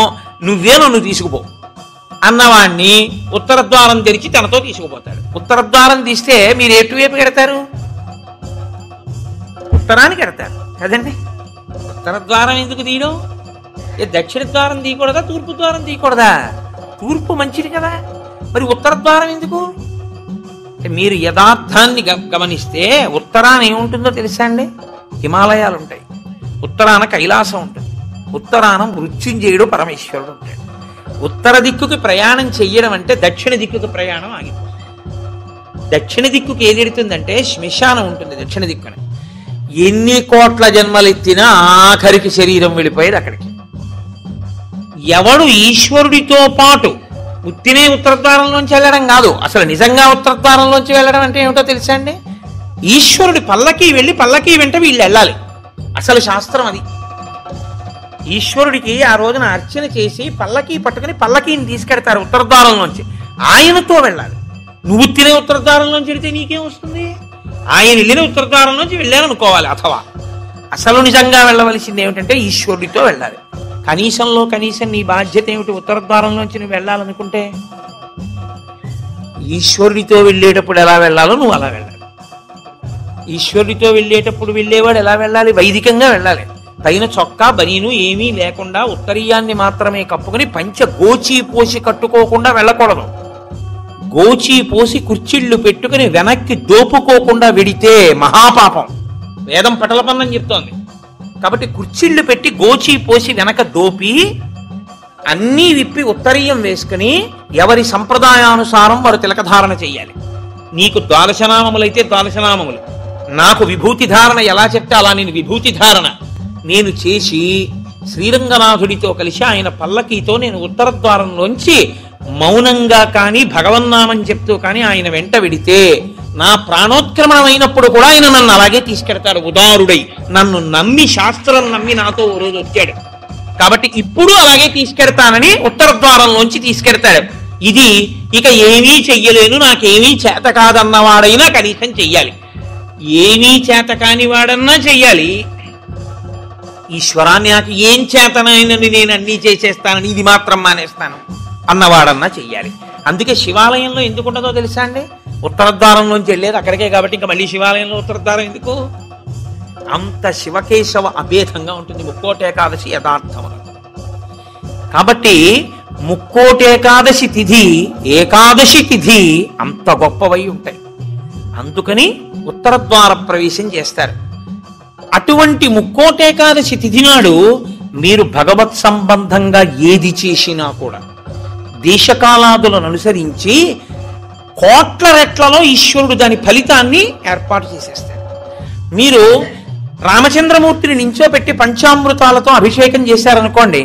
నువ్వే నన్ను తీసుకుపో అన్నవాణ్ణి ఉత్తర ద్వారం తెరిచి తనతో తీసుకుపోతాడు. ఉత్తర ద్వారం తీస్తే మీరు ఎటువైపు కడతారు? ఉత్తరానికి కడతారు కదండి. ఉత్తర ద్వారం ఎందుకు తీయడం? దక్షిణ ద్వారం తీయకూడదా, తూర్పు ద్వారం తీయకూడదా? తూర్పు మంచిది కదా, మరి ఉత్తర ద్వారం ఎందుకు? మీరు యథార్థాన్ని గమనిస్తే ఉత్తరాన ఏముంటుందో తెలుసా అండి? హిమాలయాలు ఉంటాయి, ఉత్తరాన కైలాసం ఉంటుంది, ఉత్తరాన మృత్యుంజయుడు పరమేశ్వరుడు ఉంటాడు. ఉత్తర దిక్కుకి ప్రయాణం చెయ్యడం అంటే దక్షిణ దిక్కుకి ప్రయాణం ఆగిపోతుంది. దక్షిణ దిక్కుకి ఏది ఎడుతుందంటే శ్మశానం ఉంటుంది దక్షిణ దిక్కున. ఎన్ని కోట్ల జన్మలెత్తినా ఆఖరికి శరీరం వెళ్ళిపోయేది అక్కడికి. ఎవడు ఈశ్వరుడితో పాటు ఉత్తినే ఉత్తరద్వారంలోంచి వెళ్ళడం కాదు, అసలు నిజంగా ఉత్తరద్వారంలోంచి వెళ్ళడం అంటే ఏమిటో తెలుసా అండి? ఈశ్వరుడి పల్లకి వెళ్ళి పల్లకి వెంట వీళ్ళు వెళ్ళాలి. అసలు శాస్త్రం అది. ఈశ్వరుడికి ఆ రోజున అర్చన చేసి పల్లకి పట్టుకుని పల్లకీని తీసుకెడతారు ఉత్తరద్వారంలోంచి. ఆయనతో వెళ్ళాలి. నువ్వు తినే ఉత్తరద్వారంలోంచి వెళితే నీకేం వస్తుంది? ఆయన వెళ్ళిన ఉత్తరద్వారంలోంచి వెళ్ళాలనుకోవాలి. అథవా అసలు నిజంగా వెళ్ళవలసింది ఏమిటంటే ఈశ్వరుడితో వెళ్ళాలి. కనీసంలో కనీసం నీ బాధ్యత ఏమిటి? ఉత్తరద్వారంలోంచి నువ్వు వెళ్ళాలనుకుంటే ఈశ్వరుడితో వెళ్ళేటప్పుడు ఎలా వెళ్ళాలో నువ్వు అలా వెళ్ళాలి. ఈశ్వరుడితో వెళ్ళేటప్పుడు వెళ్ళేవాడు ఎలా వెళ్ళాలి? వైదికంగా వెళ్ళాలి. పైన చొక్కా బనీను ఏమీ లేకుండా ఉత్తరీయాన్ని మాత్రమే కప్పుకుని పంచ గోచి పోసి కట్టుకోకుండా వెళ్ళకూడదు. గోచి పోసి కుర్చీళ్లు పెట్టుకుని వెనక్కి దోపుకోకుండా వెడితే మహాపాపం. వేదం పటలపన్నం చెప్తోంది. కాబట్టి కుర్చీళ్లు పెట్టి గోచి పోసి వెనక దోపి అన్నీ విప్పి ఉత్తరీయం వేసుకుని ఎవరి సంప్రదాయానుసారం వారు తిలకధారణ చెయ్యాలి. నీకు ద్వాదశనామములైతే ద్వాదశనామములు, నాకు విభూతి ధారణ ఎలా చెప్తే అలా నేను విభూతి ధారణ నేను చేసి శ్రీరంగనాథుడితో కలిసి ఆయన పల్లకీతో నేను ఉత్తర ద్వారంలోంచి మౌనంగా కానీ భగవన్నామని చెప్తూ కానీ ఆయన వెంట వెడితే నా ప్రాణోత్క్రమణమైనప్పుడు కూడా ఆయన నన్ను అలాగే తీసుకెడతాడు. ఉదారుడై నన్ను నమ్మి, శాస్త్రం నమ్మి నాతో ఓ రోజు వచ్చాడు కాబట్టి ఇప్పుడు అలాగే తీసుకెడతానని ఉత్తర ద్వారంలోంచి తీసుకెడతాడు. ఇది ఇక ఏమీ చెయ్యలేను, నాకేమీ చేత కాదన్నవాడైనా కనీసం చెయ్యాలి. ఏమీ చేత కాని వాడన్నా చెయ్యాలి. ఈశ్వరాన్ని నాకు ఏం చేతనైనని నేను అన్నీ చేసేస్తానని ఇది మాత్రం మానేస్తాను అన్నవాడన్నా చెయ్యాలి. అందుకే శివాలయంలో ఎందుకు ఉండదో తెలుసా అండి? ఉత్తరద్వారంలోంచి వెళ్ళేది అక్కడికే కాబట్టి ఇంకా మళ్ళీ శివాలయంలో ఉత్తరద్వారం ఎందుకు? అంత శివకేశవ అభేదంగా ఉంటుంది ముక్కోటి ఏకాదశి యథార్థము. కాబట్టి ముక్కోటి ఏకాదశి తిథి, ఏకాదశి తిథి అంత గొప్పవై ఉంటాయి. అందుకని ఉత్తరద్వార ప్రవేశం చేస్తారు. అటువంటి ముక్కోటేకాదశి తిథి నాడు మీరు భగవత్ సంబంధంగా ఏది చేసినా కూడా దేశకాలాదులను అనుసరించి కోట్ల రెట్లలో ఈశ్వరుడు దాని ఫలితాన్ని ఏర్పాటు చేసేస్తాడు. మీరు రామచంద్రమూర్తిని నించోపెట్టి పంచామృతాలతో అభిషేకం చేశారనుకోండి,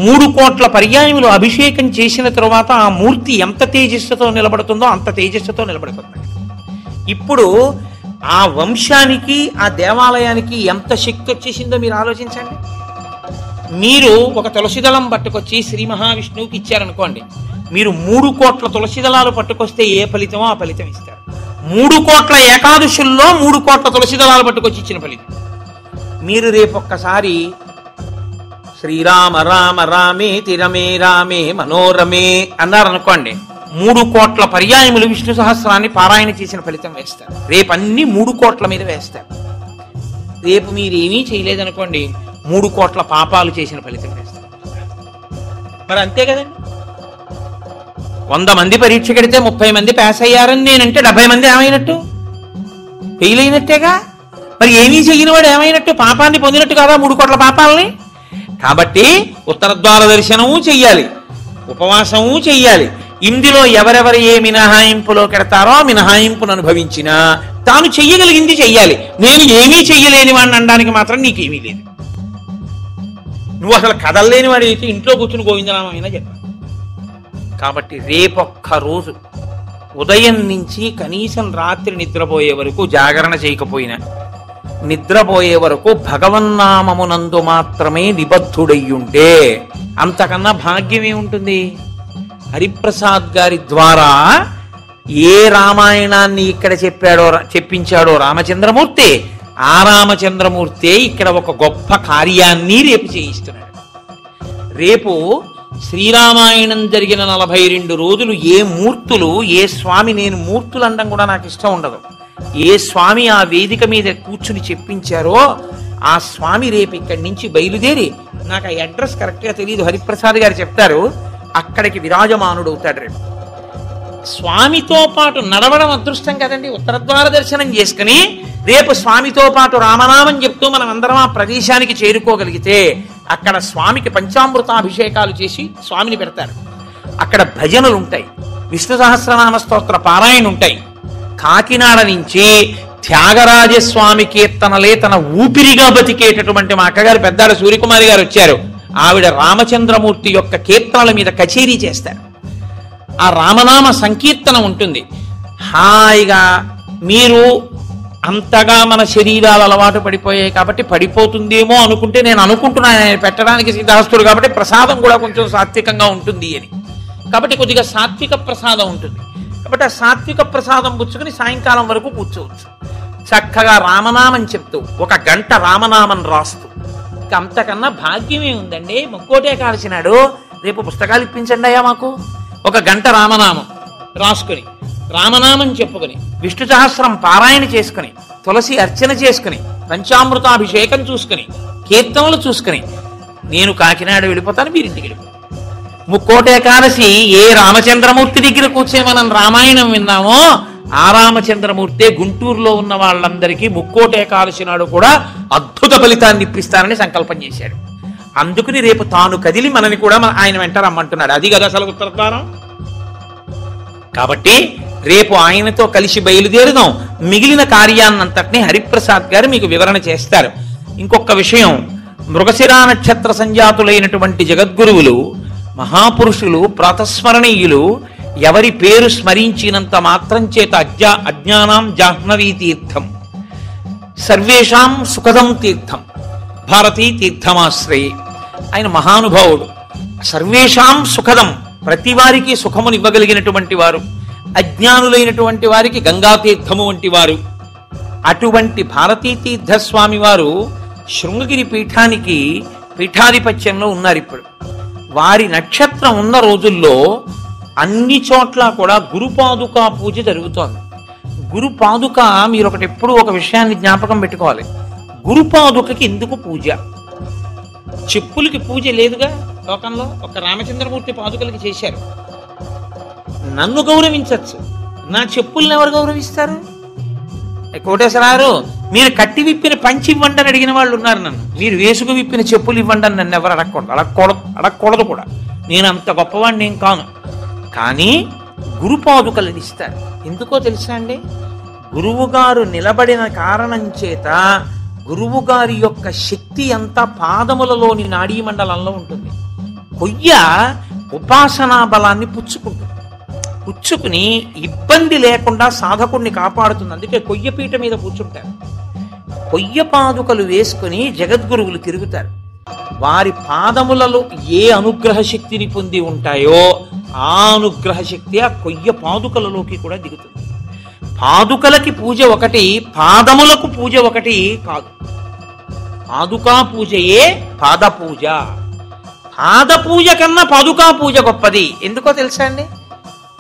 3 కోట్ల పర్యాయములు అభిషేకం చేసిన తరువాత ఆ మూర్తి ఎంత తేజస్సుతో నిలబడుతుందో అంత తేజస్సుతో నిలబడుతుంది. ఇప్పుడు ఆ వంశానికి ఆ దేవాలయానికి ఎంత శక్తి వచ్చేసిందో మీరు ఆలోచించండి. మీరు ఒక తులసిదళం పట్టుకొచ్చి శ్రీ మహావిష్ణువుకి ఇచ్చారనుకోండి, మీరు 3 కోట్ల తులసి దళాలు పట్టుకొస్తే ఏ ఫలితమో ఆ ఫలితం ఇస్తారు. 3 కోట్ల ఏకాదశుల్లో 3 కోట్ల తులసి దళాలు పట్టుకొచ్చి ఇచ్చిన ఫలితం. మీరు రేపొక్కసారి శ్రీరామ రామ రామేతి రమే రామే మనోరమే అన్నారనుకోండి, 3 కోట్ల పర్యాయములు విష్ణు సహస్రాన్ని పారాయణ చేసిన ఫలితం వేస్తారు. రేపు అన్ని 3 కోట్ల మీద వేస్తారు. రేపు మీరేమీ చేయలేదనుకోండి, 3 కోట్ల పాపాలు చేసిన ఫలితం వేస్తారు. మరి అంతే కదండి. 100 మంది పరీక్ష కడితే 30 మంది పాస్ అయ్యారని నేనంటే 70 మంది ఏమైనట్టు? ఫెయిల్ అయినట్టేగా. మరి ఏమీ చెయ్యని వాడు ఏమైనట్టు? పాపాన్ని పొందినట్టు కదా 3 కోట్ల పాపాలని. కాబట్టి ఉత్తరద్వార దర్శనము చెయ్యాలి, ఉపవాసము చెయ్యాలి. ఇందులో ఎవరెవరు ఏ మినహాయింపులో కెడతారో ఆ మినహాయింపును అనుభవించినా తాను చెయ్యగలిగింది చెయ్యాలి. నేను ఏమీ చెయ్యలేని వాడిని అనడానికి మాత్రం నీకేమీ లేదు. నువ్వు అసలు కదలలేని వాడి అయితే ఇంట్లో కూర్చుని గోవిందనామైనా చెప్పాలి. కాబట్టి రేపొక్క రోజు ఉదయం నుంచి కనీసం రాత్రి నిద్రపోయే వరకు జాగరణ చేయకపోయినా నిద్రపోయే వరకు భగవన్నామమునందు మాత్రమే నిబద్ధుడయ్యుంటే అంతకన్నా భాగ్యమే ఉంటుంది. హరిప్రసాద్ గారి ద్వారా ఏ రామాయణాన్ని ఇక్కడ చెప్పించాడో రామచంద్రమూర్తి, ఆ రామచంద్రమూర్తే ఇక్కడ ఒక గొప్ప కార్యాన్ని రేపు చేయిస్తున్నాడు. రేపు శ్రీరామాయణం జరిగిన 42 రోజులు ఏ మూర్తులు, ఏ స్వామి, నేను మూర్తులు అనడం కూడా నాకు ఇష్టం ఉండదు, ఏ స్వామి ఆ వేదిక మీద కూర్చుని చెప్పించారో ఆ స్వామి రేపు ఇక్కడి నుంచి బయలుదేరి, నాకు ఆ అడ్రస్ కరెక్ట్గా తెలియదు, హరిప్రసాద్ గారు చెప్తారు, అక్కడికి విరాజమానుడు అవుతాడు. రేపు స్వామితో పాటు నడవడం అదృష్టం కదండి. ఉత్తరద్వార దర్శనం చేసుకుని రేపు స్వామితో పాటు రామనామం చెప్తూ మనం అందరం ఆ ప్రదేశానికి చేరుకోగలిగితే అక్కడ స్వామికి పంచామృతాభిషేకాలు చేసి స్వామిని పెడతారు. అక్కడ భజనలు ఉంటాయి, విష్ణు సహస్రనామ స్తోత్ర పారాయణ ఉంటాయి. కాకినాడ నుంచి త్యాగరాజస్వామి కీర్తనలే తన ఊపిరిగా బతికేటటువంటి మా అక్కగారు పెద్దాడ సూర్యకుమారి గారు వచ్చారు. ఆవిడ రామచంద్రమూర్తి యొక్క కీర్తనల మీద కచేరీ చేస్తారు. ఆ రామనామ సంకీర్తన ఉంటుంది. హాయిగా మీరు అంతగా మన శరీరాలు అలవాటు పడిపోయాయి కాబట్టి పడిపోతుందేమో అనుకుంటే, నేను అనుకుంటున్నాను ఆయన పెట్టడానికి సిద్ధాస్తుడు కాబట్టి ప్రసాదం కూడా కొంచెం సాత్వికంగా ఉంటుంది అని, కాబట్టి కొద్దిగా సాత్విక ప్రసాదం ఉంటుంది. కాబట్టి ఆ సాత్విక ప్రసాదం పుచ్చుకుని సాయంకాలం వరకు కూర్చోవచ్చు. చక్కగా రామనామం చెప్తూ 1 గంట రామనామం రాస్తూ, ఇక అంతకన్నా భాగ్యమే ఉందండి. ముక్కోటే కాల్చినాడు, రేపు పుస్తకాలు ఇప్పించండి అయ్యా మాకు. 1 గంట రామనామం రాసుకుని, రామనామం చెప్పుకుని, విష్ణు సహస్రం పారాయణ చేసుకుని, తులసి అర్చన చేసుకుని, పంచామృతాభిషేకం చూసుకుని, కీర్తనలు చూసుకుని నేను కాకినాడ వెళ్ళిపోతాను, మీరు ఇంటికి వెళ్ళిపోతారు. ముక్కోటి ఏకాదశి ఏ రామచంద్రమూర్తి దగ్గర కూర్చొని మనం రామాయణం విన్నామో ఆ రామచంద్రమూర్తే గుంటూరులో ఉన్న వాళ్ళందరికీ ముక్కోటి ఏకాదశి నాడు కూడా అద్భుత ఫలితాన్ని ఇప్పిస్తానని సంకల్పం చేశాడు. అందుకుని రేపు తాను కదిలి మనని కూడా ఆయన వెంట రమ్మంటున్నాడు. అది కదా అసలు ఉత్తరద్వారం. కాబట్టి రేపు ఆయనతో కలిసి బయలుదేరుదాం. మిగిలిన కార్యాన్నంతటినీ హరిప్రసాద్ గారు మీకు వివరణ చేస్తారు. ఇంకొక విషయం, మృగశిరా నక్షత్ర సంజాతులైనటువంటి జగద్గురువులు, మహాపురుషులు, ప్రాతస్మరణీయులు ఎవరి పేరు స్మరించినంత మాత్రం చేత అజ్ఞానాం జాహ్నవీ తీర్థం, సర్వేషాం సుఖదం తీర్థం, భారతీ తీర్థమాశ్రయే. ఆయన మహానుభావుడు. సర్వేషాం సుఖదం, ప్రతి వారికి సుఖమునివ్వగలిగినటువంటి వారు, అజ్ఞానులైనటువంటి వారికి గంగాతీర్థము వంటి వారు. అటువంటి భారతీ తీర్థస్వామి వారు శృంగగిరి పీఠానికి పీఠాధిపత్యంలో ఉన్నారు. ఇప్పుడు వారి నక్షత్రం ఉన్న రోజుల్లో అన్ని చోట్ల కూడా గురుపాదుకా పూజ జరుగుతోంది. గురుపాదుక, మీరు ఎప్పుడు ఒక విషయాన్ని జ్ఞాపకం పెట్టుకోవాలి. గురుపాదుకకి ఎందుకు పూజ? చెప్పులకి పూజ లేదుగా లోకంలో. ఒక రామచంద్రమూర్తి పాదుకలకి చేశారు. నన్ను గౌరవించచ్చు, నా చెప్పుల్ని ఎవరు గౌరవిస్తారు? కోటేశ్వరారు, మీరు కట్టి విప్పిన పంచి ఇవ్వండి అని అడిగిన వాళ్ళు ఉన్నారు నన్ను. మీరు వేసుకు విప్పిన చెప్పులు ఇవ్వండి అని నన్ను ఎవరు అడగకూడదు కూడా. నేను అంత గొప్పవాడిని ఏం కాను. కానీ గురుపాదుకలను ఇస్తారు. ఎందుకో తెలుసా అండి? గురువుగారు నిలబడిన కారణం చేత గురువుగారి యొక్క శక్తి అంతా పాదములలోని నాడీ మండలంలో ఉంటుంది. కొయ్య ఉపాసనా బలాన్ని పుచ్చుకుని ఇబ్బంది లేకుండా సాధకుడిని కాపాడుతుంది. అందుకే కొయ్యపీట మీద కూర్చుంటారు. కొయ్య పాదుకలు వేసుకుని జగద్గురువులు తిరుగుతారు. వారి పాదములలో ఏ అనుగ్రహ శక్తిని పొంది ఉంటాయో ఆ అనుగ్రహ శక్తి ఆ కొయ్య పాదుకలలోకి కూడా దిగుతుంది. పాదుకలకి పూజ ఒకటి, పాదములకు పూజ ఒకటి కాదు. పాదుకా పూజయే పాద పూజ. పాద పూజ కన్నా పాదుకా పూజ గొప్పది. ఎందుకో తెలుసా అండి?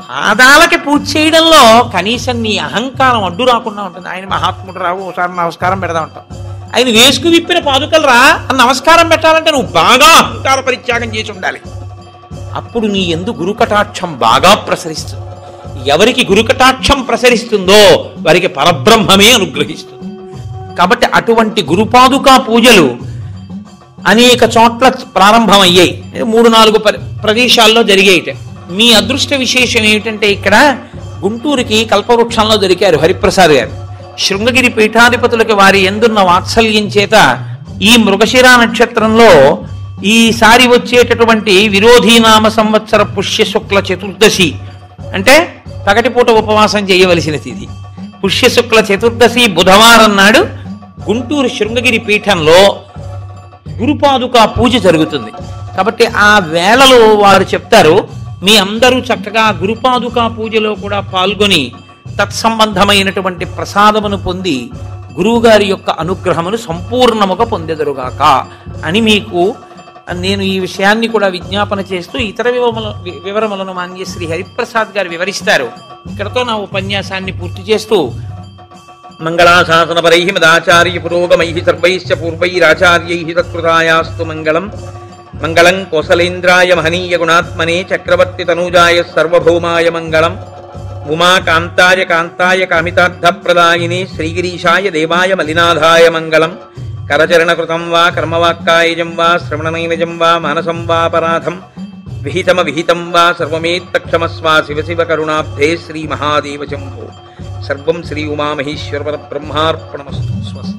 పాదాలకి పూజ చేయడంలో కనీసం నీ అహంకారం అడ్డు రాకుండా ఉంటుంది. ఆయన మహాత్ముడు రావు, ఒకసారి నమస్కారం పెడదా ఉంటాం. ఆయన వేసుకు విప్పిన పాదుకలు రా అని నమస్కారం పెట్టాలంటే నువ్వు బాగా అహంకార పరిత్యాగం చేసి ఉండాలి. అప్పుడు నీ యందు గురుకటాక్షం బాగా ప్రసరిస్తుంది. ఎవరికి గురుకటాక్షం ప్రసరిస్తుందో వారికి పరబ్రహ్మమే అనుగ్రహిస్తుంది. కాబట్టి అటువంటి గురుపాదుకా పూజలు అనేక చోట్ల ప్రారంభమయ్యాయి. 3-4 ప్రదేశాల్లో జరిగాయి. మీ అదృష్ట విశేషం ఏమిటంటే ఇక్కడ గుంటూరుకి కల్పవృక్షంలో దొరికారు హరిప్రసాద్ గారు. శృంగగిరి పీఠాధిపతులకి వారి ఎందున్న వాత్సల్యం చేత ఈ మృగశిరా నక్షత్రంలో ఈసారి వచ్చేటటువంటి విరోధీనామ సంవత్సర పుష్య శుక్ల చతుర్దశి అంటే పగటిపూట ఉపవాసం చేయవలసిన తిథి. పుష్య శుక్ల చతుర్దశి బుధవారం నాడు గుంటూరు శృంగగిరి పీఠంలో గురుపాదుకా పూజ జరుగుతుంది. కాబట్టి ఆ వేళలో వారు చెప్తారు, మీ అందరూ చక్కగా గురుపాదుకా పూజలో కూడా పాల్గొని తత్సంబంధమైనటువంటి ప్రసాదమును పొంది గురువుగారి యొక్క అనుగ్రహమును సంపూర్ణముగా పొందెదరుగాక అని మీకు నేను ఈ విషయాన్ని కూడా విజ్ఞాపన చేస్తూ ఇతర వివరములను మాన్య శ్రీ హరిప్రసాద్ గారు వివరిస్తారు. ఇక్కడతో నా ఉపన్యాసాన్ని పూర్తి చేస్తూ మంగళాశాసనపరై మదాచార్య పురోగమై సర్వైశ్చ పూర్వైరాచార్యై తత్కృతాయాస్తు మంగళం. మంగళం కోసలేంద్రాయ మహనీయ గుణాత్మనే చక్రవర్తి తనూజాయ సర్వభౌమాయ మంగళం. ఉమాకాంతాయ కాంతాయ కామితార్థప్రదాయినే శ్రీగిరీశాయ దేవాయ మలినాథాయ మంగళం. కరచరణకృతం వా కర్మవాక్కాయజం వా శ్రవణనైనజం వా మానసం వాపరాధం విహితం వా సర్వమేత్తక్షమస్వ శివ శివ కరుణాబ్ధే శ్రీ మహాదేవ శంభో. సర్వం శ్రీ ఉమామహేశ్వర పరబ్రహ్మార్పణమస్తు. స్వస్తి.